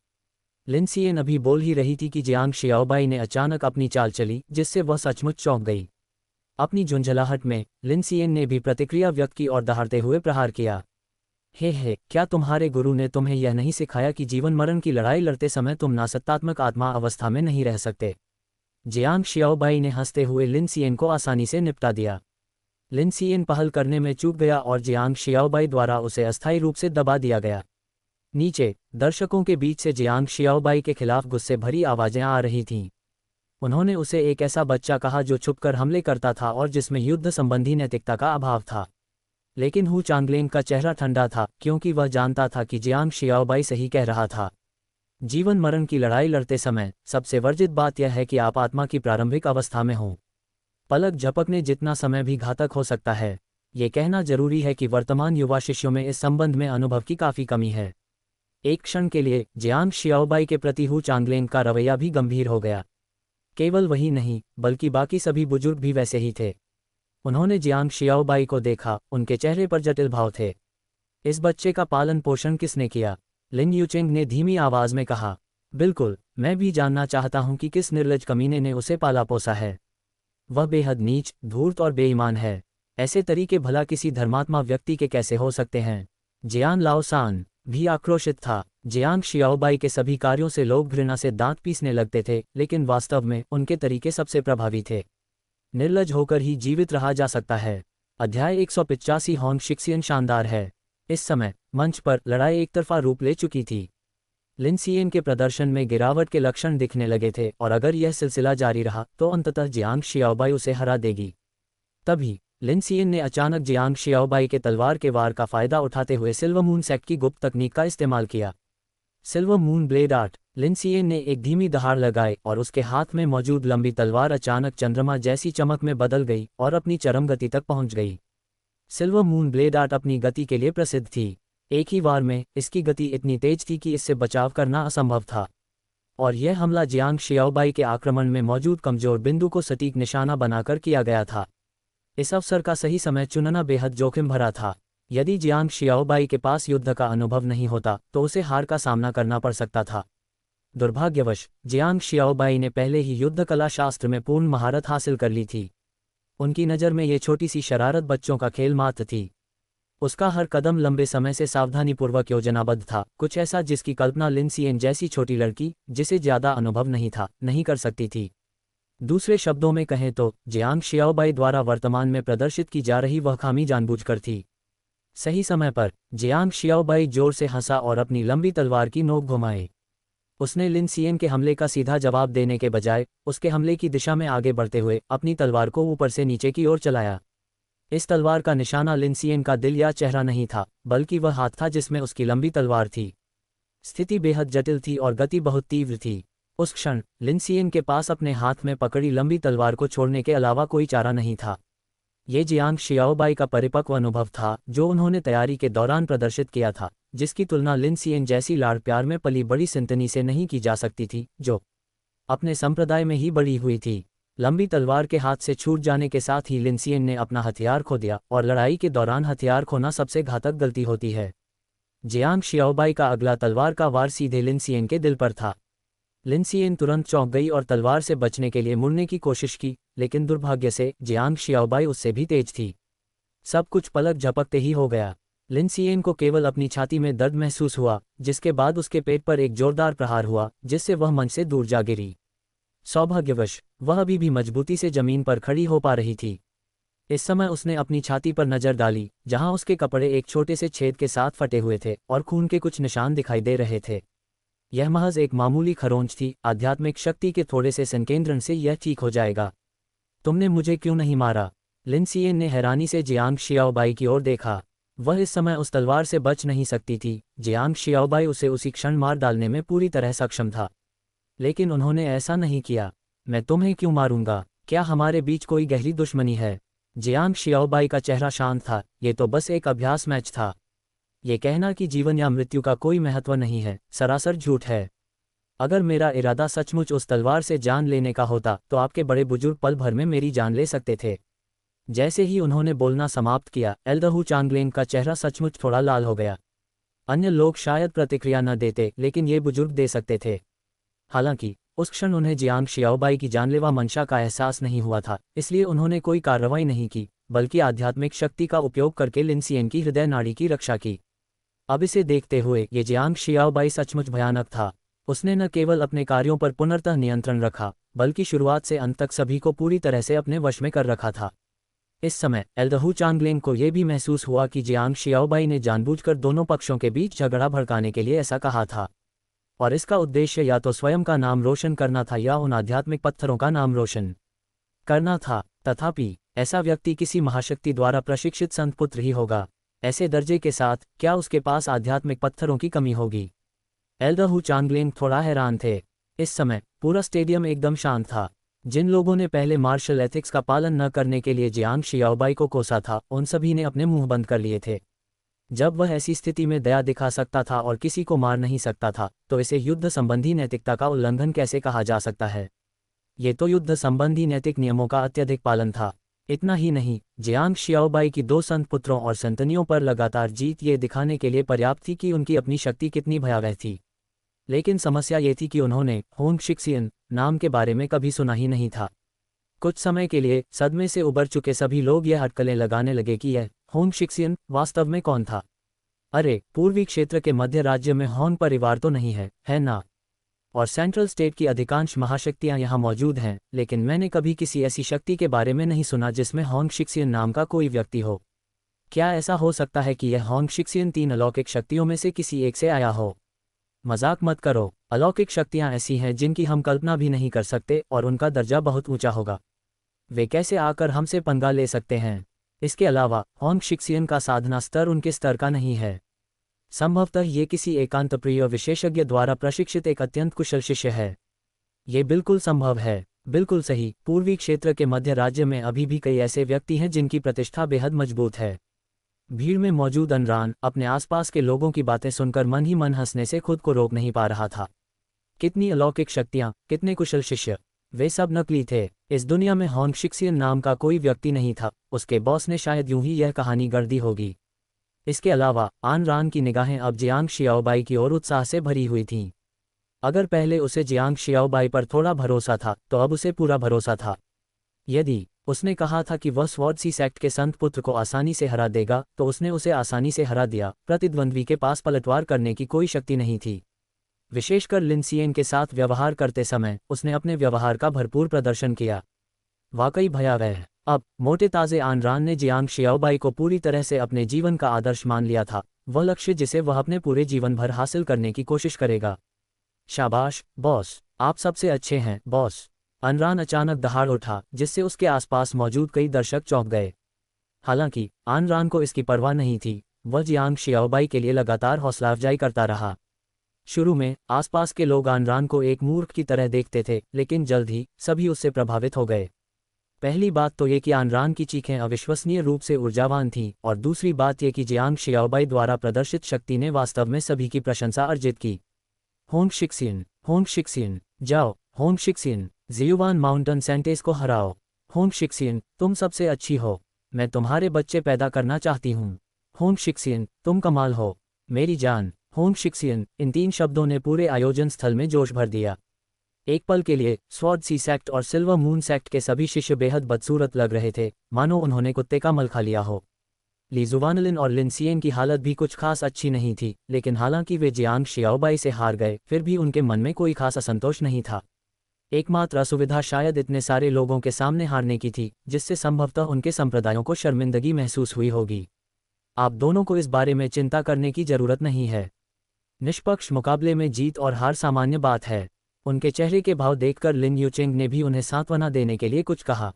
लिन सियेन अभी बोल ही रही थी कि जियांग शियाओबाई ने अचानक अपनी चाल चली, जिससे वह सचमुच चौंक गई। अपनी झुंझलाहट में लिन सियेन ने भी प्रतिक्रिया व्यक्त की और दहाड़ते हुए प्रहार किया। हे, क्या तुम्हारे गुरु ने तुम्हें यह नहीं सिखाया कि जीवन मरण की लड़ाई लड़ते समय तुम नासत्तात्मक आत्मा अवस्था में नहीं रह सकते? जियांग शियाओबाई ने हंसते हुए लिन सियेन को आसानी से निपटा दिया। लिन सियेन पहल करने में चूक गया और जियांग शियाओबाई द्वारा उसे अस्थायी रूप से दबा दिया गया। नीचे दर्शकों के बीच से जियांग शियाओबाई के खिलाफ गुस्से भरी आवाजें आ रही थीं। उन्होंने उसे एक ऐसा बच्चा कहा जो छुपकर हमले करता था और जिसमें युद्ध संबंधी नैतिकता का अभाव था। लेकिन हु चांगलेंग का चेहरा ठंडा था, क्योंकि वह जानता था कि जियांग शियाओबाई सही कह रहा था। जीवन मरण की लड़ाई लड़ते समय सबसे वर्जित बात यह है कि आप आत्मा की प्रारंभिक अवस्था में हों। पलक झपकने जितना समय भी घातक हो सकता है। ये कहना जरूरी है कि वर्तमान युवा शिष्यों में इस संबंध में अनुभव की काफी कमी है। एक क्षण के लिए जियांग शियाओबाई के प्रति हु चांगलेंग का रवैया भी गंभीर हो गया। केवल वही नहीं, बल्कि बाकी सभी बुजुर्ग भी वैसे ही थे। उन्होंने जियांग शियाओबाई को देखा, उनके चेहरे पर जटिल भाव थे। इस बच्चे का पालन पोषण किसने किया? लिन यूचेंग ने धीमी आवाज में कहा। बिल्कुल, मैं भी जानना चाहता हूं कि किस निर्लज कमीने ने उसे पाला पोसा है। वह बेहद नीच, धूर्त और बेईमान है। ऐसे तरीके भला किसी धर्मात्मा व्यक्ति के कैसे हो सकते हैं? जियान लाओसान भी आक्रोशित था। जियांग शियाओबाई के सभी कार्यों से लोग घृणा से दांत पीसने लगते थे, लेकिन वास्तव में उनके तरीके सबसे प्रभावी थे। निर्लज होकर ही जीवित रहा जा सकता है। अध्याय 185 होंग शिक्सियन शानदार है। इस समय मंच पर लड़ाई एकतरफा रूप ले चुकी थी। लिन सियेन के प्रदर्शन में गिरावट के लक्षण दिखने लगे थे और अगर यह सिलसिला जारी रहा तो अंततः जियांग शियाओबाई उसे हरा देगी। तभी लिन सियेन ने अचानक जियांग शियाओबाई के तलवार के वार का फायदा उठाते हुए सिल्वर मून सेक्ट की गुप्त तकनीक का इस्तेमाल किया। Silver moon blade art. Lin Xian ने एक धीमी दहाड़ लगाई और उसके हाथ में मौजूद लंबी तलवार अचानक चंद्रमा जैसी चमक में बदल गई और अपनी चरम गति तक पहुंच गई। सिल्वर मून ब्लेड आर्ट अपनी गति के लिए प्रसिद्ध थी। एक ही वार में इसकी गति इतनी तेज थी कि इससे बचाव करना असंभव था, और यह हमला जियांग शियाओबाई के आक्रमण में मौजूद कमजोर बिंदु को सटीक निशाना बनाकर किया गया था। इस अवसर का सही समय चुनना बेहद जोखिम भरा था। यदि जियांग शियाओबाई के पास युद्ध का अनुभव नहीं होता तो उसे हार का सामना करना पड़ सकता था। दुर्भाग्यवश जियांग शियाओबाई ने पहले ही युद्ध कला शास्त्र में पूर्ण महारत हासिल कर ली थी। उनकी नज़र में ये छोटी सी शरारत बच्चों का खेल मात्र थी। उसका हर कदम लंबे समय से सावधानीपूर्वक योजनाबद्ध था, कुछ ऐसा जिसकी कल्पना लिन सियेन जैसी छोटी लड़की, जिसे ज़्यादा अनुभव नहीं था, नहीं कर सकती थी। दूसरे शब्दों में कहें तो जियांग शियाओबाई द्वारा वर्तमान में प्रदर्शित की जा रही वह खामी जानबूझकर थी। सही समय पर जियांग शियाओबाई जोर से हंसा और अपनी लंबी तलवार की नोक घुमाई। उसने लिन सियेन के हमले का सीधा जवाब देने के बजाय उसके हमले की दिशा में आगे बढ़ते हुए अपनी तलवार को ऊपर से नीचे की ओर चलाया। इस तलवार का निशाना लिन सियेन का दिल या चेहरा नहीं था, बल्कि वह हाथ था जिसमें उसकी लंबी तलवार थी। स्थिति बेहद जटिल थी और गति बहुत तीव्र थी। उस क्षण लिन सियेन के पास अपने हाथ में पकड़ी लंबी तलवार को छोड़ने के अलावा कोई चारा नहीं था। ये जियांग शियाओबाई का परिपक्व अनुभव था जो उन्होंने तैयारी के दौरान प्रदर्शित किया था, जिसकी तुलना लिन सियेन जैसी लाड़ प्यार में पली बड़ी सिंतनी से नहीं की जा सकती थी, जो अपने संप्रदाय में ही बड़ी हुई थी। लंबी तलवार के हाथ से छूट जाने के साथ ही लिन सियेन ने अपना हथियार खो दिया, और लड़ाई के दौरान हथियार खोना सबसे घातक गलती होती है। जियांग शियाओबाई का अगला तलवार का वार सीधे लिन सियेन के दिल पर था। लिन सियेन तुरंत चौंक गई और तलवार से बचने के लिए मुड़ने की कोशिश की, लेकिन दुर्भाग्य से जियांग शियाओबाई उससे भी तेज थी। सब कुछ पलक झपकते ही हो गया। लिन सियेन को केवल अपनी छाती में दर्द महसूस हुआ, जिसके बाद उसके पेट पर एक जोरदार प्रहार हुआ जिससे वह मंच से दूर जा गिरी। सौभाग्यवश वह अभी भी मजबूती से जमीन पर खड़ी हो पा रही थी। इस समय उसने अपनी छाती पर नजर डाली, जहां उसके कपड़े एक छोटे से छेद के साथ फटे हुए थे और खून के कुछ निशान दिखाई दे रहे थे। यह महज एक मामूली खरोंच थी, आध्यात्मिक शक्ति के थोड़े से संकेंद्रण से यह ठीक हो जाएगा। तुमने मुझे क्यों नहीं मारा? लिन सियेन ने हैरानी से जियांग शियाओबाई की ओर देखा। वह इस समय उस तलवार से बच नहीं सकती थी। जियांग शियाओबाई उसे उसी क्षण मार डालने में पूरी तरह सक्षम था, लेकिन उन्होंने ऐसा नहीं किया। मैं तुम्हें क्यों मारूंगा? क्या हमारे बीच कोई गहरी दुश्मनी है? जियांग शियाओबाई का चेहरा शांत था। ये तो बस एक अभ्यास मैच था। ये कहना कि जीवन या मृत्यु का कोई महत्व नहीं है, सरासर झूठ है। अगर मेरा इरादा सचमुच उस तलवार से जान लेने का होता तो आपके बड़े बुजुर्ग पल भर में मेरी जान ले सकते थे। जैसे ही उन्होंने बोलना समाप्त किया, एल्दहू चांगलेंग का चेहरा सचमुच थोड़ा लाल हो गया। अन्य लोग शायद प्रतिक्रिया न देते, लेकिन ये बुजुर्ग दे सकते थे। हालांकि उस क्षण उन्हें जियांग शियाओबाई की जानलेवा मंशा का एहसास नहीं हुआ था, इसलिए उन्होंने कोई कार्रवाई नहीं की, बल्कि आध्यात्मिक शक्ति का उपयोग करके लिन सियेन की हृदय नाड़ी की रक्षा की। अब इसे देखते हुए ये जियांग शियाओबाई सचमुच भयानक था। उसने न केवल अपने कार्यों पर पुनर्तः नियंत्रण रखा, बल्कि शुरुआत से अंत तक सभी को पूरी तरह से अपने वश में कर रखा था। इस समय एल्दहू चांगलेंग को यह भी महसूस हुआ कि जियांग शियाओबाई ने जानबूझकर दोनों पक्षों के बीच झगड़ा भड़काने के लिए ऐसा कहा था, और इसका उद्देश्य या तो स्वयं का नाम रोशन करना था या उन आध्यात्मिक पत्थरों का नाम रोशन करना था। तथापि ऐसा व्यक्ति किसी महाशक्ति द्वारा प्रशिक्षित संत पुत्र ही होगा। ऐसे दर्जे के साथ क्या उसके पास आध्यात्मिक पत्थरों की कमी होगी? एल्दहू चांगलेंग थोड़ा हैरान थे। इस समय पूरा स्टेडियम एकदम शांत था। जिन लोगों ने पहले मार्शल एथिक्स का पालन न करने के लिए जियांग शियाओबाई को कोसा था, उन सभी ने अपने मुंह बंद कर लिए थे। जब वह ऐसी स्थिति में दया दिखा सकता था और किसी को मार नहीं सकता था, तो इसे युद्ध संबंधी नैतिकता का उल्लंघन कैसे कहा जा सकता है? ये तो युद्ध संबंधी नैतिक नियमों का अत्यधिक पालन था। इतना ही नहीं, जियांग शियाओबाई की दो संत पुत्रों और संतनियों पर लगातार जीत ये दिखाने के लिए पर्याप्त थी कि उनकी अपनी शक्ति कितनी भयावह थी। लेकिन समस्या ये थी कि उन्होंने होंग शिक्सियन नाम के बारे में कभी सुना ही नहीं था। कुछ समय के लिए सदमे से उबर चुके सभी लोग यह अटकलें लगाने लगे कि यह होंग शिक्सियन वास्तव में कौन था। अरे, पूर्वी क्षेत्र के मध्य राज्य में होंग परिवार तो नहीं है ना? और सेंट्रल स्टेट की अधिकांश महाशक्तियां यहाँ मौजूद हैं, लेकिन मैंने कभी किसी ऐसी शक्ति के बारे में नहीं सुना जिसमें होंग शिक्सियन नाम का कोई व्यक्ति हो। क्या ऐसा हो सकता है कि यह होंग शिक्सियन 3 अलौकिक शक्तियों में से किसी एक से आया हो? मजाक मत करो। अलौकिक शक्तियां ऐसी हैं जिनकी हम कल्पना भी नहीं कर सकते, और उनका दर्जा बहुत ऊंचा होगा। वे कैसे आकर हमसे पंगा ले सकते हैं? इसके अलावा होंग शिक्सियन का साधना स्तर उनके स्तर का नहीं है। संभवतः ये किसी एकांत प्रिय विशेषज्ञ द्वारा प्रशिक्षित एक अत्यंत कुशल शिष्य है। ये बिल्कुल संभव है। बिल्कुल सही। पूर्वी क्षेत्र के मध्य राज्य में अभी भी कई ऐसे व्यक्ति हैं जिनकी प्रतिष्ठा बेहद मजबूत है। भीड़ में मौजूद अनरान अपने आसपास के लोगों की बातें सुनकर मन ही मन हंसने से खुद को रोक नहीं पा रहा था। कितनी अलौकिक शक्तियां, कितने कुशल शिष्य। वे सब नकली थे। इस दुनिया में होंग शिक्सियन नाम का कोई व्यक्ति नहीं था। उसके बॉस ने शायद यूं ही यह कहानी गढ़ दी होगी। इसके अलावा आन रान की निगाहें अब जियांग शियाओबाई की ओर उत्साह से भरी हुई थीं। अगर पहले उसे जियांग शियाओबाई पर थोड़ा भरोसा था तो अब उसे पूरा भरोसा था। यदि उसने कहा था कि वह स्वॉर्ड सी सेक्ट के संत पुत्र को आसानी से हरा देगा तो उसने उसे आसानी से हरा दिया। प्रतिद्वंद्वी के पास पलटवार करने की कोई शक्ति नहीं थी। विशेषकर लिन सियेन के साथ व्यवहार करते समय उसने अपने व्यवहार का भरपूर प्रदर्शन किया। वाकई भयावह। अब मोटे ताजे आनरान ने जियांग शियाओबाई को पूरी तरह से अपने जीवन का आदर्श मान लिया था, वह लक्ष्य जिसे वह अपने पूरे जीवन भर हासिल करने की कोशिश करेगा। शाबाश बॉस, आप सबसे अच्छे हैं बॉस। अनरान अचानक दहाड़ उठा, जिससे उसके आसपास मौजूद कई दर्शक चौंक गए। हालांकि आनरान को इसकी परवाह नहीं थी, वह जियांग शियाओबाई के लिए लगातार हौसला अफजाई करता रहा। शुरू में आसपास के लोग आनरान को एक मूर्ख की तरह देखते थे, लेकिन जल्द ही सभी उससे प्रभावित हो गए। पहली बात तो ये कि आनरान की चीखें अविश्वसनीय रूप से ऊर्जावान थीं, और दूसरी बात ये कि जियांग शियाओबाई द्वारा प्रदर्शित शक्ति ने वास्तव में सभी की प्रशंसा अर्जित की। होंग शिक्सियन, जाओ होंग शिक्सियन, जियुवान माउंटेन सेंटेस को हराओ। होंग शिक्सियन, तुम सबसे अच्छी हो, मैं तुम्हारे बच्चे पैदा करना चाहती हूँ। होंग शिक्सियन, तुम कमाल हो, मेरी जान। होंग शिक्सियन, इन 3 शब्दों ने पूरे आयोजन स्थल में जोश भर दिया। एक पल के लिए स्वॉर्ड सी सेक्ट और सिल्वर मून सेक्ट के सभी शिष्य बेहद बदसूरत लग रहे थे, मानो उन्होंने कुत्ते का मल खा लिया हो। ली जुवानलिन और लिन सियेन की हालत भी कुछ खास अच्छी नहीं थी, लेकिन हालांकि वे जियांग शियाओबाई से हार गए, फिर भी उनके मन में कोई खास असंतोष नहीं था। एकमात्र असुविधा शायद इतने सारे लोगों के सामने हारने की थी, जिससे संभवतः उनके संप्रदायों को शर्मिंदगी महसूस हुई होगी। आप दोनों को इस बारे में चिंता करने की जरूरत नहीं है। निष्पक्ष मुकाबले में जीत और हार सामान्य बात है। उनके चेहरे के भाव देखकर लिन यूचेंग ने भी उन्हें सांत्वना देने के लिए कुछ कहा।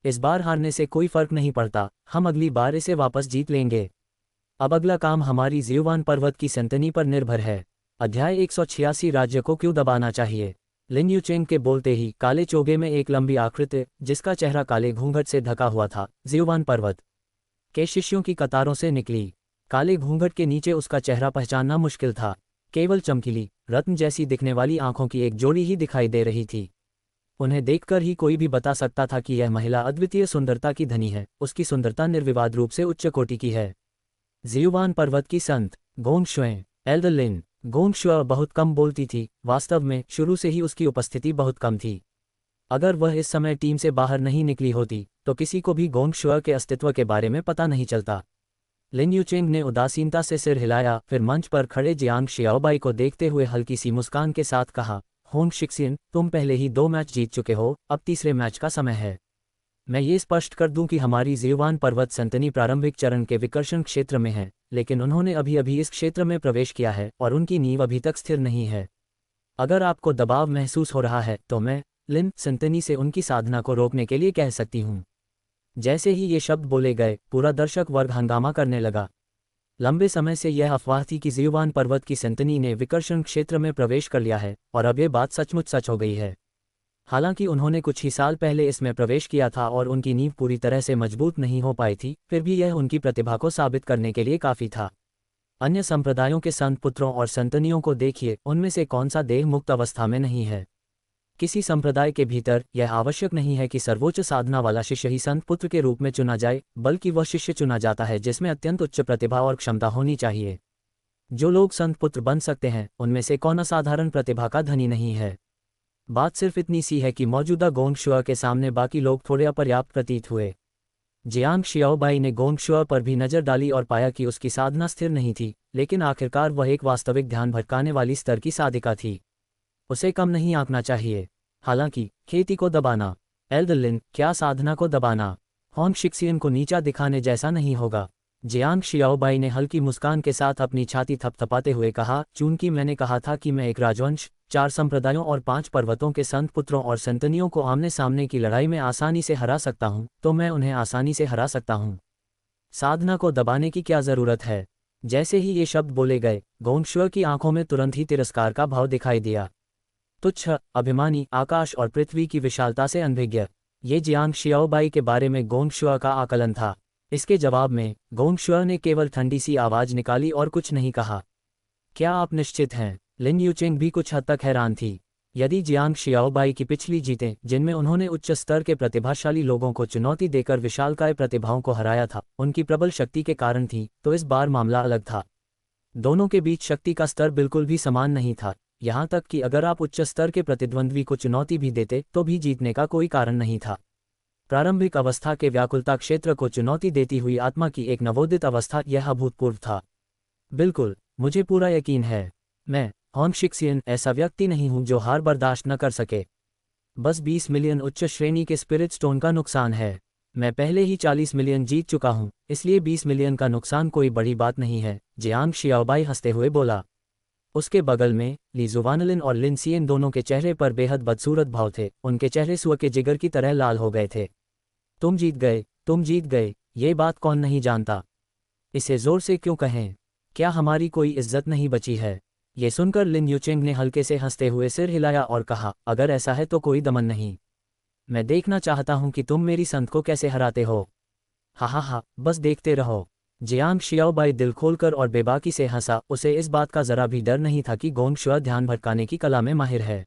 इस बार हारने से कोई फर्क नहीं पड़ता, हम अगली बार इसे वापस जीत लेंगे। अब अगला काम हमारी जियुवान पर्वत की सनसनी पर निर्भर है। अध्याय 186 राज्य को क्यों दबाना चाहिए। लिन यूचेंग के बोलते ही काले चोगे में एक लंबी आकृति, जिसका चेहरा काले घूंघट से ढका हुआ था, जियुवान पर्वत के शिष्यों की कतारों से निकली। काले घूंघट के नीचे उसका चेहरा पहचानना मुश्किल था। केवल चमकीली रत्न जैसी दिखने वाली आंखों की एक जोड़ी ही दिखाई दे रही थी। उन्हें देखकर ही कोई भी बता सकता था कि यह महिला अद्वितीय सुंदरता की धनी है। उसकी सुंदरता निर्विवाद रूप से उच्च कोटि की है। जियुवान पर्वत की संत गोंग शुए, एल्डर लिन। गोंग शुए बहुत कम बोलती थी, वास्तव में शुरू से ही उसकी उपस्थिति बहुत कम थी। अगर वह इस समय टीम से बाहर नहीं निकली होती तो किसी को भी गोंग शुए के अस्तित्व के बारे में पता नहीं चलता। लिन यूचेंग ने उदासीनता से सिर हिलाया, फिर मंच पर खड़े जियांग शियाओबाई को देखते हुए हल्की सी मुस्कान के साथ कहा, होंग शिक्सियन, तुम पहले ही 2 मैच जीत चुके हो, अब तीसरे मैच का समय है। मैं ये स्पष्ट कर दूं कि हमारी जियुवान पर्वत सनसनी प्रारंभिक चरण के विकर्षण क्षेत्र में है, लेकिन उन्होंने अभी अभी इस क्षेत्र में प्रवेश किया है और उनकी नींव अभी तक स्थिर नहीं है। अगर आपको दबाव महसूस हो रहा है तो मैं लिन सनसनी से उनकी साधना को रोकने के लिए कह सकती हूँ। जैसे ही ये शब्द बोले गए, पूरा दर्शक वर्ग हंगामा करने लगा। लंबे समय से यह अफवाह थी कि जियुवान पर्वत की सनसनी ने विकर्षण क्षेत्र में प्रवेश कर लिया है, और अब ये बात सचमुच सच हो गई है। हालांकि उन्होंने कुछ ही साल पहले इसमें प्रवेश किया था और उनकी नींव पूरी तरह से मजबूत नहीं हो पाई थी, फिर भी यह उनकी प्रतिभा को साबित करने के लिए काफ़ी था। अन्य संप्रदायों के संत पुत्रों और संतनियों को देखिए, उनमें से कौन सा देह मुक्त अवस्था में नहीं है। किसी संप्रदाय के भीतर यह आवश्यक नहीं है कि सर्वोच्च साधना वाला शिष्य ही संत पुत्र के रूप में चुना जाए, बल्कि वह शिष्य चुना जाता है जिसमें अत्यंत उच्च प्रतिभा और क्षमता होनी चाहिए। जो लोग संत पुत्र बन सकते हैं, उनमें से कौन असाधारण प्रतिभा का धनी नहीं है। बात सिर्फ इतनी सी है कि मौजूदा गोंग शुए के सामने बाकी लोग थोड़े अपर्याप्त प्रतीत हुए। जियांग शियाओबाई ने गोंग शुए पर भी नजर डाली और पाया कि उसकी साधना स्थिर नहीं थी, लेकिन आखिरकार वह एक वास्तविक ध्यान भटकाने वाली स्तर की साधिका थी। उसे कम नहीं आंकना चाहिए। हालांकि खेती को दबाना, एल्डर लिन, क्या साधना को दबाना होंग शिक्सियन को नीचा दिखाने जैसा नहीं होगा। जियांग शियाओबाई ने हल्की मुस्कान के साथ अपनी छाती थपथपाते हुए कहा, चूंकि मैंने कहा था कि मैं एक राजवंश, 4 संप्रदायों और 5 पर्वतों के संत पुत्रों और संतनियों को आमने सामने की लड़ाई में आसानी से हरा सकता हूं, तो मैं उन्हें आसानी से हरा सकता हूं। साधना को दबाने की क्या जरूरत है। जैसे ही ये शब्द बोले गए, गोंग शुए की आंखों में तुरंत ही तिरस्कार का भाव दिखाई दिया। तुच्छ, अभिमानी, आकाश और पृथ्वी की विशालता से अनभिज्ञ, ये जियांग शियाओबाई के बारे में गोंग शुए का आकलन था। इसके जवाब में गोंग शुए ने केवल ठंडी सी आवाज निकाली और कुछ नहीं कहा। क्या आप निश्चित हैं। लिन यूचेंग भी कुछ हद तक हैरान थी। यदि जियांग शियाओबाई की पिछली जीतें, जिनमें उन्होंने उच्च स्तर के प्रतिभाशाली लोगों को चुनौती देकर विशालकाय प्रतिभाओं को हराया था, उनकी प्रबल शक्ति के कारण थी, तो इस बार मामला अलग था। दोनों के बीच शक्ति का स्तर बिल्कुल भी समान नहीं था। यहाँ तक कि अगर आप उच्च स्तर के प्रतिद्वंद्वी को चुनौती भी देते तो भी जीतने का कोई कारण नहीं था। प्रारंभिक अवस्था के व्याकुलता क्षेत्र को चुनौती देती हुई आत्मा की एक नवोदित अवस्था यह अभूतपूर्व था। बिल्कुल, मुझे पूरा यकीन है। मैं हॉन्गशिक्सियन ऐसा व्यक्ति नहीं हूं जो हार बर्दाश्त न कर सके। बस 20 मिलियन उच्च श्रेणी के स्पिरिट स्टोन का नुकसान है। मैं पहले ही 40 मिलियन जीत चुका हूं, इसलिए 20 मिलियन का नुकसान कोई बड़ी बात नहीं है, जियांग शियाओबाई हंसते हुए बोला। उसके बगल में ली जुवानलिन और लिन सियन दोनों के चेहरे पर बेहद बदसूरत भाव थे। उनके चेहरे सुअर के जिगर की तरह लाल हो गए थे। तुम जीत गए, तुम जीत गए, ये बात कौन नहीं जानता। इसे जोर से क्यों कहें? क्या हमारी कोई इज्जत नहीं बची है? ये सुनकर लिन यूचेंग ने हल्के से हंसते हुए सिर हिलाया और कहा, अगर ऐसा है तो कोई दमन नहीं। मैं देखना चाहता हूं कि तुम मेरी संत को कैसे हराते हो। हा, बस देखते रहो। जियांग शियाओबाई दिल खोलकर और बेबाकी से हंसा। उसे इस बात का जरा भी डर नहीं था कि गोंग शुआ ध्यान भटकाने की कला में माहिर है।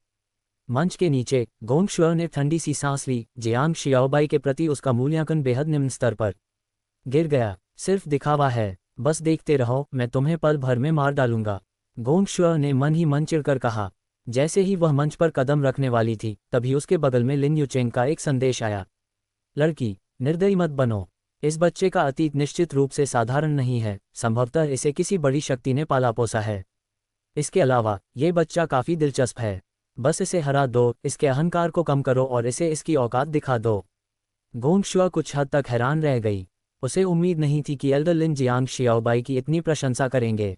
मंच के नीचे गोंग शुआ ने ठंडी सी सांस ली। जियांग शियाओबाई के प्रति उसका मूल्यांकन बेहद निम्न स्तर पर गिर गया। सिर्फ दिखावा है, बस देखते रहो, मैं तुम्हें पल भर में मार डालूंगा, गोंग शुआ ने मन ही मन चिढ़कर कहा। जैसे ही वह मंच पर कदम रखने वाली थी तभी उसके बगल में लिन यूचेंग का एक संदेश आया। लड़की, निर्दयी मत बनो। इस बच्चे का अतीत निश्चित रूप से साधारण नहीं है, संभवतः इसे किसी बड़ी शक्ति ने पाला पोसा है। इसके अलावा ये बच्चा काफी दिलचस्प है। बस इसे हरा दो, इसके अहंकार को कम करो और इसे इसकी औकात दिखा दो। गोंग शुआ कुछ हद तक हैरान रह गई। उसे उम्मीद नहीं थी कि एल्डर लिन जियांग शियाओबाई की इतनी प्रशंसा करेंगे।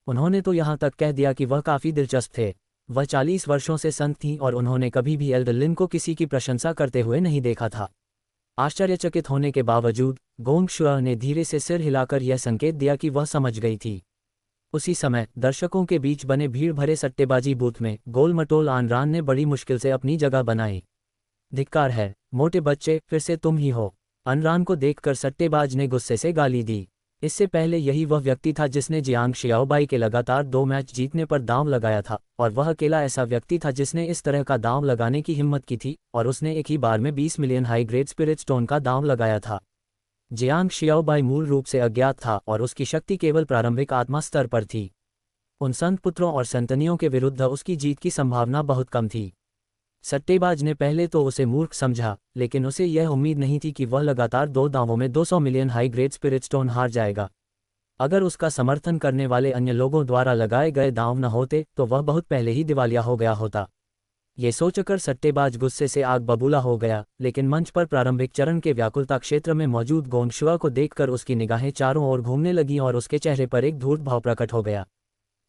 उन्होंने तो यहाँ तक कह दिया कि वह काफी दिलचस्प थे। वह 40 वर्षों से संत थीं और उन्होंने कभी भी एल्डर लिन को किसी की प्रशंसा करते हुए नहीं देखा था। आश्चर्यचकित होने के बावजूद गोंग शुआ ने धीरे से सिर हिलाकर यह संकेत दिया कि वह समझ गई थी। उसी समय दर्शकों के बीच बने भीड़ भरे सट्टेबाजी बूथ में गोल मटोल आनरान ने बड़ी मुश्किल से अपनी जगह बनाई। धिक्कार है, मोटे बच्चे, फिर से तुम ही हो। अनरान को देखकर सट्टेबाज ने गुस्से से गाली दी। इससे पहले यही वह व्यक्ति था जिसने जियांग शियाओबाई के लगातार 2 मैच जीतने पर दांव लगाया था, और वह अकेला ऐसा व्यक्ति था जिसने इस तरह का दांव लगाने की हिम्मत की थी, और उसने एक ही बार में 20 million high grade spirit stone का दांव लगाया था। जियांग शियाओबाई मूल रूप से अज्ञात था और उसकी शक्ति केवल प्रारंभिक आत्मा स्तर पर थी। उन संत पुत्रों और संतनियों के विरुद्ध उसकी जीत की संभावना बहुत कम थी। सट्टेबाज ने पहले तो उसे मूर्ख समझा, लेकिन उसे यह उम्मीद नहीं थी कि वह लगातार 2 दावों में 200 million high grade spirit stone हार जाएगा। अगर उसका समर्थन करने वाले अन्य लोगों द्वारा लगाए गए दांव न होते तो वह बहुत पहले ही दिवालिया हो गया होता। ये सोचकर सट्टेबाज गुस्से से आग बबूला हो गया, लेकिन मंच पर प्रारंभिक चरण के व्याकुलता क्षेत्र में मौजूद गोंग शुआ को देखकर उसकी निगाहें चारों ओर घूमने लगीं और उसके चेहरे पर एक धूर्त भाव प्रकट हो गया।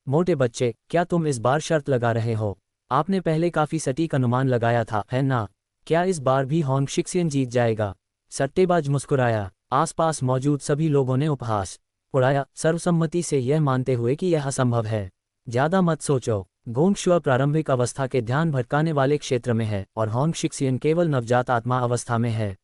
मोटे बच्चे, क्या तुम इस बार शर्त लगा रहे हो? आपने पहले काफी सटीक अनुमान लगाया था, है ना? क्या इस बार भी हॉन्गशिक्सियन जीत जाएगा? सट्टेबाज मुस्कुराया। आसपास मौजूद सभी लोगों ने उपहास उड़ाया, सर्वसम्मति से यह मानते हुए कि यह असंभव है। ज्यादा मत सोचो। गोंग शुआ प्रारंभिक अवस्था के ध्यान भटकाने वाले क्षेत्र में है और हॉन्गशिक्सियन केवल नवजात आत्मा अवस्था में है।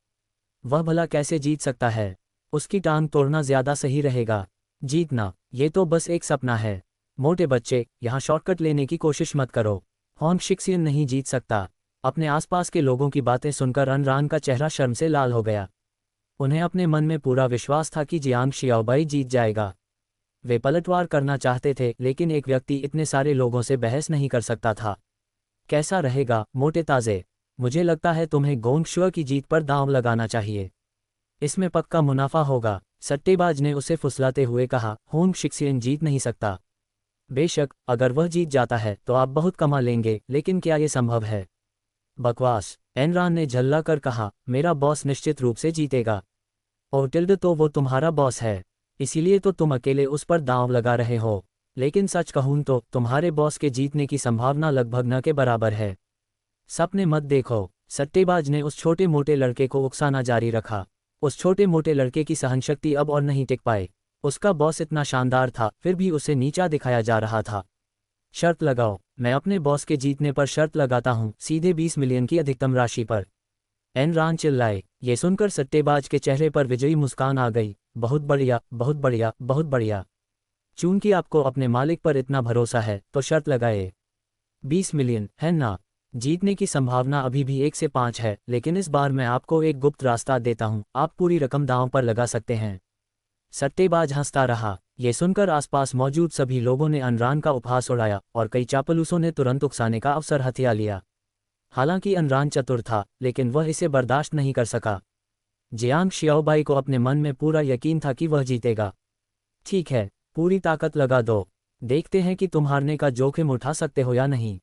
वह भला कैसे जीत सकता है? उसकी टांग तोड़ना ज्यादा सही रहेगा। जीतना, ये तो बस एक सपना है। मोटे बच्चे, यहाँ शॉर्टकट लेने की कोशिश मत करो। हॉन्गशिक्सियन नहीं जीत सकता। अपने आसपास के लोगों की बातें सुनकर अनरान का चेहरा शर्म से लाल हो गया। उन्हें अपने मन में पूरा विश्वास था कि जियांग शियाओबाई जीत जाएगा। वे पलटवार करना चाहते थे, लेकिन एक व्यक्ति इतने सारे लोगों से बहस नहीं कर सकता था। कैसा रहेगा, मोटे ताजे? मुझे लगता है तुम्हें गोंग शुआ की जीत पर दांव लगाना चाहिए। इसमें पक्का मुनाफा होगा। सट्टेबाज ने उसे फुसलाते हुए कहा। हॉन्गशिक्सियन जीत नहीं सकता। बेशक, अगर वह जीत जाता है तो आप बहुत कमा लेंगे, लेकिन क्या ये संभव है? बकवास, एनरान ने झल्ला कर कहा। मेरा बॉस निश्चित रूप से जीतेगा। ओटिल्ड तो वो तुम्हारा बॉस है, इसीलिए तो तुम अकेले उस पर दांव लगा रहे हो। लेकिन सच कहूं तो तुम्हारे बॉस के जीतने की संभावना लगभग न के बराबर है। सपने मत देखो। सट्टेबाज ने उस छोटे मोटे लड़के को उकसाना जारी रखा। उस छोटे मोटे लड़के की सहनशक्ति अब और नहीं टिक पाई। उसका बॉस इतना शानदार था, फिर भी उसे नीचा दिखाया जा रहा था। शर्त लगाओ। मैं अपने बॉस के जीतने पर शर्त लगाता हूं, सीधे 20 मिलियन की अधिकतम राशि पर। एनरान चिल्लाए। ये सुनकर सट्टेबाज के चेहरे पर विजयी मुस्कान आ गई। बहुत बढ़िया, बहुत बढ़िया, बहुत बढ़िया। चूंकि आपको अपने मालिक पर इतना भरोसा है तो शर्त लगाए। 20 मिलियन, है ना? जीतने की संभावना अभी भी 1 से 5 है, लेकिन इस बार मैं आपको एक गुप्त रास्ता देता हूं। आप पूरी रकम दांव पर लगा सकते हैं। सट्टेबाज हंसता रहा। ये सुनकर आसपास मौजूद सभी लोगों ने अनरान का उपहास उड़ाया और कई चापलूसों ने तुरंत उकसाने का अवसर हथिया लिया। हालांकि अनरान चतुर था, लेकिन वह इसे बर्दाश्त नहीं कर सका। जियांग शियाओबाई को अपने मन में पूरा यकीन था कि वह जीतेगा। ठीक है, पूरी ताकत लगा दो, देखते हैं कि तुम हारने का जोखिम उठा सकते हो या नहीं।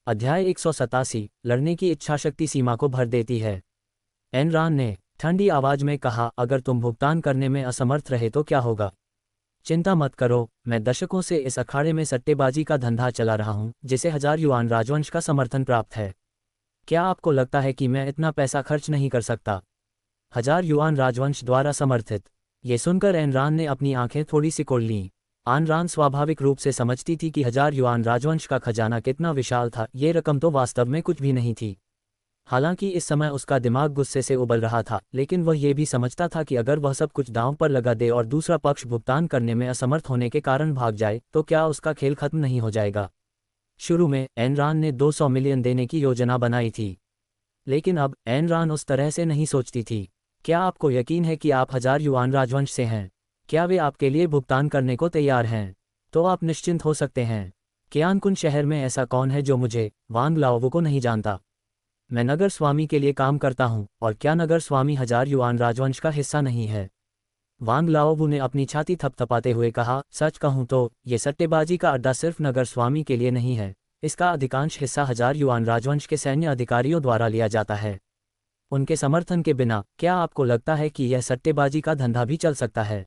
अध्याय 187 लड़ने की इच्छाशक्ति सीमा को भर देती है। एनरान ने ठंडी आवाज में कहा, अगर तुम भुगतान करने में असमर्थ रहे तो क्या होगा? चिंता मत करो, मैं दशकों से इस अखाड़े में सट्टेबाजी का धंधा चला रहा हूं, जिसे 1000 युआन राजवंश का समर्थन प्राप्त है। क्या आपको लगता है कि मैं इतना पैसा खर्च नहीं कर सकता? 1000 युआन राजवंश द्वारा समर्थित। ये सुनकर एनरान ने अपनी आंखें थोड़ी सिकोड़ लीं। आनरान स्वाभाविक रूप से समझती थी कि 1000 युआन राजवंश का खजाना कितना विशाल था, ये रकम तो वास्तव में कुछ भी नहीं थी। हालांकि इस समय उसका दिमाग गुस्से से उबल रहा था, लेकिन वह ये भी समझता था कि अगर वह सब कुछ दांव पर लगा दे और दूसरा पक्ष भुगतान करने में असमर्थ होने के कारण भाग जाए, तो क्या उसका खेल खत्म नहीं हो जाएगा। शुरू में एनरान ने 200 मिलियन देने की योजना बनाई थी, लेकिन अब एनरान उस तरह से नहीं सोचती थी। क्या आपको यकीन है कि आप 1000 युआन राजवंश से हैं? क्या वे आपके लिए भुगतान करने को तैयार हैं? तो आप निश्चिंत हो सकते हैं। क्यानकुन शहर में ऐसा कौन है जो मुझे, वांग लाओवू को नहीं जानता? मैं नगर स्वामी के लिए काम करता हूं, और क्या नगर स्वामी 1000 युआन राजवंश का हिस्सा नहीं है? वांग लाओवू ने अपनी छाती थपथपाते हुए कहा, सच कहूं तो ये सट्टेबाजी का अड्डा सिर्फ नगर स्वामी के लिए नहीं है, इसका अधिकांश हिस्सा 1000 युआन राजवंश के सैन्य अधिकारियों द्वारा लिया जाता है। उनके समर्थन के बिना क्या आपको लगता है कि यह सट्टेबाजी का धंधा भी चल सकता है?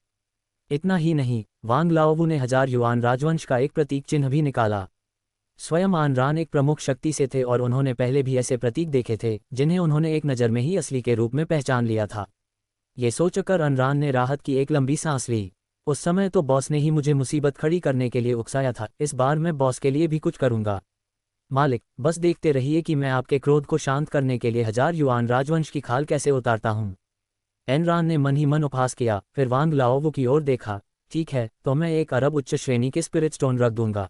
इतना ही नहीं, वांग लाओवू ने 1000 युआन राजवंश का एक प्रतीक चिन्ह भी निकाला। स्वयं आनरान एक प्रमुख शक्ति से थे और उन्होंने पहले भी ऐसे प्रतीक देखे थे, जिन्हें उन्होंने एक नज़र में ही असली के रूप में पहचान लिया था। ये सोचकर अनरान ने राहत की एक लंबी सांस ली। उस समय तो बॉस ने ही मुझे मुसीबत खड़ी करने के लिए उकसाया था, इस बार मैं बॉस के लिए भी कुछ करूंगा। मालिक, बस देखते रहिए कि मैं आपके क्रोध को शांत करने के लिए 1000 युआन राजवंश की खाल कैसे उतारता हूं। एनरान ने मन ही मन उपहास किया, फिर वांग लाओवू की ओर देखा। ठीक है, तो मैं 1 अरब उच्च श्रेणी के स्पिरिट स्टोन रख दूंगा।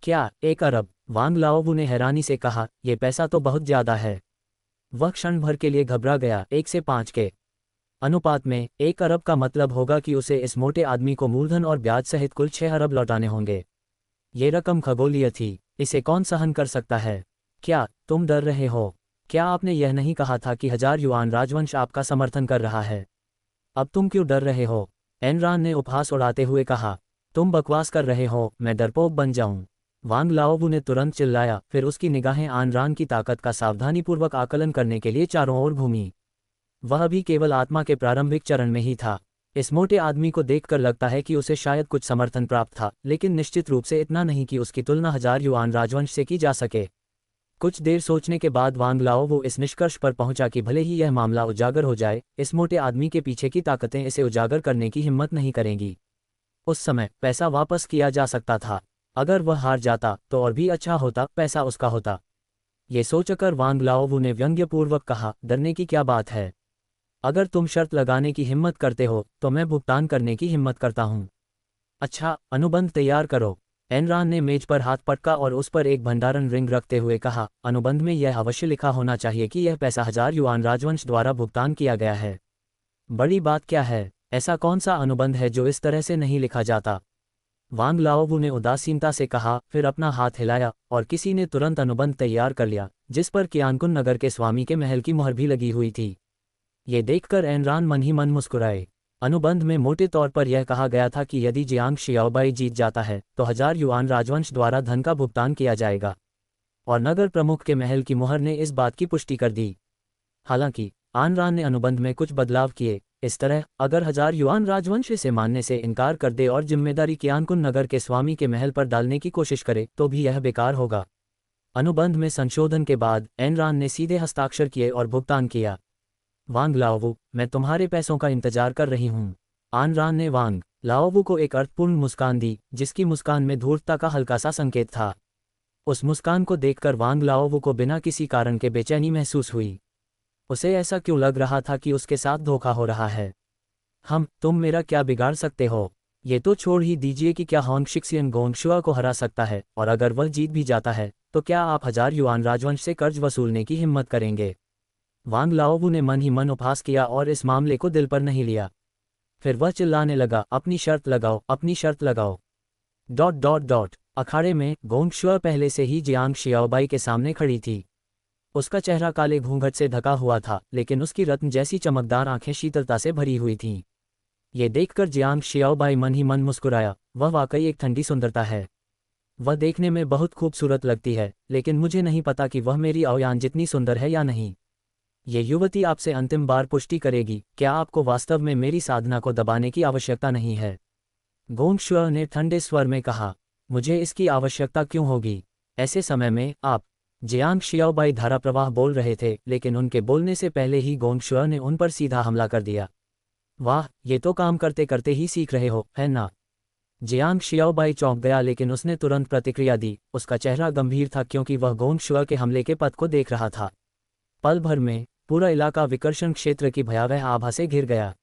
क्या 1 अरब? वांग लाओवू ने हैरानी से कहा, यह पैसा तो बहुत ज्यादा है। वह क्षण भर के लिए घबरा गया। 1 से 5 के अनुपात में 1 अरब का मतलब होगा कि उसे इस मोटे आदमी को मूलधन और ब्याज सहित कुल 6 अरब लौटाने होंगे। ये रकम खगोलीय थी, इसे कौन सहन कर सकता है? क्या तुम डर रहे हो? क्या आपने यह नहीं कहा था कि 1000 युआन राजवंश आपका समर्थन कर रहा है? अब तुम क्यों डर रहे हो? एनरान ने उपहास उड़ाते हुए कहा, तुम बकवास कर रहे हो, मैं डरपोक बन जाऊं? वांग लाओवू ने तुरंत चिल्लाया, फिर उसकी निगाहें आनरान की ताकत का सावधानीपूर्वक आकलन करने के लिए चारों ओर घूमी। वह भी केवल आत्मा के प्रारंभिक चरण में ही था। इस मोटे आदमी को देखकर लगता है कि उसे शायद कुछ समर्थन प्राप्त था, लेकिन निश्चित रूप से इतना नहीं कि उसकी तुलना 1000 युआन राजवंश से की जा सके। कुछ देर सोचने के बाद वांग लाओवू इस निष्कर्ष पर पहुंचा कि भले ही यह मामला उजागर हो जाए, इस मोटे आदमी के पीछे की ताकतें इसे उजागर करने की हिम्मत नहीं करेंगी। उस समय पैसा वापस किया जा सकता था। अगर वह हार जाता तो और भी अच्छा होता, पैसा उसका होता। ये सोचकर वांग लाओवू ने व्यंग्यपूर्वक कहा, डरने की क्या बात है? अगर तुम शर्त लगाने की हिम्मत करते हो तो मैं भुगतान करने की हिम्मत करता हूं। अच्छा, अनुबंध तैयार करो। एनरान ने मेज पर हाथ पटका और उस पर एक भंडारण रिंग रखते हुए कहा, अनुबंध में यह अवश्य लिखा होना चाहिए कि यह पैसा 1000 युआन राजवंश द्वारा भुगतान किया गया है। बड़ी बात क्या है? ऐसा कौन सा अनुबंध है जो इस तरह से नहीं लिखा जाता? वांग लाओवू ने उदासीनता से कहा, फिर अपना हाथ हिलाया और किसी ने तुरंत अनुबंध तैयार कर लिया, जिस पर क्यानकुन नगर के स्वामी के महल की मुहर भी लगी हुई थी। ये देखकर एनरान मन ही मन मुस्कुराए। अनुबंध में मोटे तौर पर यह कहा गया था कि यदि जियांग शियाओबाई जीत जाता है तो 1000 युआन राजवंश द्वारा धन का भुगतान किया जाएगा, और नगर प्रमुख के महल की मुहर ने इस बात की पुष्टि कर दी। हालांकि आनरान ने अनुबंध में कुछ बदलाव किए। इस तरह, अगर 1000 युआन राजवंश इसे मानने से इनकार कर दे और जिम्मेदारी क्यानकुन नगर के स्वामी के महल पर डालने की कोशिश करे तो भी यह बेकार होगा। अनुबंध में संशोधन के बाद एनरान ने सीधे हस्ताक्षर किए और भुगतान किया। वांग लाओवू, मैं तुम्हारे पैसों का इंतजार कर रही हूँ। आनरान ने वांग लाओवू को एक अर्थपूर्ण मुस्कान दी, जिसकी मुस्कान में धूर्तता का हल्का सा संकेत था। उस मुस्कान को देखकर वांग लाओवू को बिना किसी कारण के बेचैनी महसूस हुई। उसे ऐसा क्यों लग रहा था कि उसके साथ धोखा हो रहा है? तुम मेरा क्या बिगाड़ सकते हो? ये तो छोड़ ही दीजिए कि क्या होंग शिक्सियन गोंगशुआ को हरा सकता है, और अगर वह जीत भी जाता है तो क्या आप 1000 युआन राजवंश से कर्ज वसूलने की हिम्मत करेंगे? वांग लाओवू ने मन ही मन उपहास किया और इस मामले को दिल पर नहीं लिया। फिर वह चिल्लाने लगा, अपनी शर्त लगाओ, अपनी शर्त लगाओ। अखाड़े में गोंग शुआ पहले से ही जियांग शियाओबाई के सामने खड़ी थी। उसका चेहरा काले घूंघट से ढका हुआ था, लेकिन उसकी रत्न जैसी चमकदार आंखें शीतलता से भरी हुई थीं। ये देखकर जियांग शियाओबाई मन ही मन मुस्कुराया, वह वाकई एक ठंडी सुंदरता है। वह देखने में बहुत खूबसूरत लगती है, लेकिन मुझे नहीं पता कि वह मेरी अवयान जितनी सुंदर है या नहीं। ये युवती आपसे अंतिम बार पुष्टि करेगी, क्या आपको वास्तव में मेरी साधना को दबाने की आवश्यकता नहीं है? गोंग शुआ ने ठंडे स्वर में कहा, मुझे इसकी आवश्यकता क्यों होगी? ऐसे समय में आप? जियांग शियाओबाई धाराप्रवाह बोल रहे थे, लेकिन उनके बोलने से पहले ही गोंग शुआ ने उन पर सीधा हमला कर दिया। वाह, ये तो काम करते करते ही सीख रहे हो, है ना? जियांग शियाओबाई चौंक गया, लेकिन उसने तुरंत प्रतिक्रिया दी। उसका चेहरा गंभीर था क्योंकि वह गोंग शुआ के हमले के पथ को देख रहा था। पल भर में पूरा इलाका विकर्षण क्षेत्र की भयावह आभा से घिर गया।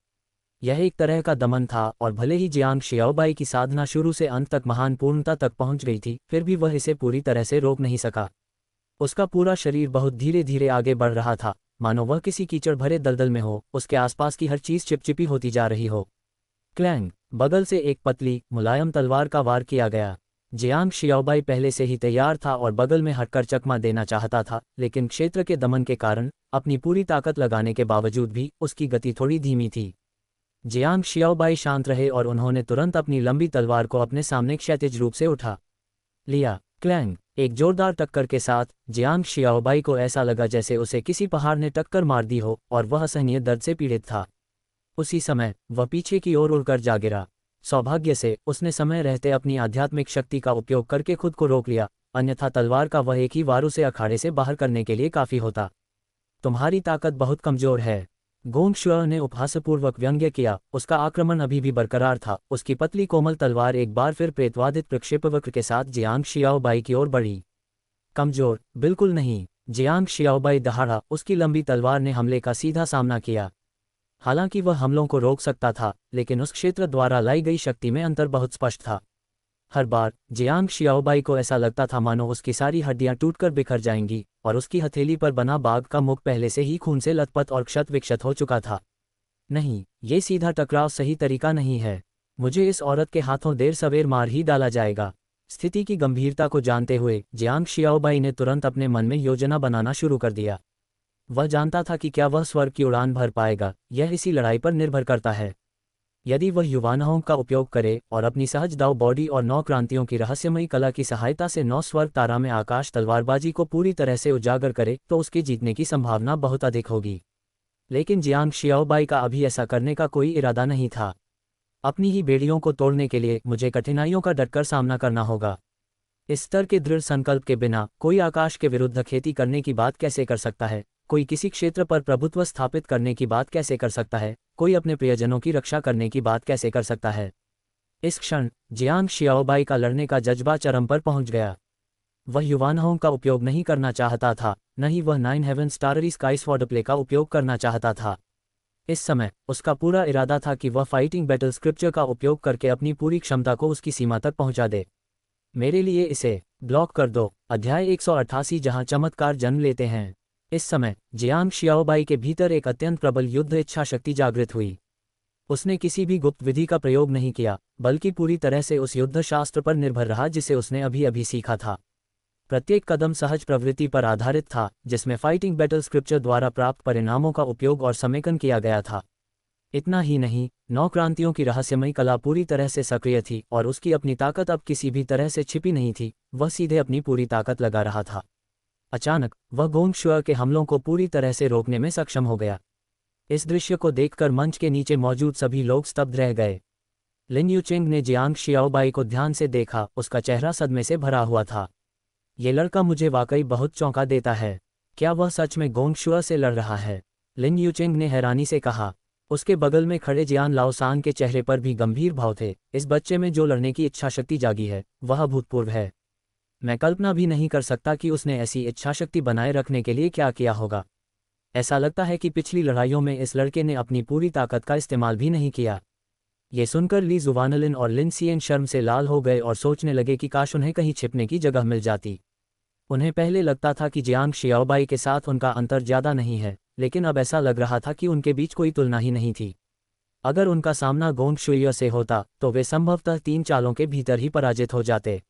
यह एक तरह का दमन था, और भले ही जियांग शियाओबाई की साधना शुरू से अंत तक महान पूर्णता तक पहुंच गई थी, फिर भी वह इसे पूरी तरह से रोक नहीं सका। उसका पूरा शरीर बहुत धीरे धीरे आगे बढ़ रहा था, मानो वह किसी कीचड़ भरे दलदल में हो। उसके आसपास की हर चीज चिपचिपी होती जा रही हो। क्लैंग! बगल से एक पतली मुलायम तलवार का वार किया गया। जियांग शियाओबाई पहले से ही तैयार था और बगल में हटकर चकमा देना चाहता था, लेकिन क्षेत्र के दमन के कारण अपनी पूरी ताकत लगाने के बावजूद भी उसकी गति थोड़ी धीमी थी। जियांग शियाओबाई शांत रहे और उन्होंने तुरंत अपनी लंबी तलवार को अपने सामने क्षैतिज रूप से उठा लिया। क्लैंग! एक जोरदार टक्कर के साथ जियांग शियाओबाई को ऐसा लगा जैसे उसे किसी पहाड़ ने टक्कर मार दी हो, और वह असहनीय दर्द से पीड़ित था। उसी समय वह पीछे की ओर उड़कर जा गिरा। सौभाग्य से उसने समय रहते अपनी आध्यात्मिक शक्ति का उपयोग करके खुद को रोक लिया, अन्यथा तलवार का वह एक ही वार उसे अखाड़े से बाहर करने के लिए काफी होता। तुम्हारी ताकत बहुत कमजोर है, गोंग शुआ ने उपहासपूर्वक व्यंग्य किया। उसका आक्रमण अभी भी बरकरार था। उसकी पतली कोमल तलवार एक बार फिर प्रेतवादित प्रक्षेपवक्र के साथ जियांग शियाओबाई की ओर बढ़ी। कमजोर? बिल्कुल नहीं, जियांग शियाओबाई दहाड़ा। उसकी लंबी तलवार ने हमले का सीधा सामना किया। हालांकि वह हमलों को रोक सकता था, लेकिन उस क्षेत्र द्वारा लाई गई शक्ति में अंतर बहुत स्पष्ट था। हर बार जियांग शियाओबाई को ऐसा लगता था मानो उसकी सारी हड्डियां टूटकर बिखर जाएंगी, और उसकी हथेली पर बना बाघ का मुख पहले से ही खून से लथपथ और क्षत विक्षत हो चुका था। नहीं, ये सीधा टकराव सही तरीका नहीं है। मुझे इस औरत के हाथों देर सवेर मार ही डाला जाएगा। स्थिति की गंभीरता को जानते हुए जियांग शियाओबाई ने तुरंत अपने मन में योजना बनाना शुरू कर दिया। वह जानता था कि क्या वह स्वर्ग की उड़ान भर पाएगा, यह इसी लड़ाई पर निर्भर करता है। यदि वह युवानों का उपयोग करे और अपनी सहज दाव बॉडी और 9 क्रांतियों की रहस्यमयी कला की सहायता से 9 स्वर्ग तारा में आकाश तलवारबाजी को पूरी तरह से उजागर करे, तो उसके जीतने की संभावना बहुत अधिक होगी। लेकिन जियांग शियाओबाई का अभी ऐसा करने का कोई इरादा नहीं था। अपनी ही बेड़ियों को तोड़ने के लिए मुझे कठिनाइयों का डटकर सामना करना होगा। इस स्तर के दृढ़ संकल्प के बिना कोई आकाश के विरुद्ध खेती करने की बात कैसे कर सकता है? कोई किसी क्षेत्र पर प्रभुत्व स्थापित करने की बात कैसे कर सकता है? कोई अपने प्रियजनों की रक्षा करने की बात कैसे कर सकता है? इस क्षण जियांग शियाओबाई का लड़ने का जज्बा चरम पर पहुंच गया। वह युवानहों का उपयोग नहीं करना चाहता था, न ही वह 9 Heaven Starry Sky Sword Play का उपयोग करना चाहता था। इस समय उसका पूरा इरादा था कि वह फाइटिंग बैटल स्क्रिप्चर का उपयोग करके अपनी पूरी क्षमता को उसकी सीमा तक पहुंचा दे। मेरे लिए इसे ब्लॉक कर दो। अध्याय 188, जहां चमत्कार जन्म लेते हैं। इस समय जियांग शियाओबाई के भीतर एक अत्यंत प्रबल युद्ध इच्छा शक्ति जागृत हुई। उसने किसी भी गुप्त विधि का प्रयोग नहीं किया, बल्कि पूरी तरह से उस युद्ध शास्त्र पर निर्भर रहा जिसे उसने अभी अभी सीखा था। प्रत्येक कदम सहज प्रवृत्ति पर आधारित था, जिसमें फाइटिंग बैटल स्क्रिप्चर द्वारा प्राप्त परिणामों का उपयोग और समेकन किया गया था। इतना ही नहीं, 9 क्रांतियों की रहस्यमयी कला पूरी तरह से सक्रिय थी, और उसकी अपनी ताकत अब किसी भी तरह से छिपी नहीं थी। वह सीधे अपनी पूरी ताकत लगा रहा था। अचानक वह गोंग शुआ के हमलों को पूरी तरह से रोकने में सक्षम हो गया। इस दृश्य को देखकर मंच के नीचे मौजूद सभी लोग स्तब्ध रह गए। लिन यूचेंग ने जियांग शियाओबाई को ध्यान से देखा। उसका चेहरा सदमे से भरा हुआ था। ये लड़का मुझे वाकई बहुत चौंका देता है। क्या वह सच में गोंग शुआ से लड़ रहा है? लिन यूचेंग ने हैरानी से कहा। उसके बगल में खड़े जियान लाओसान के चेहरे पर भी गंभीर भाव थे। इस बच्चे में जो लड़ने की इच्छा शक्ति जागी है, वह अभूतपूर्व है। मैं कल्पना भी नहीं कर सकता कि उसने ऐसी इच्छा शक्ति बनाए रखने के लिए क्या किया होगा। ऐसा लगता है कि पिछली लड़ाइयों में इस लड़के ने अपनी पूरी ताकत का इस्तेमाल भी नहीं किया। ये सुनकर ली जुवानलिन और लिन सियन शर्म से लाल हो गए और सोचने लगे कि काश उन्हें कहीं छिपने की जगह मिल जाती। उन्हें पहले लगता था कि जियांग शियाओबाई के साथ उनका अंतर ज्यादा नहीं है, लेकिन अब ऐसा लग रहा था कि उनके बीच कोई तुलना ही नहीं थी। अगर उनका सामना गोंग शुइय से होता तो वे संभवतः 3 चालों के भीतर ही पराजित हो जाते।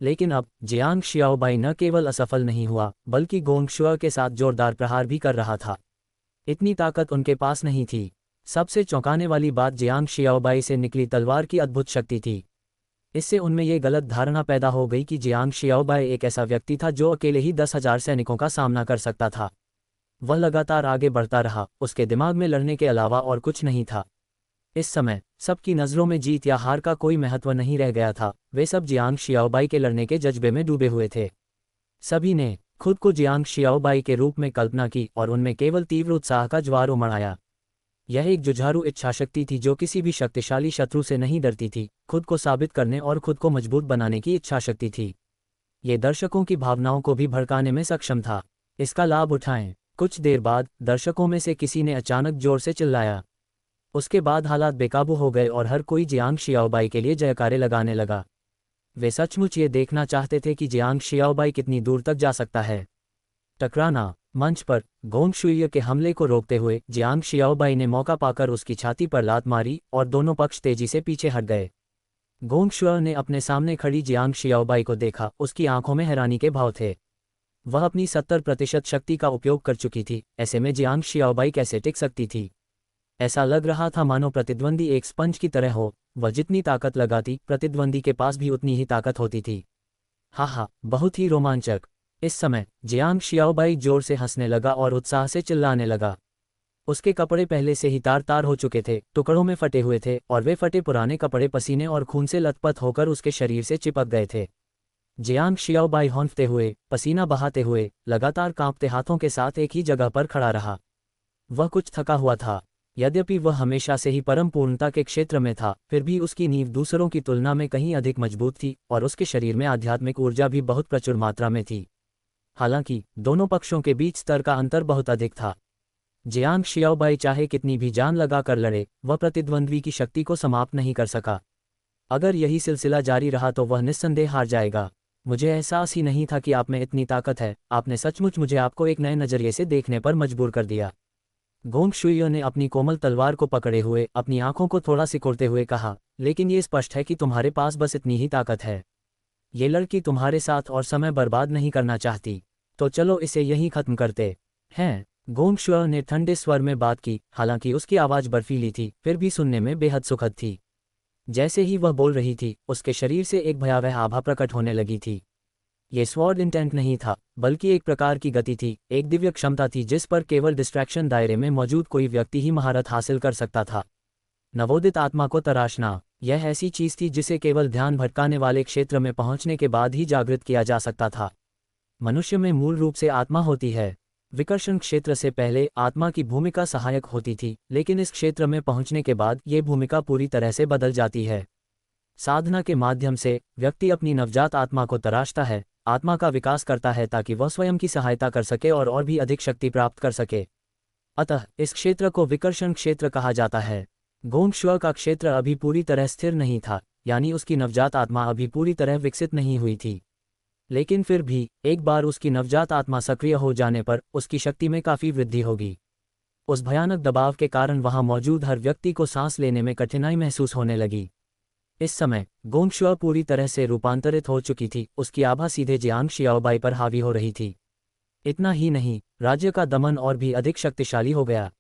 लेकिन अब जियांग शियाओबाई न केवल असफल नहीं हुआ बल्कि गोंग शुइय के साथ जोरदार प्रहार भी कर रहा था। इतनी ताकत उनके पास नहीं थी। सबसे चौंकाने वाली बात जियांग शियाओबाई से निकली तलवार की अद्भुत शक्ति थी। इससे उनमें ये गलत धारणा पैदा हो गई कि जियांग शियाओबाई एक ऐसा व्यक्ति था जो अकेले ही 10,000 सैनिकों का सामना कर सकता था। वह लगातार आगे बढ़ता रहा, उसके दिमाग में लड़ने के अलावा और कुछ नहीं था। इस समय सबकी नज़रों में जीत या हार का कोई महत्व नहीं रह गया था, वे सब जियांग शियाओबाई के लड़ने के जज्बे में डूबे हुए थे। सभी ने खुद को जियांग शियाओबाई के रूप में कल्पना की और उनमें केवल तीव्र उत्साह का ज्वार उमड़ आया। यह एक जुझारू इच्छाशक्ति थी जो किसी भी शक्तिशाली शत्रु से नहीं डरती थी, खुद को साबित करने और खुद को मजबूत बनाने की इच्छाशक्ति थी। ये दर्शकों की भावनाओं को भी भड़काने में सक्षम था। इसका लाभ उठाएं। कुछ देर बाद दर्शकों में से किसी ने अचानक जोर से चिल्लाया। उसके बाद हालात बेकाबू हो गए और हर कोई जियांग शियाओबाई के लिए जयकारे लगाने लगा। वे सचमुच ये देखना चाहते थे कि जियांग शियाओबाई कितनी दूर तक जा सकता है। टकराना। मंच पर गोंग शुइय के हमले को रोकते हुए जियांग शियाओबाई ने मौका पाकर उसकी छाती पर लात मारी और दोनों पक्ष तेजी से पीछे हट गए। गोंग शुइय ने अपने सामने खड़ी जियांग शियाओबाई को देखा, उसकी आंखों में हैरानी के भाव थे। वह अपनी 70% शक्ति का उपयोग कर चुकी थी, ऐसे में जियांग शियाओबाई कैसे टिक सकती थी। ऐसा लग रहा था मानो प्रतिद्वंदी एक स्पंज की तरह हो, वह जितनी ताकत लगाती प्रतिद्वंदी के पास भी उतनी ही ताकत होती थी। हा, बहुत ही रोमांचक। इस समय जियांग शियाओबाई जोर से हंसने लगा और उत्साह से चिल्लाने लगा। उसके कपड़े पहले से ही तार तार हो चुके थे, टुकड़ों में फटे हुए थे और वे फटे पुराने कपड़े पसीने और खून से लथपथ होकर उसके शरीर से चिपक गए थे। जियांग शियाओबाई हौंफते हुए, पसीना बहाते हुए, लगातार कांपते हाथों के साथ एक ही जगह पर खड़ा रहा। वह कुछ थका हुआ था। यद्यपि वह हमेशा से ही परम पूर्णता के क्षेत्र में था, फिर भी उसकी नींव दूसरों की तुलना में कहीं अधिक मजबूत थी और उसके शरीर में आध्यात्मिक ऊर्जा भी बहुत प्रचुर मात्रा में थी। हालांकि दोनों पक्षों के बीच स्तर का अंतर बहुत अधिक था। जियांग शियाओबाई चाहे कितनी भी जान लगा कर लड़े, वह प्रतिद्वंद्वी की शक्ति को समाप्त नहीं कर सका। अगर यही सिलसिला जारी रहा तो वह निस्संदेह हार जाएगा। मुझे एहसास ही नहीं था कि आप में इतनी ताकत है, आपने सचमुच मुझे आपको एक नए नजरिए से देखने पर मजबूर कर दिया। गोंग शुइय ने अपनी कोमल तलवार को पकड़े हुए अपनी आंखों को थोड़ा सिकोड़ते हुए कहा, लेकिन ये स्पष्ट है कि तुम्हारे पास बस इतनी ही ताकत है। ये लड़की तुम्हारे साथ और समय बर्बाद नहीं करना चाहती, तो चलो इसे यहीं खत्म करते हैं। गोंग शुइय ने ठंडे स्वर में बात की, हालांकि उसकी आवाज़ बर्फीली थी, फिर भी सुनने में बेहद सुखद थी। जैसे ही वह बोल रही थी, उसके शरीर से एक भयावह आभा प्रकट होने लगी थी। ये स्वॉर्ड इंटेंट नहीं था, बल्कि एक प्रकार की गति थी, एक दिव्य क्षमता थी जिस पर केवल डिस्ट्रैक्शन दायरे में मौजूद कोई व्यक्ति ही महारत हासिल कर सकता था। नवोदित आत्मा को तराशना, यह ऐसी चीज थी जिसे केवल ध्यान भटकाने वाले क्षेत्र में पहुंचने के बाद ही जागृत किया जा सकता था। मनुष्य में मूल रूप से आत्मा होती है। विकर्षण क्षेत्र से पहले आत्मा की भूमिका सहायक होती थी, लेकिन इस क्षेत्र में पहुंचने के बाद ये भूमिका पूरी तरह से बदल जाती है। साधना के माध्यम से व्यक्ति अपनी नवजात आत्मा को तराशता है, आत्मा का विकास करता है ताकि वह स्वयं की सहायता कर सके और भी अधिक शक्ति प्राप्त कर सके। अतः इस क्षेत्र को विकर्षण क्षेत्र कहा जाता है। गोंग शुइय का क्षेत्र अभी पूरी तरह स्थिर नहीं था, यानी उसकी नवजात आत्मा अभी पूरी तरह विकसित नहीं हुई थी। लेकिन फिर भी एक बार उसकी नवजात आत्मा सक्रिय हो जाने पर उसकी शक्ति में काफ़ी वृद्धि होगी। उस भयानक दबाव के कारण वहां मौजूद हर व्यक्ति को सांस लेने में कठिनाई महसूस होने लगी। इस समय गोंग शुइय पूरी तरह से रूपांतरित हो चुकी थी, उसकी आभा सीधे जियांग शियाओबाई पर हावी हो रही थी। इतना ही नहीं, राज्य का दमन और भी अधिक शक्तिशाली हो गया।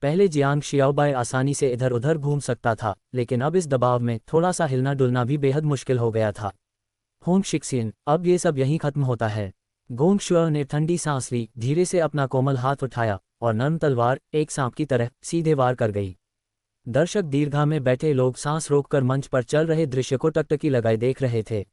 पहले जियांग शियाओबाई आसानी से इधर उधर घूम सकता था, लेकिन अब इस दबाव में थोड़ा सा हिलना डुलना भी बेहद मुश्किल हो गया था। होंग शिक्सिन, अब ये सब यहीं खत्म होता है। गोंग शुइय ने ठंडी सांस ली, धीरे से अपना कोमल हाथ उठाया और नर्म तलवार एक सांप की तरह सीधे वार कर गई। दर्शक दीर्घा में बैठे लोग सांस रोककर मंच पर चल रहे दृश्य को टकटकी लगाए देख रहे थे।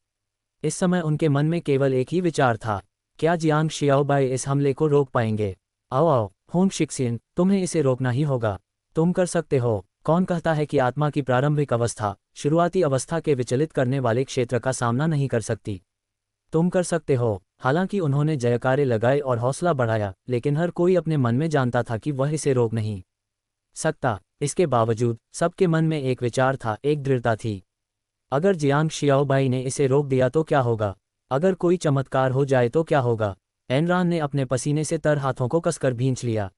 इस समय उनके मन में केवल एक ही विचार था, क्या जियांग शियाओबाई इस हमले को रोक पाएंगे? आओ होंग शिक्सिन, तुम्हें इसे रोकना ही होगा। तुम कर सकते हो। कौन कहता है कि आत्मा की प्रारंभिक अवस्था शुरुआती अवस्था के विचलित करने वाले क्षेत्र का सामना नहीं कर सकती? तुम कर सकते हो। हालांकि उन्होंने जयकारे लगाए और हौसला बढ़ाया, लेकिन हर कोई अपने मन में जानता था कि वह इसे रोक नहीं सकता। इसके बावजूद सबके मन में एक विचार था, एक दृढ़ता थी। अगर जियांग शियाओबाई ने इसे रोक दिया तो क्या होगा? अगर कोई चमत्कार हो जाए तो क्या होगा? एनरान ने अपने पसीने से तर हाथों को कसकर भींच लिया।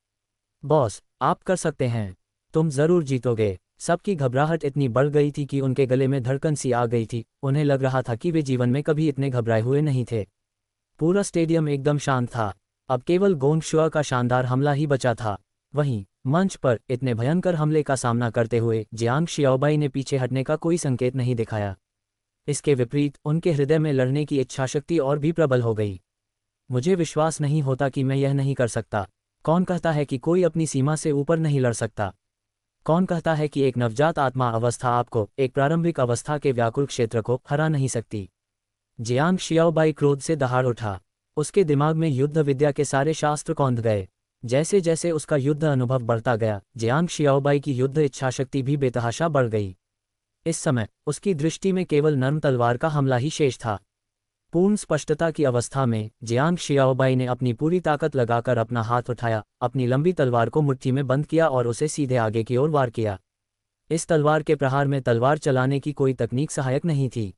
बॉस, आप कर सकते हैं। तुम जरूर जीतोगे। सबकी घबराहट इतनी बढ़ गई थी कि उनके गले में धड़कन सी आ गई थी, उन्हें लग रहा था कि वे जीवन में कभी इतने घबराए हुए नहीं थे। पूरा स्टेडियम एकदम शांत था, अब केवल गोंग शुआ का शानदार हमला ही बचा था। वहीं मंच पर इतने भयंकर हमले का सामना करते हुए जियांग शियाओबाई ने पीछे हटने का कोई संकेत नहीं दिखाया। इसके विपरीत उनके हृदय में लड़ने की इच्छाशक्ति और भी प्रबल हो गई। मुझे विश्वास नहीं होता कि मैं यह नहीं कर सकता। कौन कहता है कि कोई अपनी सीमा से ऊपर नहीं लड़ सकता? कौन कहता है कि एक नवजात आत्मा अवस्था आपको एक प्रारंभिक अवस्था के व्याकुल क्षेत्र को हरा नहीं सकती? जियांग शियाओबाई क्रोध से दहाड़ उठा। उसके दिमाग में युद्ध विद्या के सारे शास्त्र कौंध गए। जैसे जैसे उसका युद्ध अनुभव बढ़ता गया, जियांग शियाओबाई की युद्ध इच्छाशक्ति भी बेतहाशा बढ़ गई। इस समय उसकी दृष्टि में केवल नर्म तलवार का हमला ही शेष था। पूर्ण स्पष्टता की अवस्था में जियांग शियाओबाई ने अपनी पूरी ताकत लगाकर अपना हाथ उठाया, अपनी लंबी तलवार को मुट्ठी में बंद किया और उसे सीधे आगे की ओर वार किया। इस तलवार के प्रहार में तलवार चलाने की कोई तकनीक सहायक नहीं थी।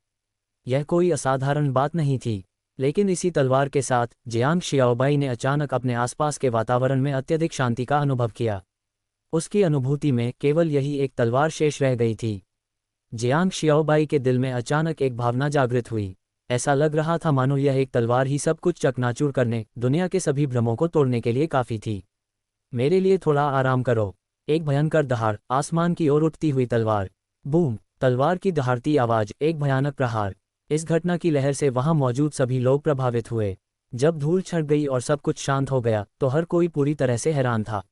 यह कोई असाधारण बात नहीं थी, लेकिन इसी तलवार के साथ जियांग शियाओबाई ने अचानक अपने आसपास के वातावरण में अत्यधिक शांति का अनुभव किया। उसकी अनुभूति में केवल यही एक तलवार शेष रह गई थी। जियांग शियाओबाई के दिल में अचानक एक भावना जागृत हुई। ऐसा लग रहा था मानो यह एक तलवार ही सब कुछ चकनाचूर करने, दुनिया के सभी भ्रमों को तोड़ने के लिए काफ़ी थी। मेरे लिए थोड़ा आराम करो। एक भयंकर दहाड़, आसमान की ओर उठती हुई तलवार। बूम! तलवार की दहाड़ती आवाज़, एक भयानक प्रहार। इस घटना की लहर से वहां मौजूद सभी लोग प्रभावित हुए। जब धूल छट गई और सब कुछ शांत हो गया तो हर कोई पूरी तरह से हैरान था।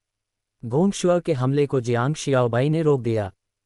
गोंग शुआ के हमले को जियांग शियाओबाई ने रोक दिया।